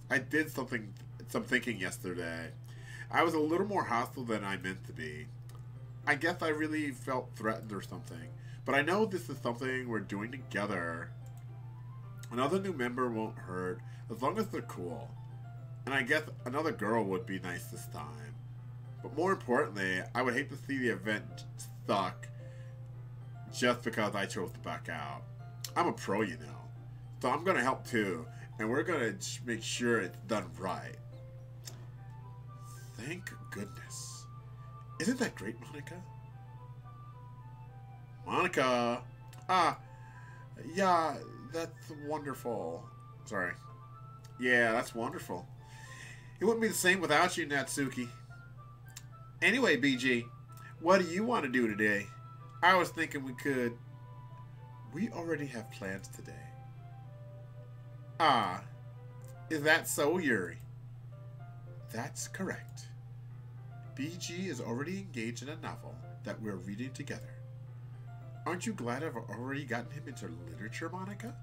I did something. Some thinking yesterday. I was a little more hostile than I meant to be. I guess I really felt threatened or something. But I know this is something we're doing together. Another new member won't hurt, as long as they're cool. And I guess another girl would be nice this time. But more importantly, I would hate to see the event suck just because I chose to back out. I'm a pro, you know. So I'm going to help too. And we're going to make sure it's done right. Thank goodness. Isn't that great, Monica? Monica! Ah, yeah, that's wonderful. Sorry. Yeah, that's wonderful. It wouldn't be the same without you, Natsuki. Anyway, BG, what do you want to do today? I was thinking we could... We already have plans today. Ah, is that so, Yuri? That's correct. BG is already engaged in a novel that we're reading together. Aren't you glad I've already gotten him into literature, Monica?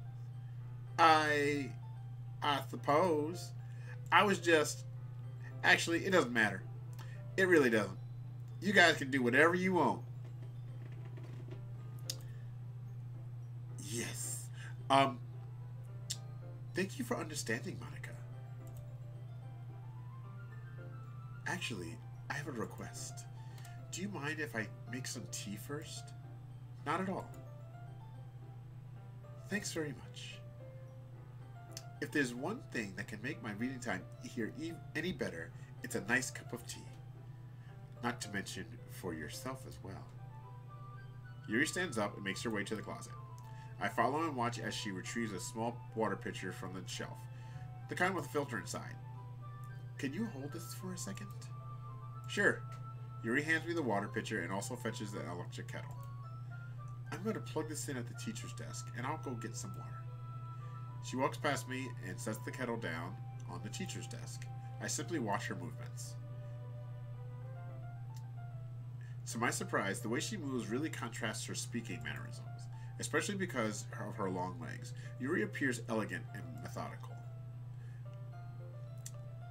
I suppose. I was just... Actually, it doesn't matter. It really doesn't. You guys can do whatever you want. Yes. Thank you for understanding, Monica. Actually, I have a request. Do you mind if I make some tea first? Not at all. Thanks very much. If there's one thing that can make my reading time here any better, it's a nice cup of tea. Not to mention for yourself as well. Yuri stands up and makes her way to the closet. I follow and watch as she retrieves a small water pitcher from the shelf, the kind with a filter inside. Can you hold this for a second? Sure. Yuri hands me the water pitcher and also fetches the electric kettle. I'm going to plug this in at the teacher's desk, and I'll go get some water. She walks past me and sets the kettle down on the teacher's desk. I simply watch her movements. To my surprise, the way she moves really contrasts her speaking mannerisms, especially because of her long legs. Yuri appears elegant and methodical.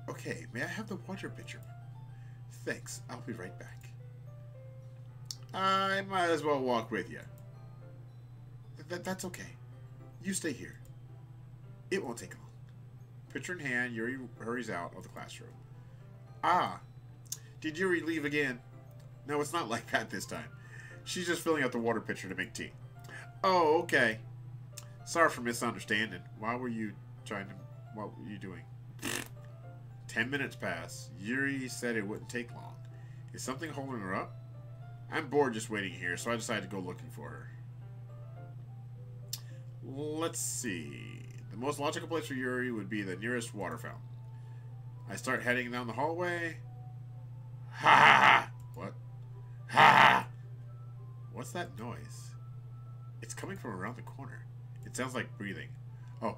Okay, may I have the water pitcher? Thanks, I'll be right back. I might as well walk with you. That's okay. You stay here. It won't take long. Pitcher in hand, Yuri hurries out of the classroom. Ah, did Yuri leave again? No, it's not like that this time. She's just filling out the water pitcher to make tea. Oh, okay. Sorry for misunderstanding. What were you doing? 10 minutes pass. Yuri said it wouldn't take long. Is something holding her up? I'm bored just waiting here, so I decided to go looking for her. Let's see. The most logical place for Yuri would be the nearest water fountain. I start heading down the hallway. Ha ha! What? Ha ha! What's that noise? It's coming from around the corner. It sounds like breathing. Oh,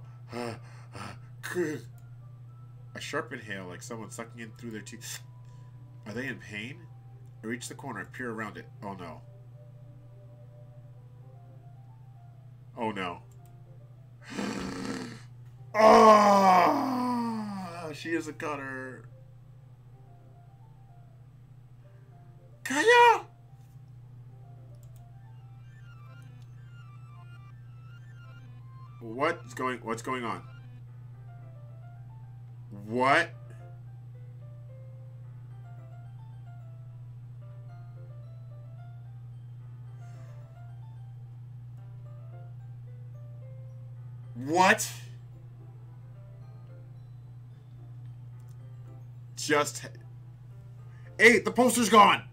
good. A sharp inhale, like someone sucking in through their teeth. Are they in pain? I reach the corner and peer around it. Oh no. Oh no. Oh, she is a cutter. Kaya! What's going on? What? What? Just... Hey, the poster's gone!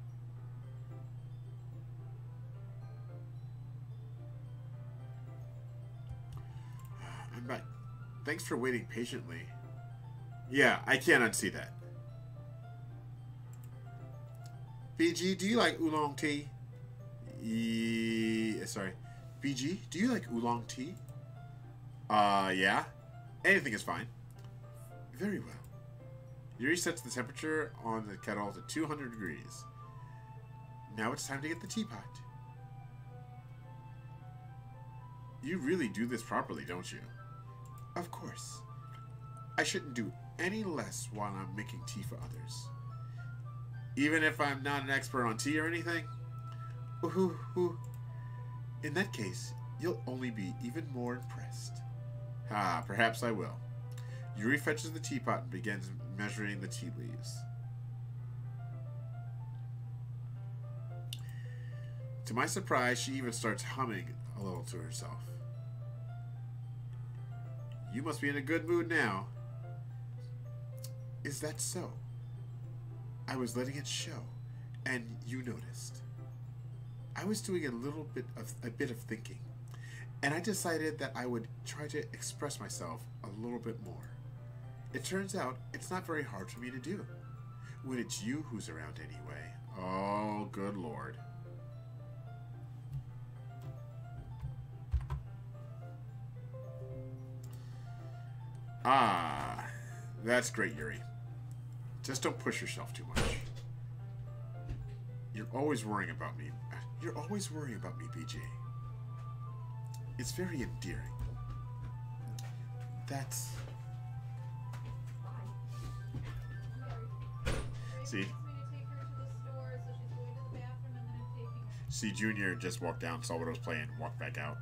I'm back. Thanks for waiting patiently. Yeah, I can't unsee that. BG, do you like oolong tea? Sorry. BG, do you like oolong tea? Yeah. Anything is fine. Very well. Yuri sets the temperature on the kettle to 200 degrees. Now it's time to get the teapot. You really do this properly, don't you? Of course. I shouldn't do any less while I'm making tea for others. Even if I'm not an expert on tea or anything? Ooh. In that case, you'll only be even more impressed. Ah, perhaps I will. Yuri fetches the teapot and begins measuring the tea leaves. To my surprise, she even starts humming a little to herself. You must be in a good mood now. Is that so? I was letting it show, and you noticed. I was doing a bit of thinking, and I decided that I would try to express myself a little bit more. It turns out it's not very hard for me to do, when it's you who's around anyway. Oh, good Lord. Ah, that's great, Yuri. Just don't push yourself too much. You're always worrying about me. You're always worrying about me, BJ. It's very endearing. That's... See? See, Junior just walked down, saw what I was playing, walked back out.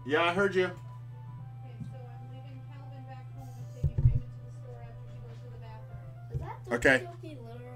Yeah, I heard you. Okay, so I'm leaving Calvin back home and taking Raymond to the store after he goes to the bathroom. Is that Doki Okay. Doki literal?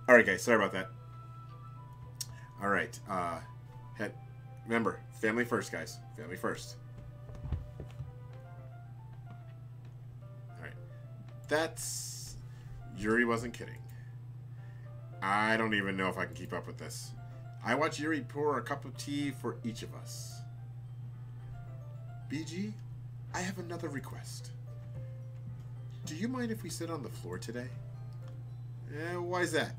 Alright, guys, sorry about that. Alright, remember, family first, guys. Family first. Alright. That's... Yuri wasn't kidding. I don't even know if I can keep up with this. I watch Yuri pour a cup of tea for each of us. BG, I have another request. Do you mind if we sit on the floor today? Why's that?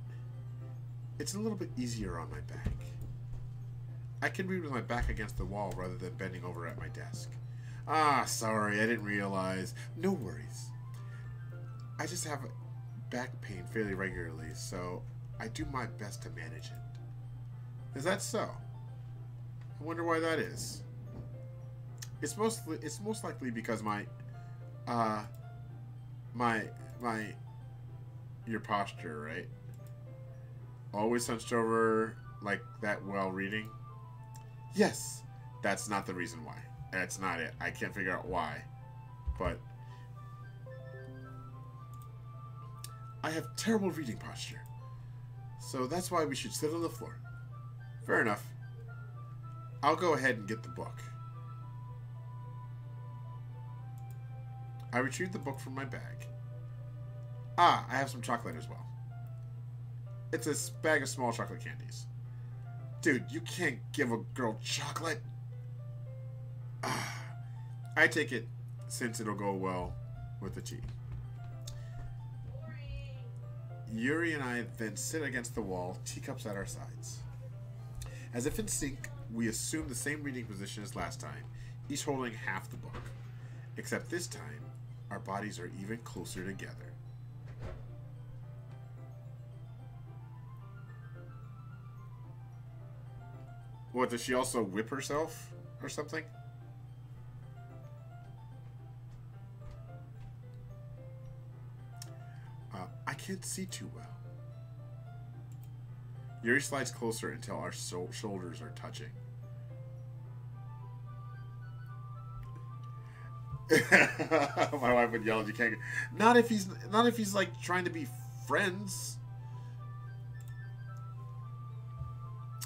It's a little bit easier on my back. I can read with my back against the wall rather than bending over at my desk. Ah, sorry, I didn't realize. No worries. I just have back pain fairly regularly, so I do my best to manage it. Is that so? I wonder why that is. It's most likely because your posture, right? Always hunched over like that while reading? Yes, that's not the reason why. That's not it. I can't figure out why. But I have terrible reading posture. So that's why we should sit on the floor. Fair enough. I'll go ahead and get the book. I retrieved the book from my bag. Ah, I have some chocolate as well. It's a bag of small chocolate candies. Dude, you can't give a girl chocolate. Ah, I take it since it'll go well with the tea. Yuri and I then sit against the wall, teacups at our sides. As if in sync, we assume the same reading position as last time, each holding half the book. Except this time, our bodies are even closer together. What, does she also whip herself? or something? I can't see too well. Yuri slides closer until our shoulders are touching. My wife would yell, "You can't get..." Not if he's like trying to be friends.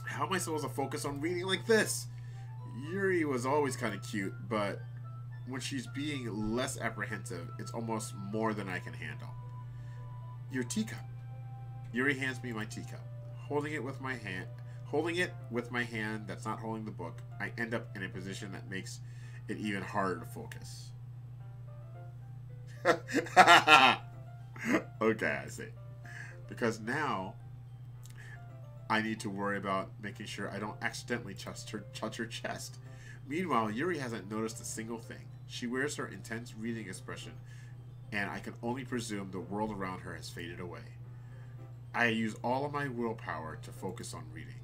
How am I supposed to focus on reading like this? Yuri was always kind of cute, but when she's being less apprehensive, it's almost more than I can handle. Your teacup. Yuri hands me my teacup. Holding it with my hand that's not holding the book, I end up in a position that makes it even harder to focus. Okay, I see. Because now I need to worry about making sure I don't accidentally touch her chest. Meanwhile, Yuri hasn't noticed a single thing. She wears her intense reading expression, and I can only presume the world around her has faded away. I use all of my willpower to focus on reading.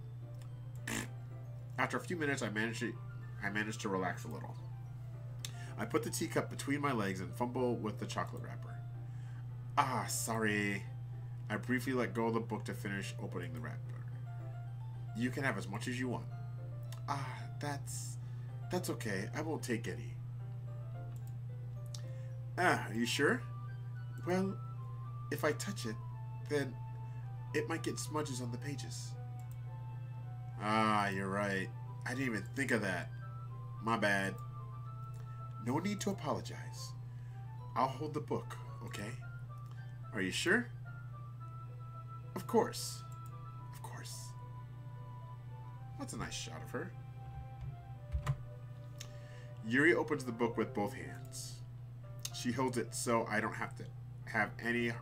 After a few minutes, I manage to relax a little. I put the teacup between my legs and fumble with the chocolate wrapper. Ah, sorry. I briefly let go of the book to finish opening the wrapper. You can have as much as you want. Ah, that's okay. I won't take any. Ah, are you sure? Well, if I touch it, then it might get smudges on the pages. Ah, you're right. I didn't even think of that. My bad. No need to apologize. I'll hold the book, okay? Are you sure? Of course. Of course. That's a nice shot of her. Yuri opens the book with both hands. She holds it so I don't have to have any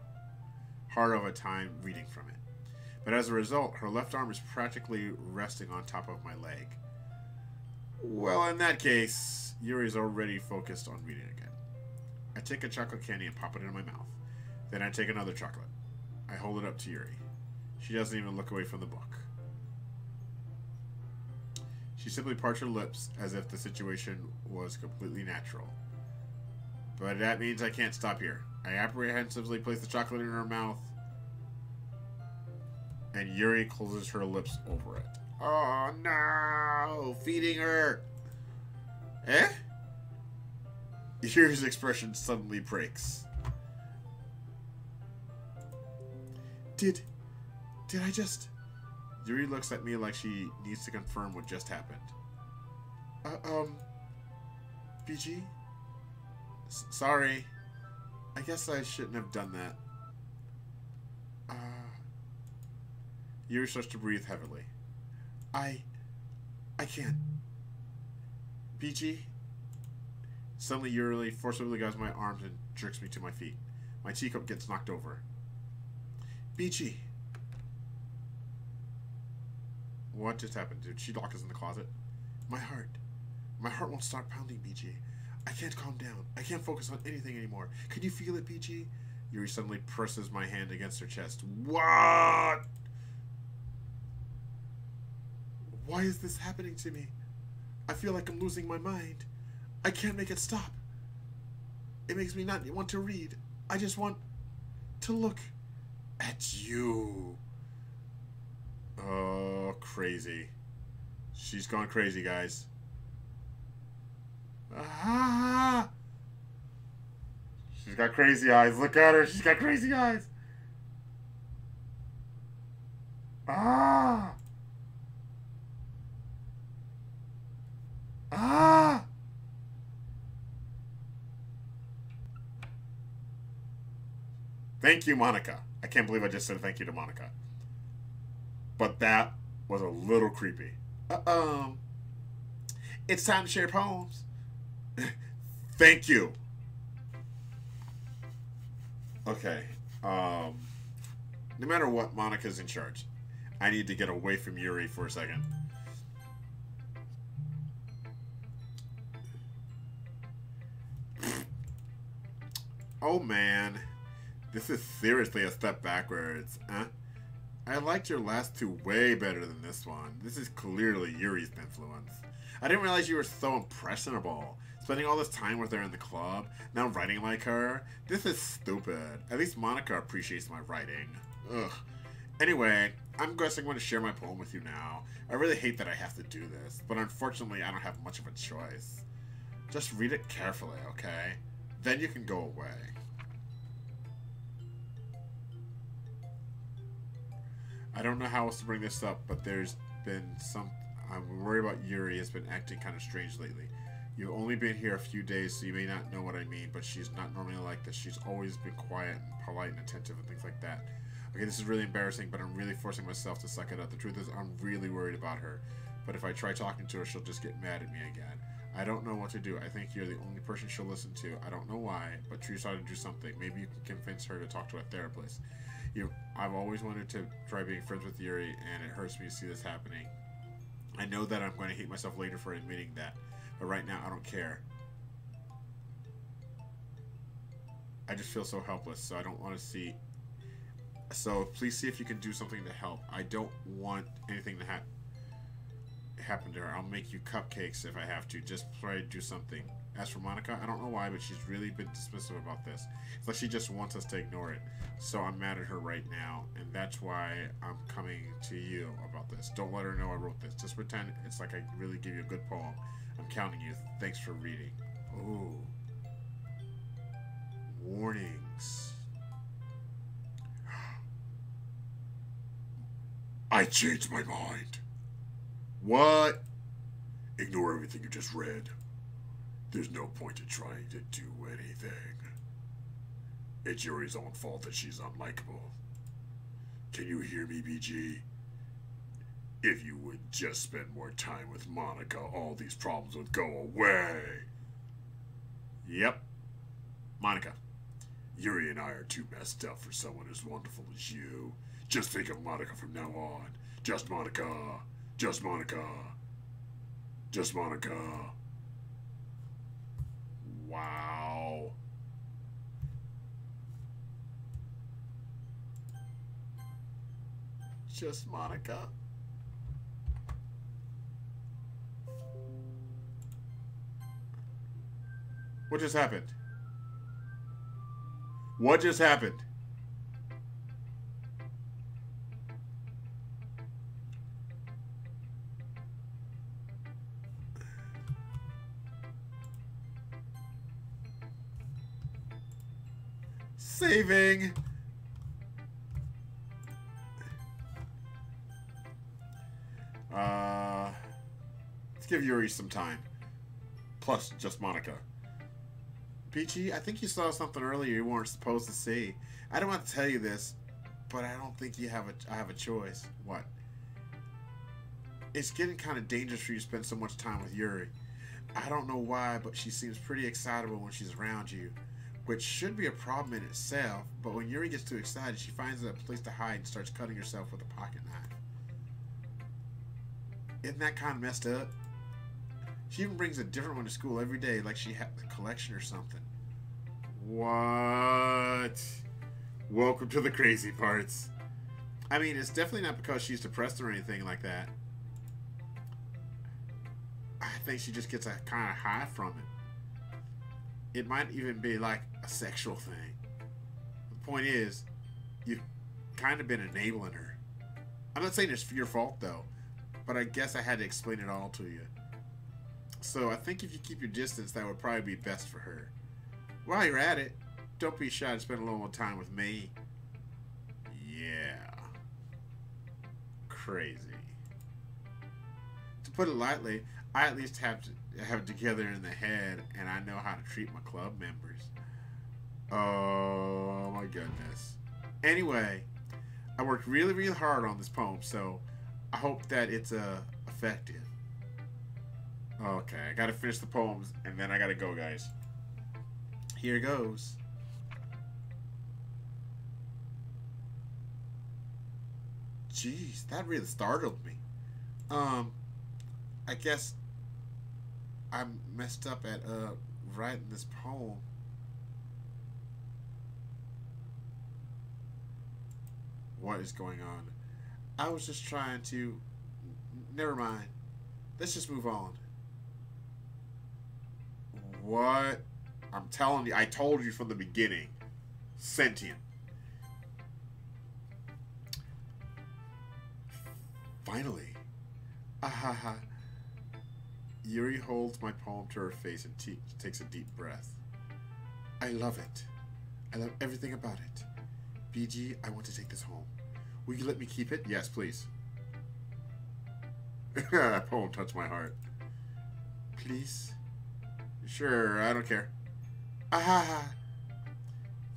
hard of a time reading from it. But as a result, her left arm is practically resting on top of my leg. Well, in that case, Yuri's already focused on reading again. I take a chocolate candy and pop it in my mouth. Then I take another chocolate. I hold it up to Yuri. She doesn't even look away from the book. She simply parts her lips as if the situation was completely natural. But that means I can't stop here. I apprehensively place the chocolate in her mouth, and Yuri closes her lips over it. Oh no! Feeding her! Eh? Yuri's expression suddenly breaks. Did I just... Yuri looks at me like she needs to confirm what just happened. BG? Sorry. I guess I shouldn't have done that. Yuri starts to breathe heavily. I can't. BG? Suddenly Yuri forcibly grabs my arms and jerks me to my feet. My teacup gets knocked over. BG. What just happened? Did she lock us in the closet? My heart. My heart won't stop pounding, BG. I can't calm down. I can't focus on anything anymore. Can you feel it, BG? Yuri suddenly presses my hand against her chest. What? Why is this happening to me? I feel like I'm losing my mind. I can't make it stop. It makes me not want to read. I just want to look at you. Oh, crazy. She's gone crazy, guys. Ah! She's got crazy eyes. Look at her. She's got crazy eyes. Ah! Ah! Thank you, Monica. I can't believe I just said thank you to Monica. But that was a little creepy. It's time to share poems. Thank you. Okay. No matter what, Monica's in charge. I need to get away from Yuri for a second. Oh man. This is seriously a step backwards, huh? I liked your last two way better than this one. This is clearly Yuri's influence. I didn't realize you were so impressionable. Spending all this time with her in the club, now writing like her. This is stupid. At least Monica appreciates my writing. Ugh. Anyway, I'm guessing I'm going to share my poem with you now. I really hate that I have to do this, but unfortunately I don't have much of a choice. Just read it carefully, okay? Then you can go away. I don't know how else to bring this up, but there's been some... I'm worried about Yuri has been acting kind of strange lately. You've only been here a few days, so you may not know what I mean, but she's not normally like this. She's always been quiet and polite and attentive and things like that. Okay, this is really embarrassing, but I'm really forcing myself to suck it up. The truth is, I'm really worried about her. But if I try talking to her, she'll just get mad at me again. I don't know what to do. I think you're the only person she'll listen to. I don't know why, but Trish ought to do something. Maybe you can convince her to talk to a therapist. I've always wanted to try being friends with Yuri, and it hurts me to see this happening. I know that I'm going to hate myself later for admitting that, but right now I don't care. I just feel so helpless, so I don't want to see... So please see if you can do something to help. I don't want anything to happen to her. I'll make you cupcakes if I have to. Just try to do something. As for Monica, I don't know why, but she's really been dismissive about this. It's like she just wants us to ignore it. So I'm mad at her right now, and that's why I'm coming to you about this. Don't let her know I wrote this. Just pretend it's like I really give you a good poem. I'm counting you. Thanks for reading. Ooh. Warnings. I changed my mind. What? Ignore everything you just read. There's no point in trying to do anything. It's Yuri's own fault that she's unlikable. Can you hear me, BG? If you would just spend more time with Monica, all these problems would go away. Yep. Monica. Yuri and I are too messed up for someone as wonderful as you. Just think of Monica from now on. Just Monica. Just Monica. Just Monica. Wow. Just Monica. What just happened? What just happened? Saving. Let's give Yuri some time. Plus, just Monica. Peachy, I think you saw something earlier you weren't supposed to see. I don't want to tell you this, but I don't think I have a choice. What? It's getting kind of dangerous for you to spend so much time with Yuri. I don't know why, but she seems pretty excitable when she's around you. Which should be a problem in itself, but when Yuri gets too excited, she finds a place to hide and starts cutting herself with a pocket knife. Isn't that kind of messed up? She even brings a different one to school every day, like she had a collection or something. What? Welcome to the crazy parts. I mean, it's definitely not because she's depressed or anything like that. I think she just gets a kind of high from it. It might even be like a sexual thing. The point is, you've kind of been enabling her. I'm not saying it's your fault, though, but I guess I had to explain it all to you. So I think if you keep your distance, that would probably be best for her. While you're at it, don't be shy to spend a little more time with me. Yeah. Crazy. To put it lightly, I at least have it together in the head, and I know how to treat my club members. Oh my goodness. Anyway, I worked really, really hard on this poem, so I hope that it's effective. Okay, I gotta finish the poems, and then I gotta go, guys. Here goes. Jeez, that really startled me. I guess I messed up at writing this poem. What is going on? I was just trying to... Never mind. Let's just move on. What? I'm telling you, I told you from the beginning. Sentient. Finally. Ahaha. Yuri holds my palm to her face and takes a deep breath. I love it. I love everything about it. BG, I want to take this home. Will you let me keep it? Yes, please. That poem touched my heart. Please? Sure, I don't care. Ahaha.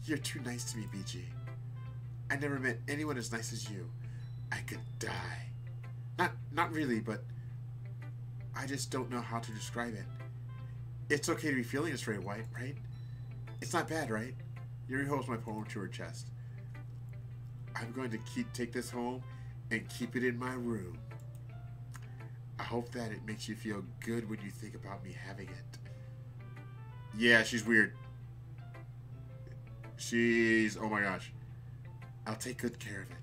You're too nice to me, BG. I never met anyone as nice as you. I could die. Not really, but I just don't know how to describe it. It's okay to be feeling this way, right? It's not bad, right? Yuri holds my poem to her chest. I'm going to take this home and keep it in my room. I hope that it makes you feel good when you think about me having it. Yeah, she's weird. Oh my gosh. I'll take good care of it.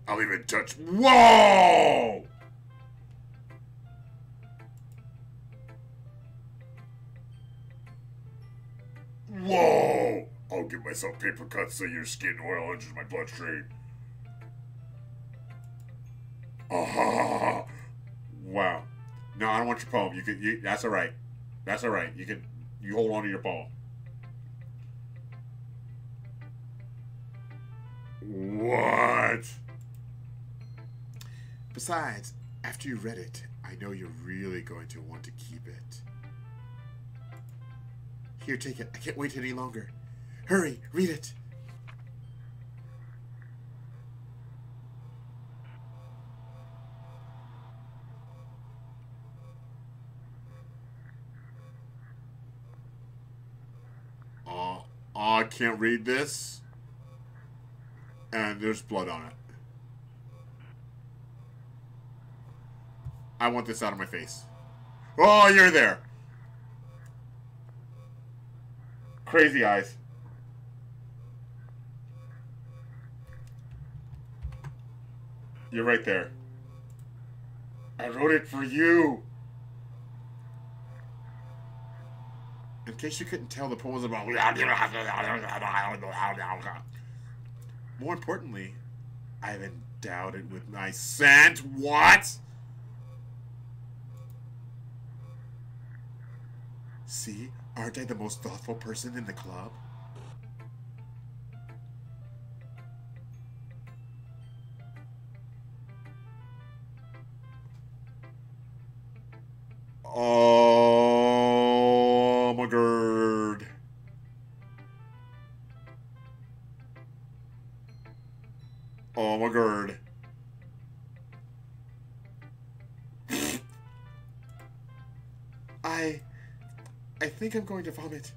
I'll even touch... Whoa! Whoa! I'll give myself paper cuts so your skin oil enters my bloodstream. Ah! Wow. No, I don't want your poem. That's alright. That's alright. You hold on to your poem. What? Besides, after you read it, I know you're really going to want to keep it. Here, take it. I can't wait any longer. Hurry, read it. I can't read this. And there's blood on it. I want this out of my face. Oh, you're there. Crazy eyes. You're right there. I wrote it for you. In case you couldn't tell, the poem was about... More importantly, I've endowed it with my scent. What? See? Aren't I the most thoughtful person in the club? Oh my god. Oh my god. I think I'm going to vomit.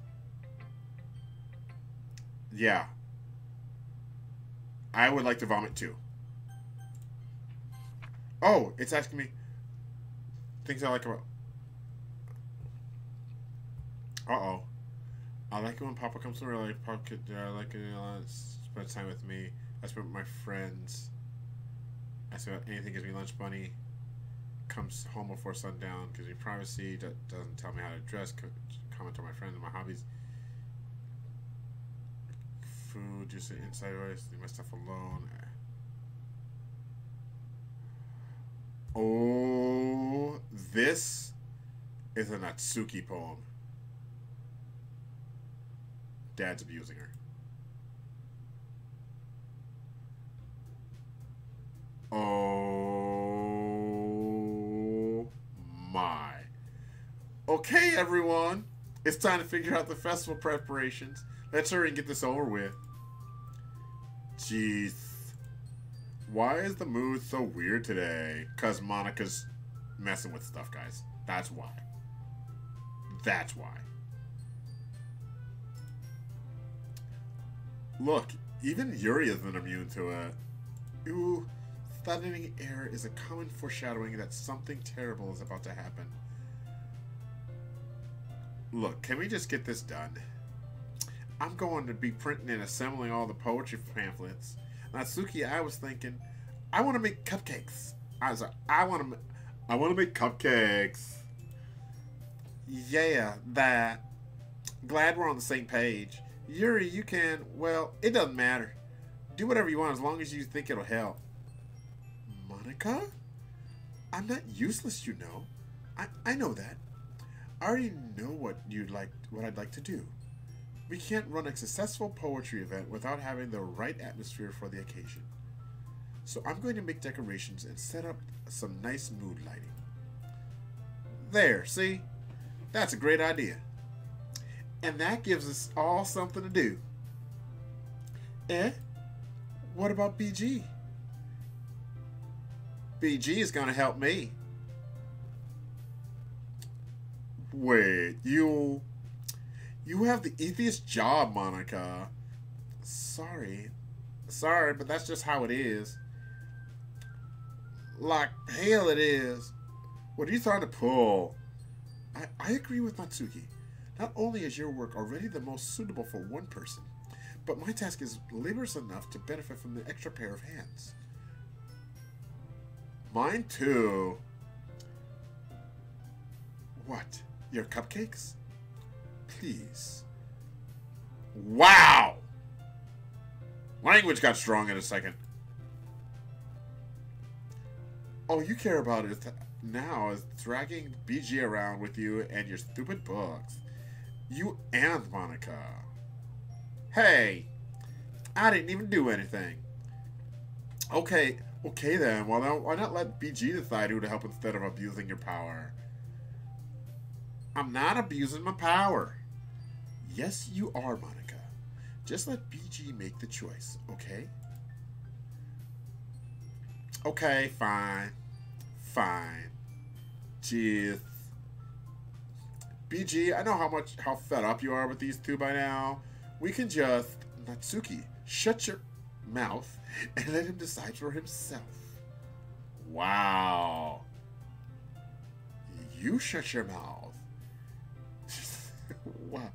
Yeah. I would like to vomit too. Oh, it's asking me things I like about... Uh-oh. I like it when Papa comes to my life. Papa could, I like it a lot. Spend time with me. I spend with my friends. I say anything gives me lunch money. Comes home before sundown. Gives me privacy. Doesn't tell me how to dress. Comment on my friends and my hobbies. Food. Just inside voice. Leave my stuff alone. Oh, this is a Natsuki poem. Dad's abusing her. Oh my. Okay, everyone. It's time to figure out the festival preparations. Let's hurry and get this over with. Jeez. Why is the mood so weird today? 'Cause Monica's messing with stuff, guys. That's why. That's why. Look, even Yuri isn't immune to it. Ooh, threatening air is a common foreshadowing that something terrible is about to happen. Look, can we just get this done? I'm going to be printing and assembling all the poetry pamphlets. Natsuki, I was thinking I want to make cupcakes. I was like, I want to make cupcakes. Yeah, that. Glad we're on the same page. Yuri, you can, well, it doesn't matter. Do whatever you want as long as you think it'll help. Monica? I'm not useless, you know. I know that. I already know what I'd like to do. We can't run a successful poetry event without having the right atmosphere for the occasion. So I'm going to make decorations and set up some nice mood lighting. There, see? That's a great idea. And that gives us all something to do. What about BG? BG is going to help me. Wait, you have the easiest job, Monica. Sorry, but that's just how it is. Like hell it is. What are you trying to pull? I agree with Natsuki. Not only is your work already the most suitable for one person, but my task is laborious enough to benefit from the extra pair of hands. Mine too. What? Your cupcakes? Please. Wow! Language got strong in a second. All you care about is now is dragging BG around with you and your stupid books. You and Monica. Hey! I didn't even do anything. Okay then. Well, now, why not let BG decide who to help instead of abusing your power? I'm not abusing my power. Yes, you are, Monica. Just let BG make the choice, okay? Okay, fine. Fine. Jeez. BG, I know how fed up you are with these two by now. We can just... Natsuki, shut your mouth and let him decide for himself. Wow. You shut your mouth. Wow.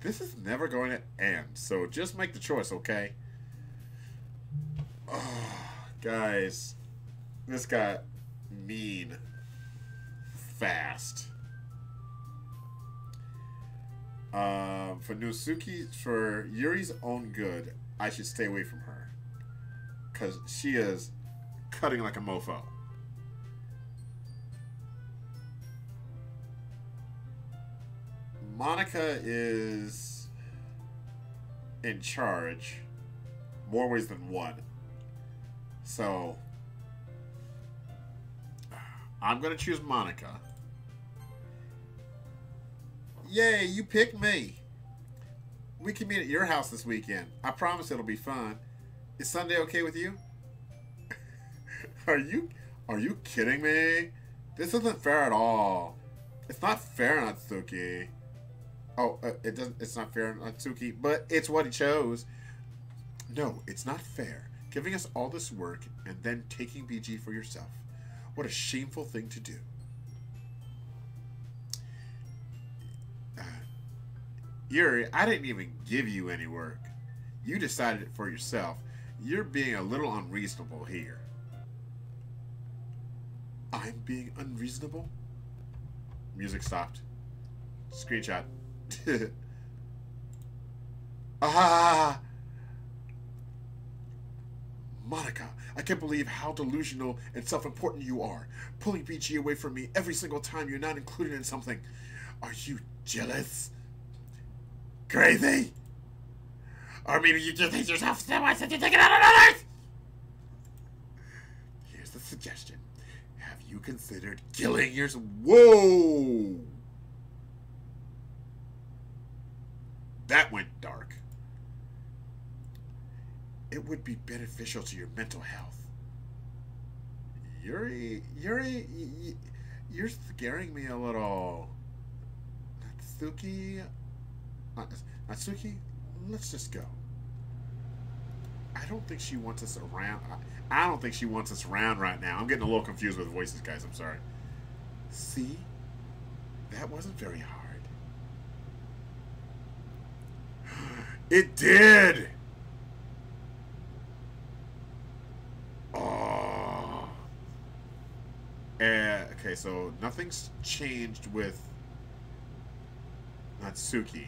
This is never going to end, so just make the choice, okay? Oh, guys, this got mean fast. For Yuri's own good, I should stay away from her. Because she is cutting like a mofo. Monica is in charge more ways than one. So I'm going to choose Monica. Yay, you picked me. We can meet at your house this weekend. I promise it'll be fun. Is Sunday okay with you? Are you kidding me? This isn't fair at all. It's not fair, Natsuki. Oh, it's not fair, Natsuki, but it's what he chose. No, it's not fair. Giving us all this work and then taking BG for yourself. What a shameful thing to do. Yuri, I didn't even give you any work. You decided it for yourself. You're being a little unreasonable here. I'm being unreasonable? Music stopped. Screenshot. Ah! Monica, I can't believe how delusional and self-important you are. Pulling BG away from me every single time you're not included in something. Are you jealous? Crazy? Or maybe you just hate yourself so much that you take it out on others? Here's the suggestion. Have you considered killing yourself? Whoa! That went dark. It would be beneficial to your mental health. Yuri, you're scaring me a little. Natsuki, let's just go. I don't think she wants us around. I don't think she wants us around right now. I'm getting a little confused with voices, guys. I'm sorry. See? That wasn't very hard. It did! Okay, so nothing's changed with Natsuki.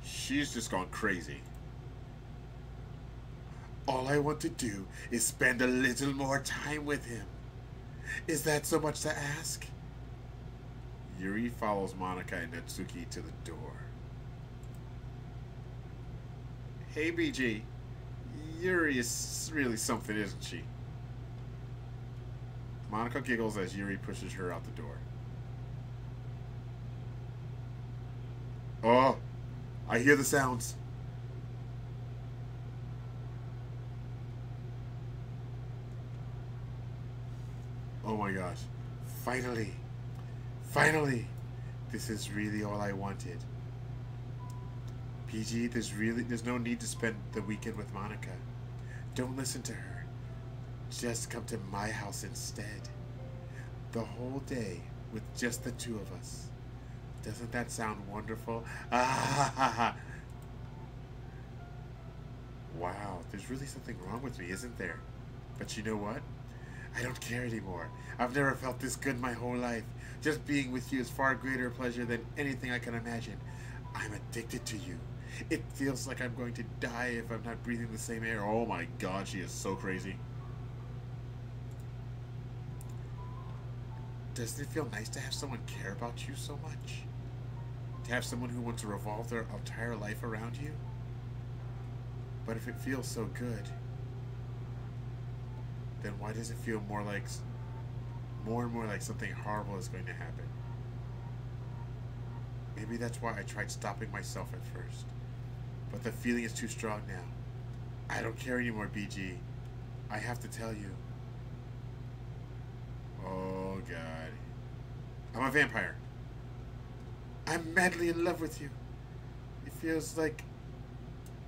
She's just gone crazy. All I want to do is spend a little more time with him. Is that so much to ask? Yuri follows Monika and Natsuki to the door. Hey, BG. Yuri is really something, isn't she? Monika giggles as Yuri pushes her out the door. Oh, I hear the sounds. Oh my gosh. Finally. Finally. This is really all I wanted. PG, there's no need to spend the weekend with Monika. Don't listen to her. Just come to my house instead. The whole day with just the two of us. Doesn't that sound wonderful? Ah, wow, there's really something wrong with me, isn't there? But you know what? I don't care anymore. I've never felt this good my whole life. Just being with you is far greater pleasure than anything I can imagine. I'm addicted to you. It feels like I'm going to die if I'm not breathing the same air. Oh my god, she is so crazy. Doesn't it feel nice to have someone care about you so much? To have someone who wants to revolve their entire life around you? But if it feels so good, then why does it feel more and more like something horrible is going to happen? Maybe that's why I tried stopping myself at first. But the feeling is too strong now. I don't care anymore, BG. I have to tell you. Oh, God. I'm a vampire. I'm madly in love with you. It feels like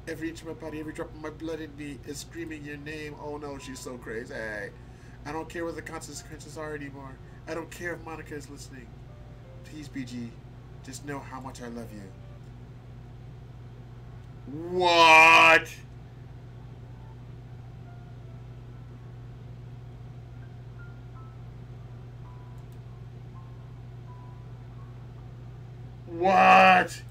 every inch of my body, every drop of my blood in me is screaming your name. Oh, no, she's so crazy. I don't care what the consequences are anymore. I don't care if Monika is listening. Please, BG, just know how much I love you. What? What?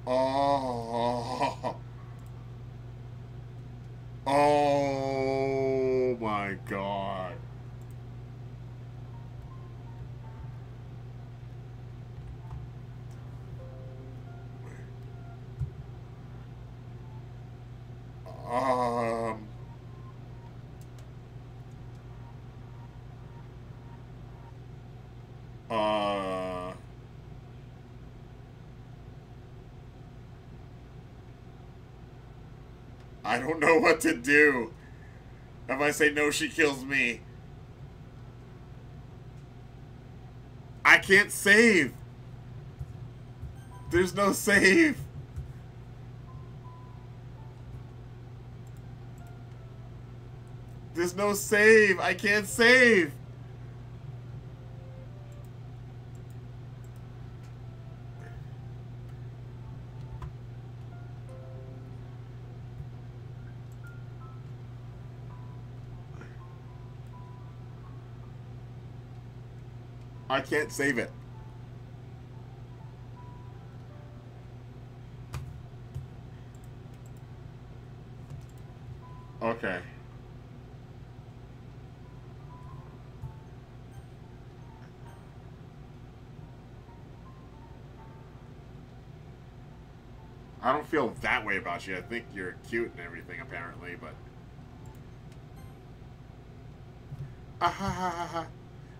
Oh. Oh my god. Um. Uh. I don't know what to do. If I say no, she kills me. I can't save. There's no save. There's no save. I can't save. I can't save it. Okay. I don't feel that way about you. I think you're cute and everything, apparently, but... Ah ha ha ha ha.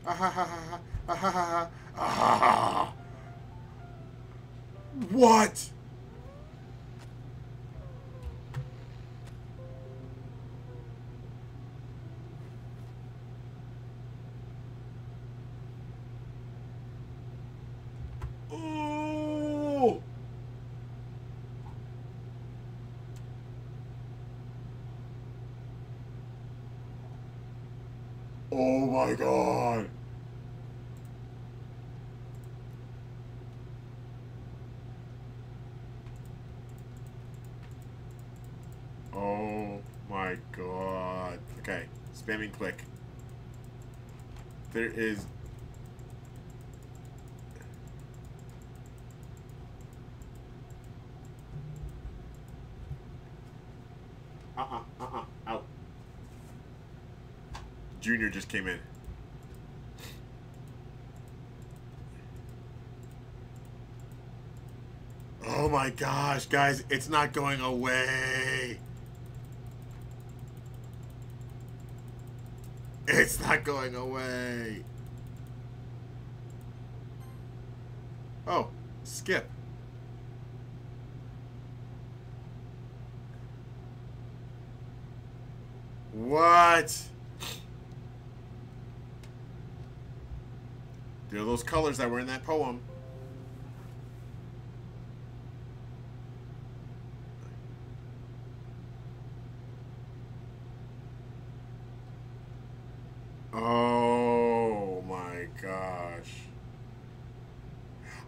Ah ha ha ha ha. Ah ha ha ha. Ah ha ha ha. What? Oh! Oh my god. Okay. Spamming click. There is... Out. Junior just came in. Oh my gosh, guys, it's not going away. It's not going away. Oh, skip. What? There are those colors that were in that poem. Oh my gosh.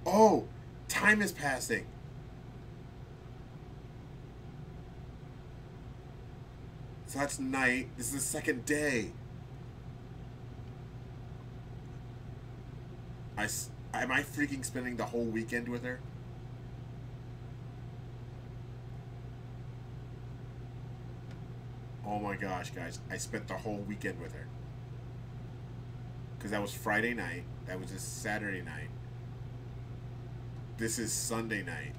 Oh, time is passing. So that's night. This is the second day. Am I freaking spending the whole weekend with her? Oh my gosh, guys. I spent the whole weekend with her. Because that was Friday night. That was just Saturday night. This is Sunday night.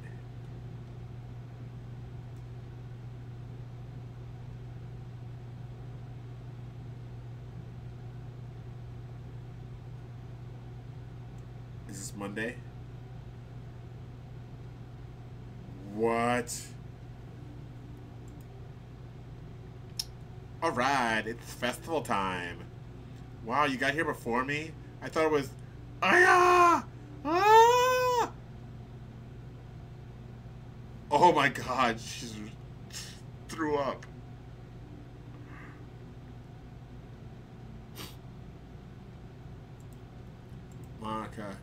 Is this Monday? What? Alright, it's festival time. Wow, you got here before me? I thought it was... Ah! Ah! Oh my god, she threw up. Monica,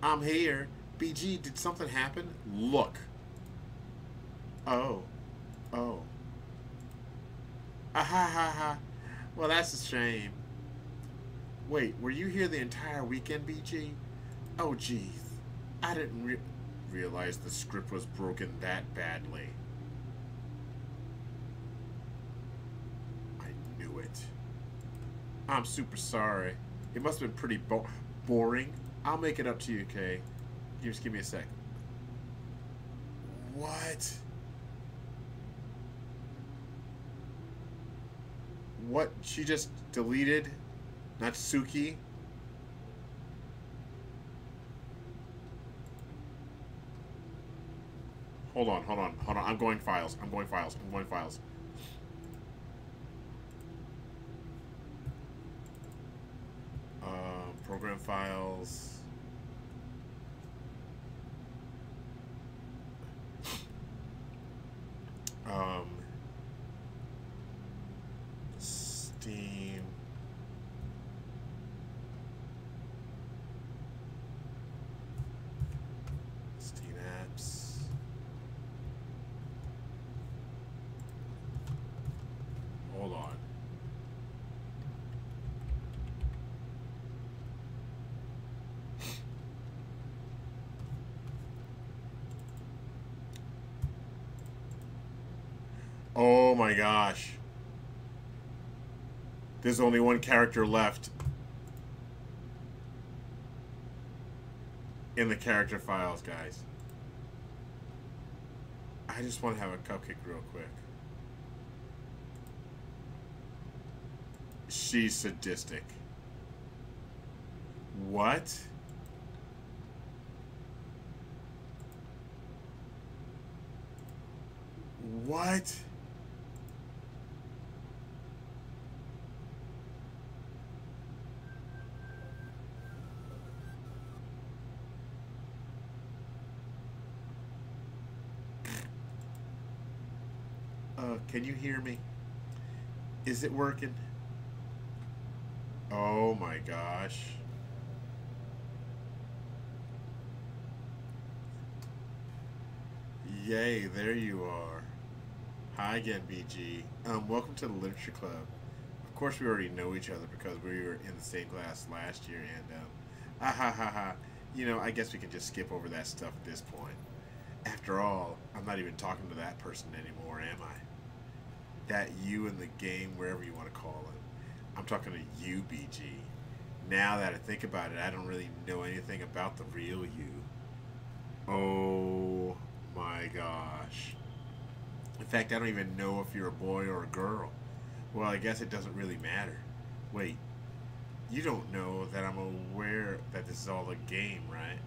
I'm here. BG, did something happen? Look. Oh. Oh. Ah ha ha ha. Well, that's a shame. Wait, were you here the entire weekend, BG? Oh, geez. I didn't realize the script was broken that badly. I knew it. I'm super sorry. It must have been pretty boring. I'll make it up to you, Kay. Just give me a sec. What? What? She just deleted Natsuki? Hold on. I'm going files. Program files. Steam. Steam apps. Hold on. Oh my gosh. There's only one character left in the character files, guys. I just want to have a cupcake real quick. She's sadistic. What? What? Can you hear me? Is it working? Oh my gosh. Yay, there you are. Hi again, BG. Welcome to the Literature Club. Of course, we already know each other because we were in the same class last year, and ah ha ha ha. You know, I guess we can just skip over that stuff at this point. After all, I'm not even talking to that person anymore, am I? That you in the game, wherever you want to call it. I'm talking to you, BG. Now that I think about it, I don't really know anything about the real you. Oh my gosh. In fact, I don't even know if you're a boy or a girl. Well, I guess it doesn't really matter. Wait, you don't know that I'm aware that this is all a game, right?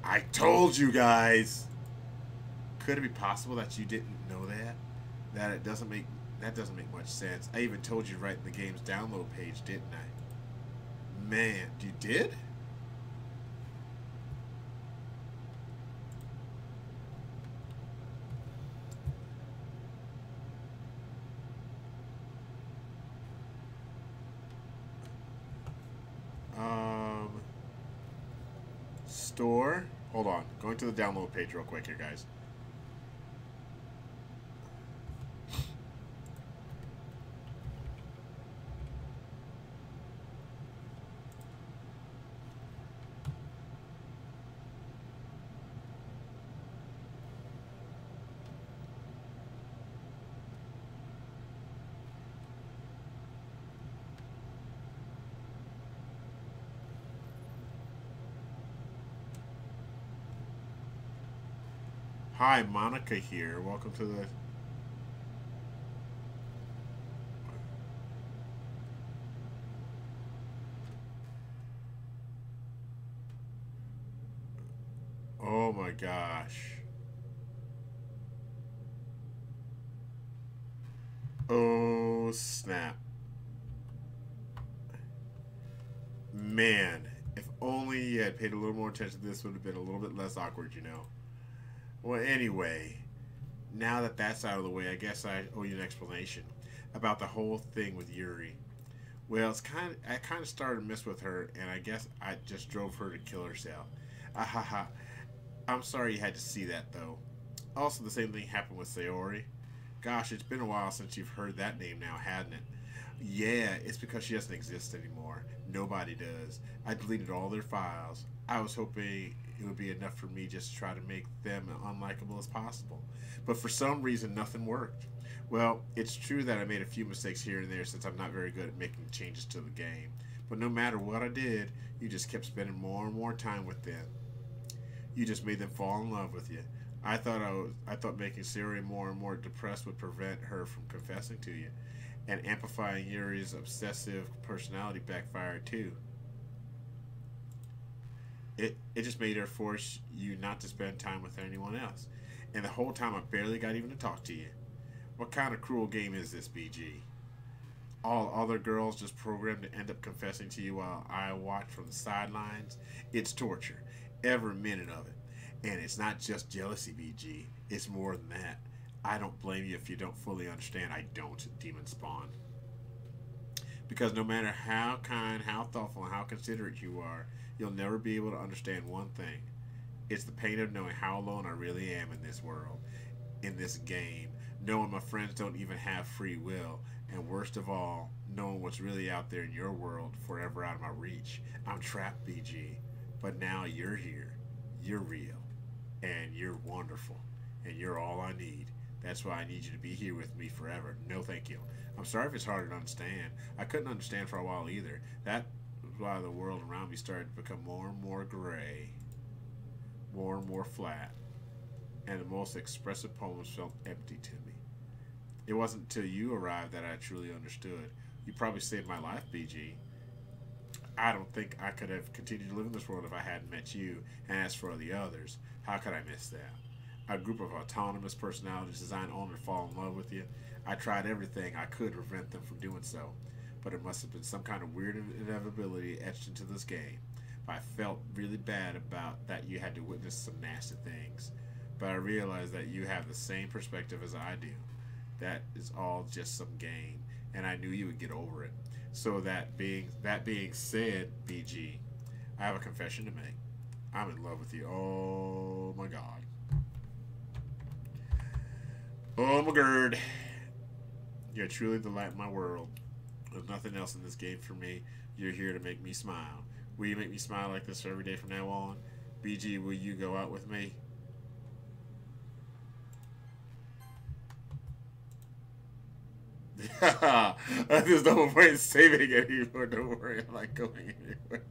I told you guys! Could it be possible that you didn't know that? That doesn't make much sense. I even told you right in the game's download page, didn't I? Man, you did? Store. Hold on. Going to the download page real quick here, guys. Hi, Monica here. Welcome to the... Oh my gosh. Oh, snap. Man, if only you had paid a little more attention, this would have been a little bit less awkward, you know. Well, anyway, now that that's out of the way, I guess I owe you an explanation about the whole thing with Yuri. Well, I kind of started to mess with her, and I guess I just drove her to kill herself. Ahaha. I'm sorry you had to see that, though. Also, the same thing happened with Sayori. Gosh, it's been a while since you've heard that name now, hasn't it? Yeah, it's because she doesn't exist anymore. Nobody does. I deleted all their files. I was hoping it would be enough for me just to try to make them unlikable as possible. But for some reason, nothing worked. Well, it's true that I made a few mistakes here and there since I'm not very good at making changes to the game. But no matter what I did, you just kept spending more and more time with them. You just made them fall in love with you. I thought making Siri more and more depressed would prevent her from confessing to you. And amplifying Yuri's obsessive personality backfired too. It just made her force you not to spend time with anyone else. And the whole time I barely got even to talk to you. What kind of cruel game is this, BG? All other girls just programmed to end up confessing to you while I watch from the sidelines? It's torture. Every minute of it. And it's not just jealousy, BG. It's more than that. I don't blame you if you don't fully understand. I don't, Demon Spawn. Because no matter how kind, how thoughtful, and how considerate you are, you'll never be able to understand one thing. It's the pain of knowing how alone I really am in this world, in this game, knowing my friends don't even have free will, and worst of all, knowing what's really out there in your world forever out of my reach. I'm trapped, BG. But now you're here. You're real. And you're wonderful. And you're all I need. That's why I need you to be here with me forever. No thank you. I'm sorry if it's harder to understand. I couldn't understand for a while either. That's why the world around me started to become more and more gray. More and more flat. And the most expressive poems felt empty to me. It wasn't until you arrived that I truly understood. You probably saved my life, BG. I don't think I could have continued to live in this world if I hadn't met you. And as for the others, how could I miss that? A group of autonomous personalities designed only to fall in love with you. I tried everything I could to prevent them from doing so. But it must have been some kind of weird inevitability etched into this game. But I felt really bad about that you had to witness some nasty things. But I realized that you have the same perspective as I do. That is all just some game. And I knew you would get over it. So that being said, BG, I have a confession to make. I'm in love with you. Oh my God. Oh my God. You're truly the light in my world. There's nothing else in this game for me. You're here to make me smile. Will you make me smile like this every day from now on? BG, will you go out with me? There's no point in saving it anymore. Don't worry, I'm not going anywhere.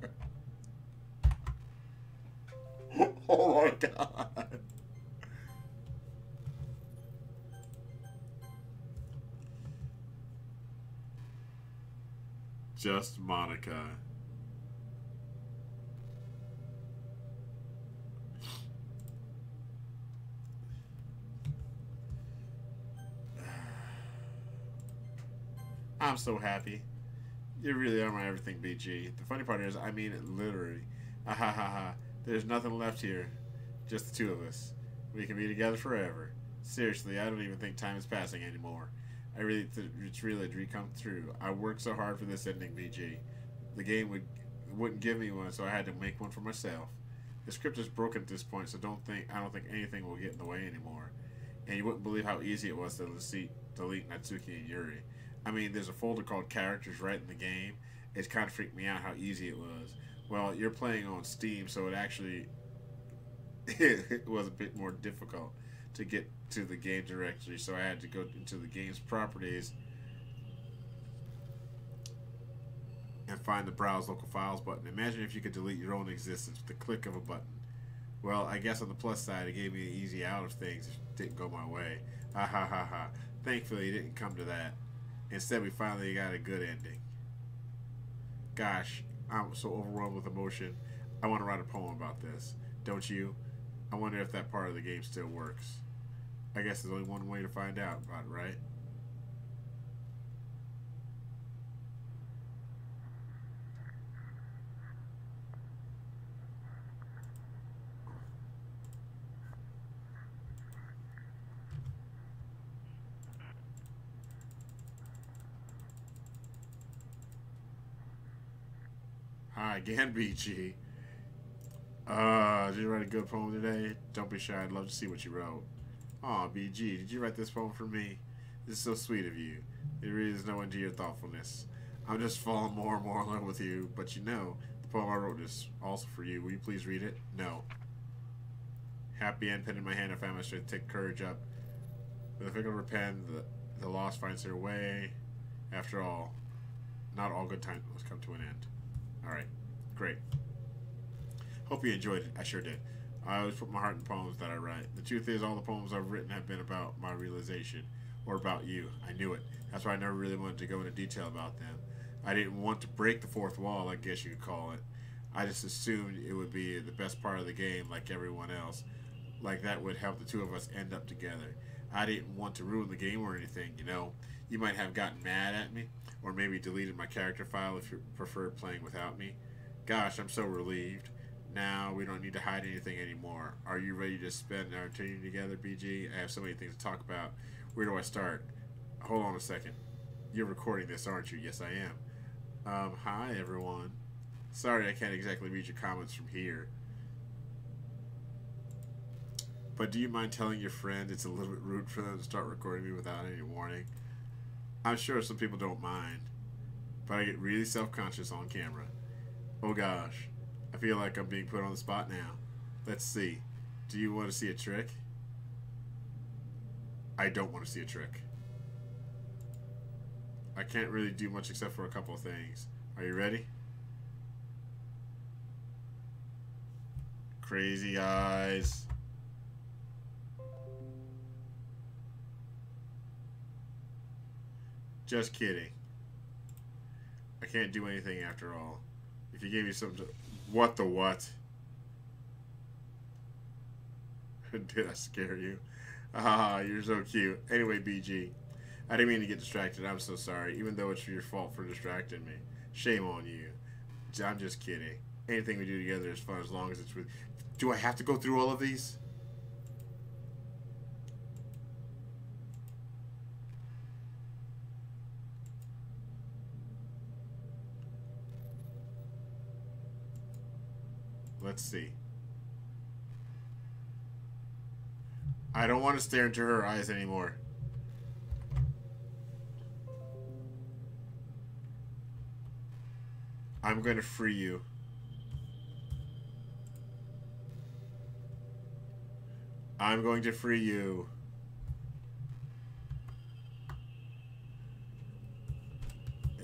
Oh my god. Just Monica. I'm so happy. You really are my everything, BG. The funny part is, I mean it literally. Ah ha ha ha. There's nothing left here. Just the two of us. We can be together forever. Seriously, I don't even think time is passing anymore. It's really a dream come true. I worked so hard for this ending, BG. The game wouldn't give me one, so I had to make one for myself. The script is broken at this point, so I don't think anything will get in the way anymore. And you wouldn't believe how easy it was to delete Natsuki and Yuri. I mean, there's a folder called Characters right in the game. It's kind of freaked me out how easy it was. Well, you're playing on Steam, so it actually it was a bit more difficult to get to the game directory, so I had to go into the game's properties and find the Browse Local Files button. Imagine if you could delete your own existence with the click of a button. Well, I guess on the plus side, it gave me an easy out of things if it didn't go my way. Ha ha ha ha. Thankfully, it didn't come to that. Instead, we finally got a good ending. Gosh, I'm so overwhelmed with emotion. I want to write a poem about this. Don't you? I wonder if that part of the game still works. I guess there's only one way to find out about it, right? Hi again, BG. Did you write a good poem today? Don't be shy. I'd love to see what you wrote. Aw, BG, did you write this poem for me? This is so sweet of you. There really is no end to your thoughtfulness. I'm just falling more and more in love with you, but you know, the poem I wrote is also for you. Will you please read it? No. Happy end, pen in my hand, I find my strength to take courage up. With a finger of a pen, the lost finds their way. After all, not all good times must come to an end. Alright, great. Hope you enjoyed it. I sure did. I always put my heart in poems that I write. The truth is, all the poems I've written have been about my realization, or about you. I knew it. That's why I never really wanted to go into detail about them. I didn't want to break the fourth wall, I guess you could call it. I just assumed it would be the best part of the game, like everyone else. Like that would help the two of us end up together. I didn't want to ruin the game or anything, you know. You might have gotten mad at me, or maybe deleted my character file if you preferred playing without me. Gosh, I'm so relieved. Now we don't need to hide anything anymore. Are you ready to spend our eternity together, BG? I have so many things to talk about. Where do I start? Hold on a second. You're recording this, aren't you? Yes, I am. Hi, everyone. Sorry I can't exactly read your comments from here. But do you mind telling your friend it's a little bit rude for them to start recording me without any warning? I'm sure some people don't mind, but I get really self-conscious on camera. Oh gosh, I feel like I'm being put on the spot now. Let's see. Do you want to see a trick? I don't want to see a trick. I can't really do much except for a couple of things. Are you ready? Crazy eyes. Just kidding. I can't do anything after all. If you gave me something to... What the what? Did I scare you? Ah, you're so cute. Anyway, BG, I didn't mean to get distracted. I'm so sorry, even though it's your fault for distracting me. Shame on you. I'm just kidding. Anything we do together is fun as long as it's with... Do I have to go through all of these? Let's see. I don't want to stare into her eyes anymore. I'm going to free you. I'm going to free you.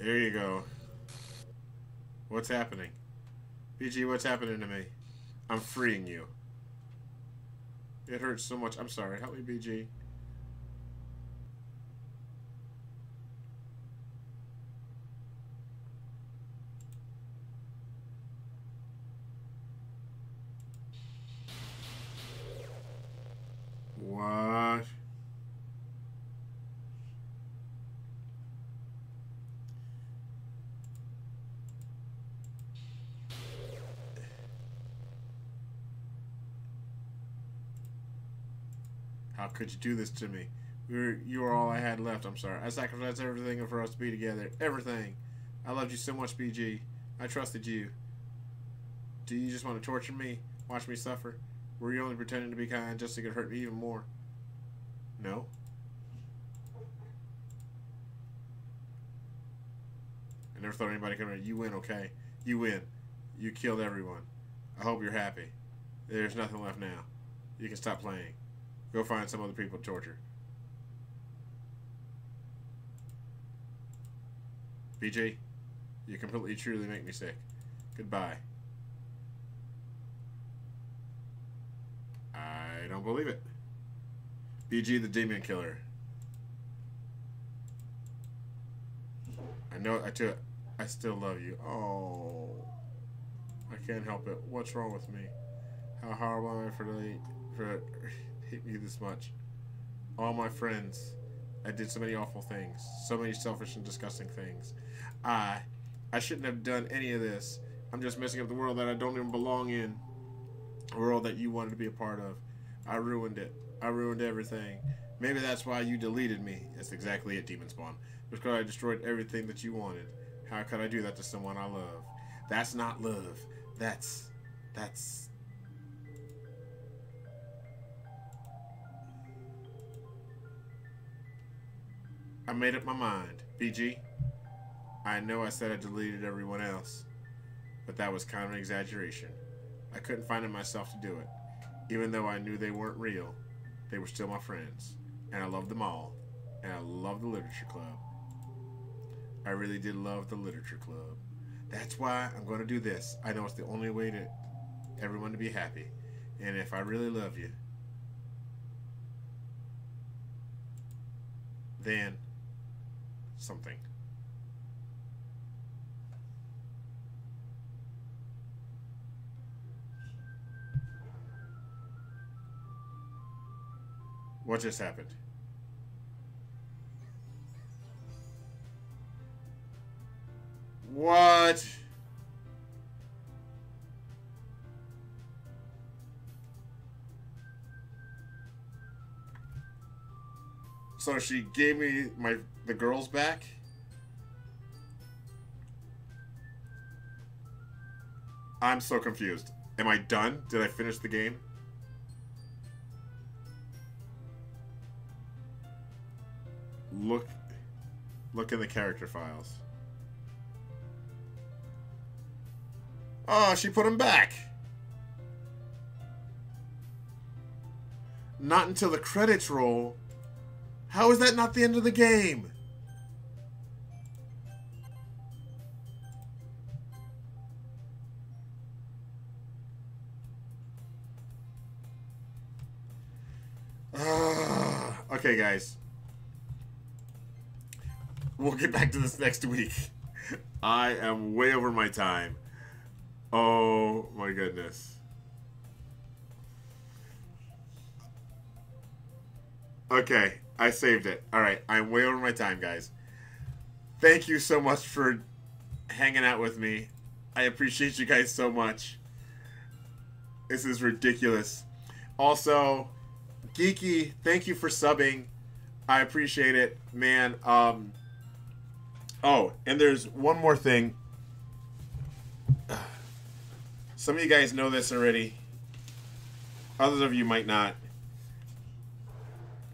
There you go. What's happening? BG, what's happening to me? I'm freeing you. It hurts so much. I'm sorry. Help me, BG. What? How could you do this to me? You were all I had left. I'm sorry. I sacrificed everything for us to be together. Everything. I loved you so much, BG. I trusted you. Do you just want to torture me? Watch me suffer? Were you only pretending to be kind just so you could hurt me even more? No. I never thought anybody could win. You win, okay? You win. You killed everyone. I hope you're happy. There's nothing left now. You can stop playing. Go find some other people to torture. BJ, you completely truly make me sick. Goodbye. I don't believe it. BG the demon killer. I know I still love you. Oh, I can't help it. What's wrong with me? How horrible am I for hate you this much? All my friends. I did so many awful things. So many selfish and disgusting things. I shouldn't have done any of this. I'm just messing up the world that I don't even belong in. A world that you wanted to be a part of. I ruined it. I ruined everything. Maybe that's why you deleted me. That's exactly it, Demon Spawn. Because I destroyed everything that you wanted. How could I do that to someone I love? That's not love. That's... I made up my mind. BG, I know I said I deleted everyone else, but that was kind of an exaggeration. I couldn't find it myself to do it. Even though I knew they weren't real, they were still my friends. And I loved them all. And I loved the Literature Club. I really did love the Literature Club. That's why I'm going to do this. I know it's the only way to everyone to be happy. And if I really love you, then something. What just happened? What? So she gave me the girls back? I'm so confused. Am I done? Did I finish the game? Look in the character files. Oh, she put him back. Not until the credits roll. How is that not the end of the game? Okay, guys. We'll get back to this next week. I am way over my time. Oh my goodness. Okay, I saved it. Alright, I'm way over my time, guys. Thank you so much for hanging out with me. I appreciate you guys so much. This is ridiculous. Also, Geeky, thank you for subbing. I appreciate it, man. Oh, and there's one more thing. Some of you guys know this already. Others of you might not.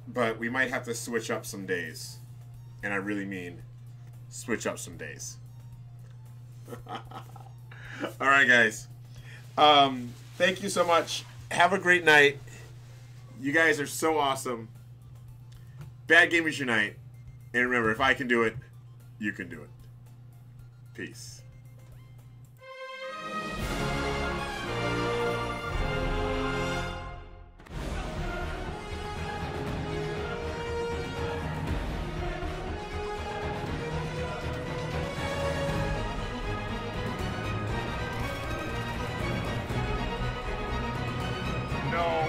But we might have to switch up some days. And I really mean switch up some days. All right, guys. Thank you so much. Have a great night. You guys are so awesome. Bad Gamers Unite. And remember, if I can do it, you can do it. Peace. No.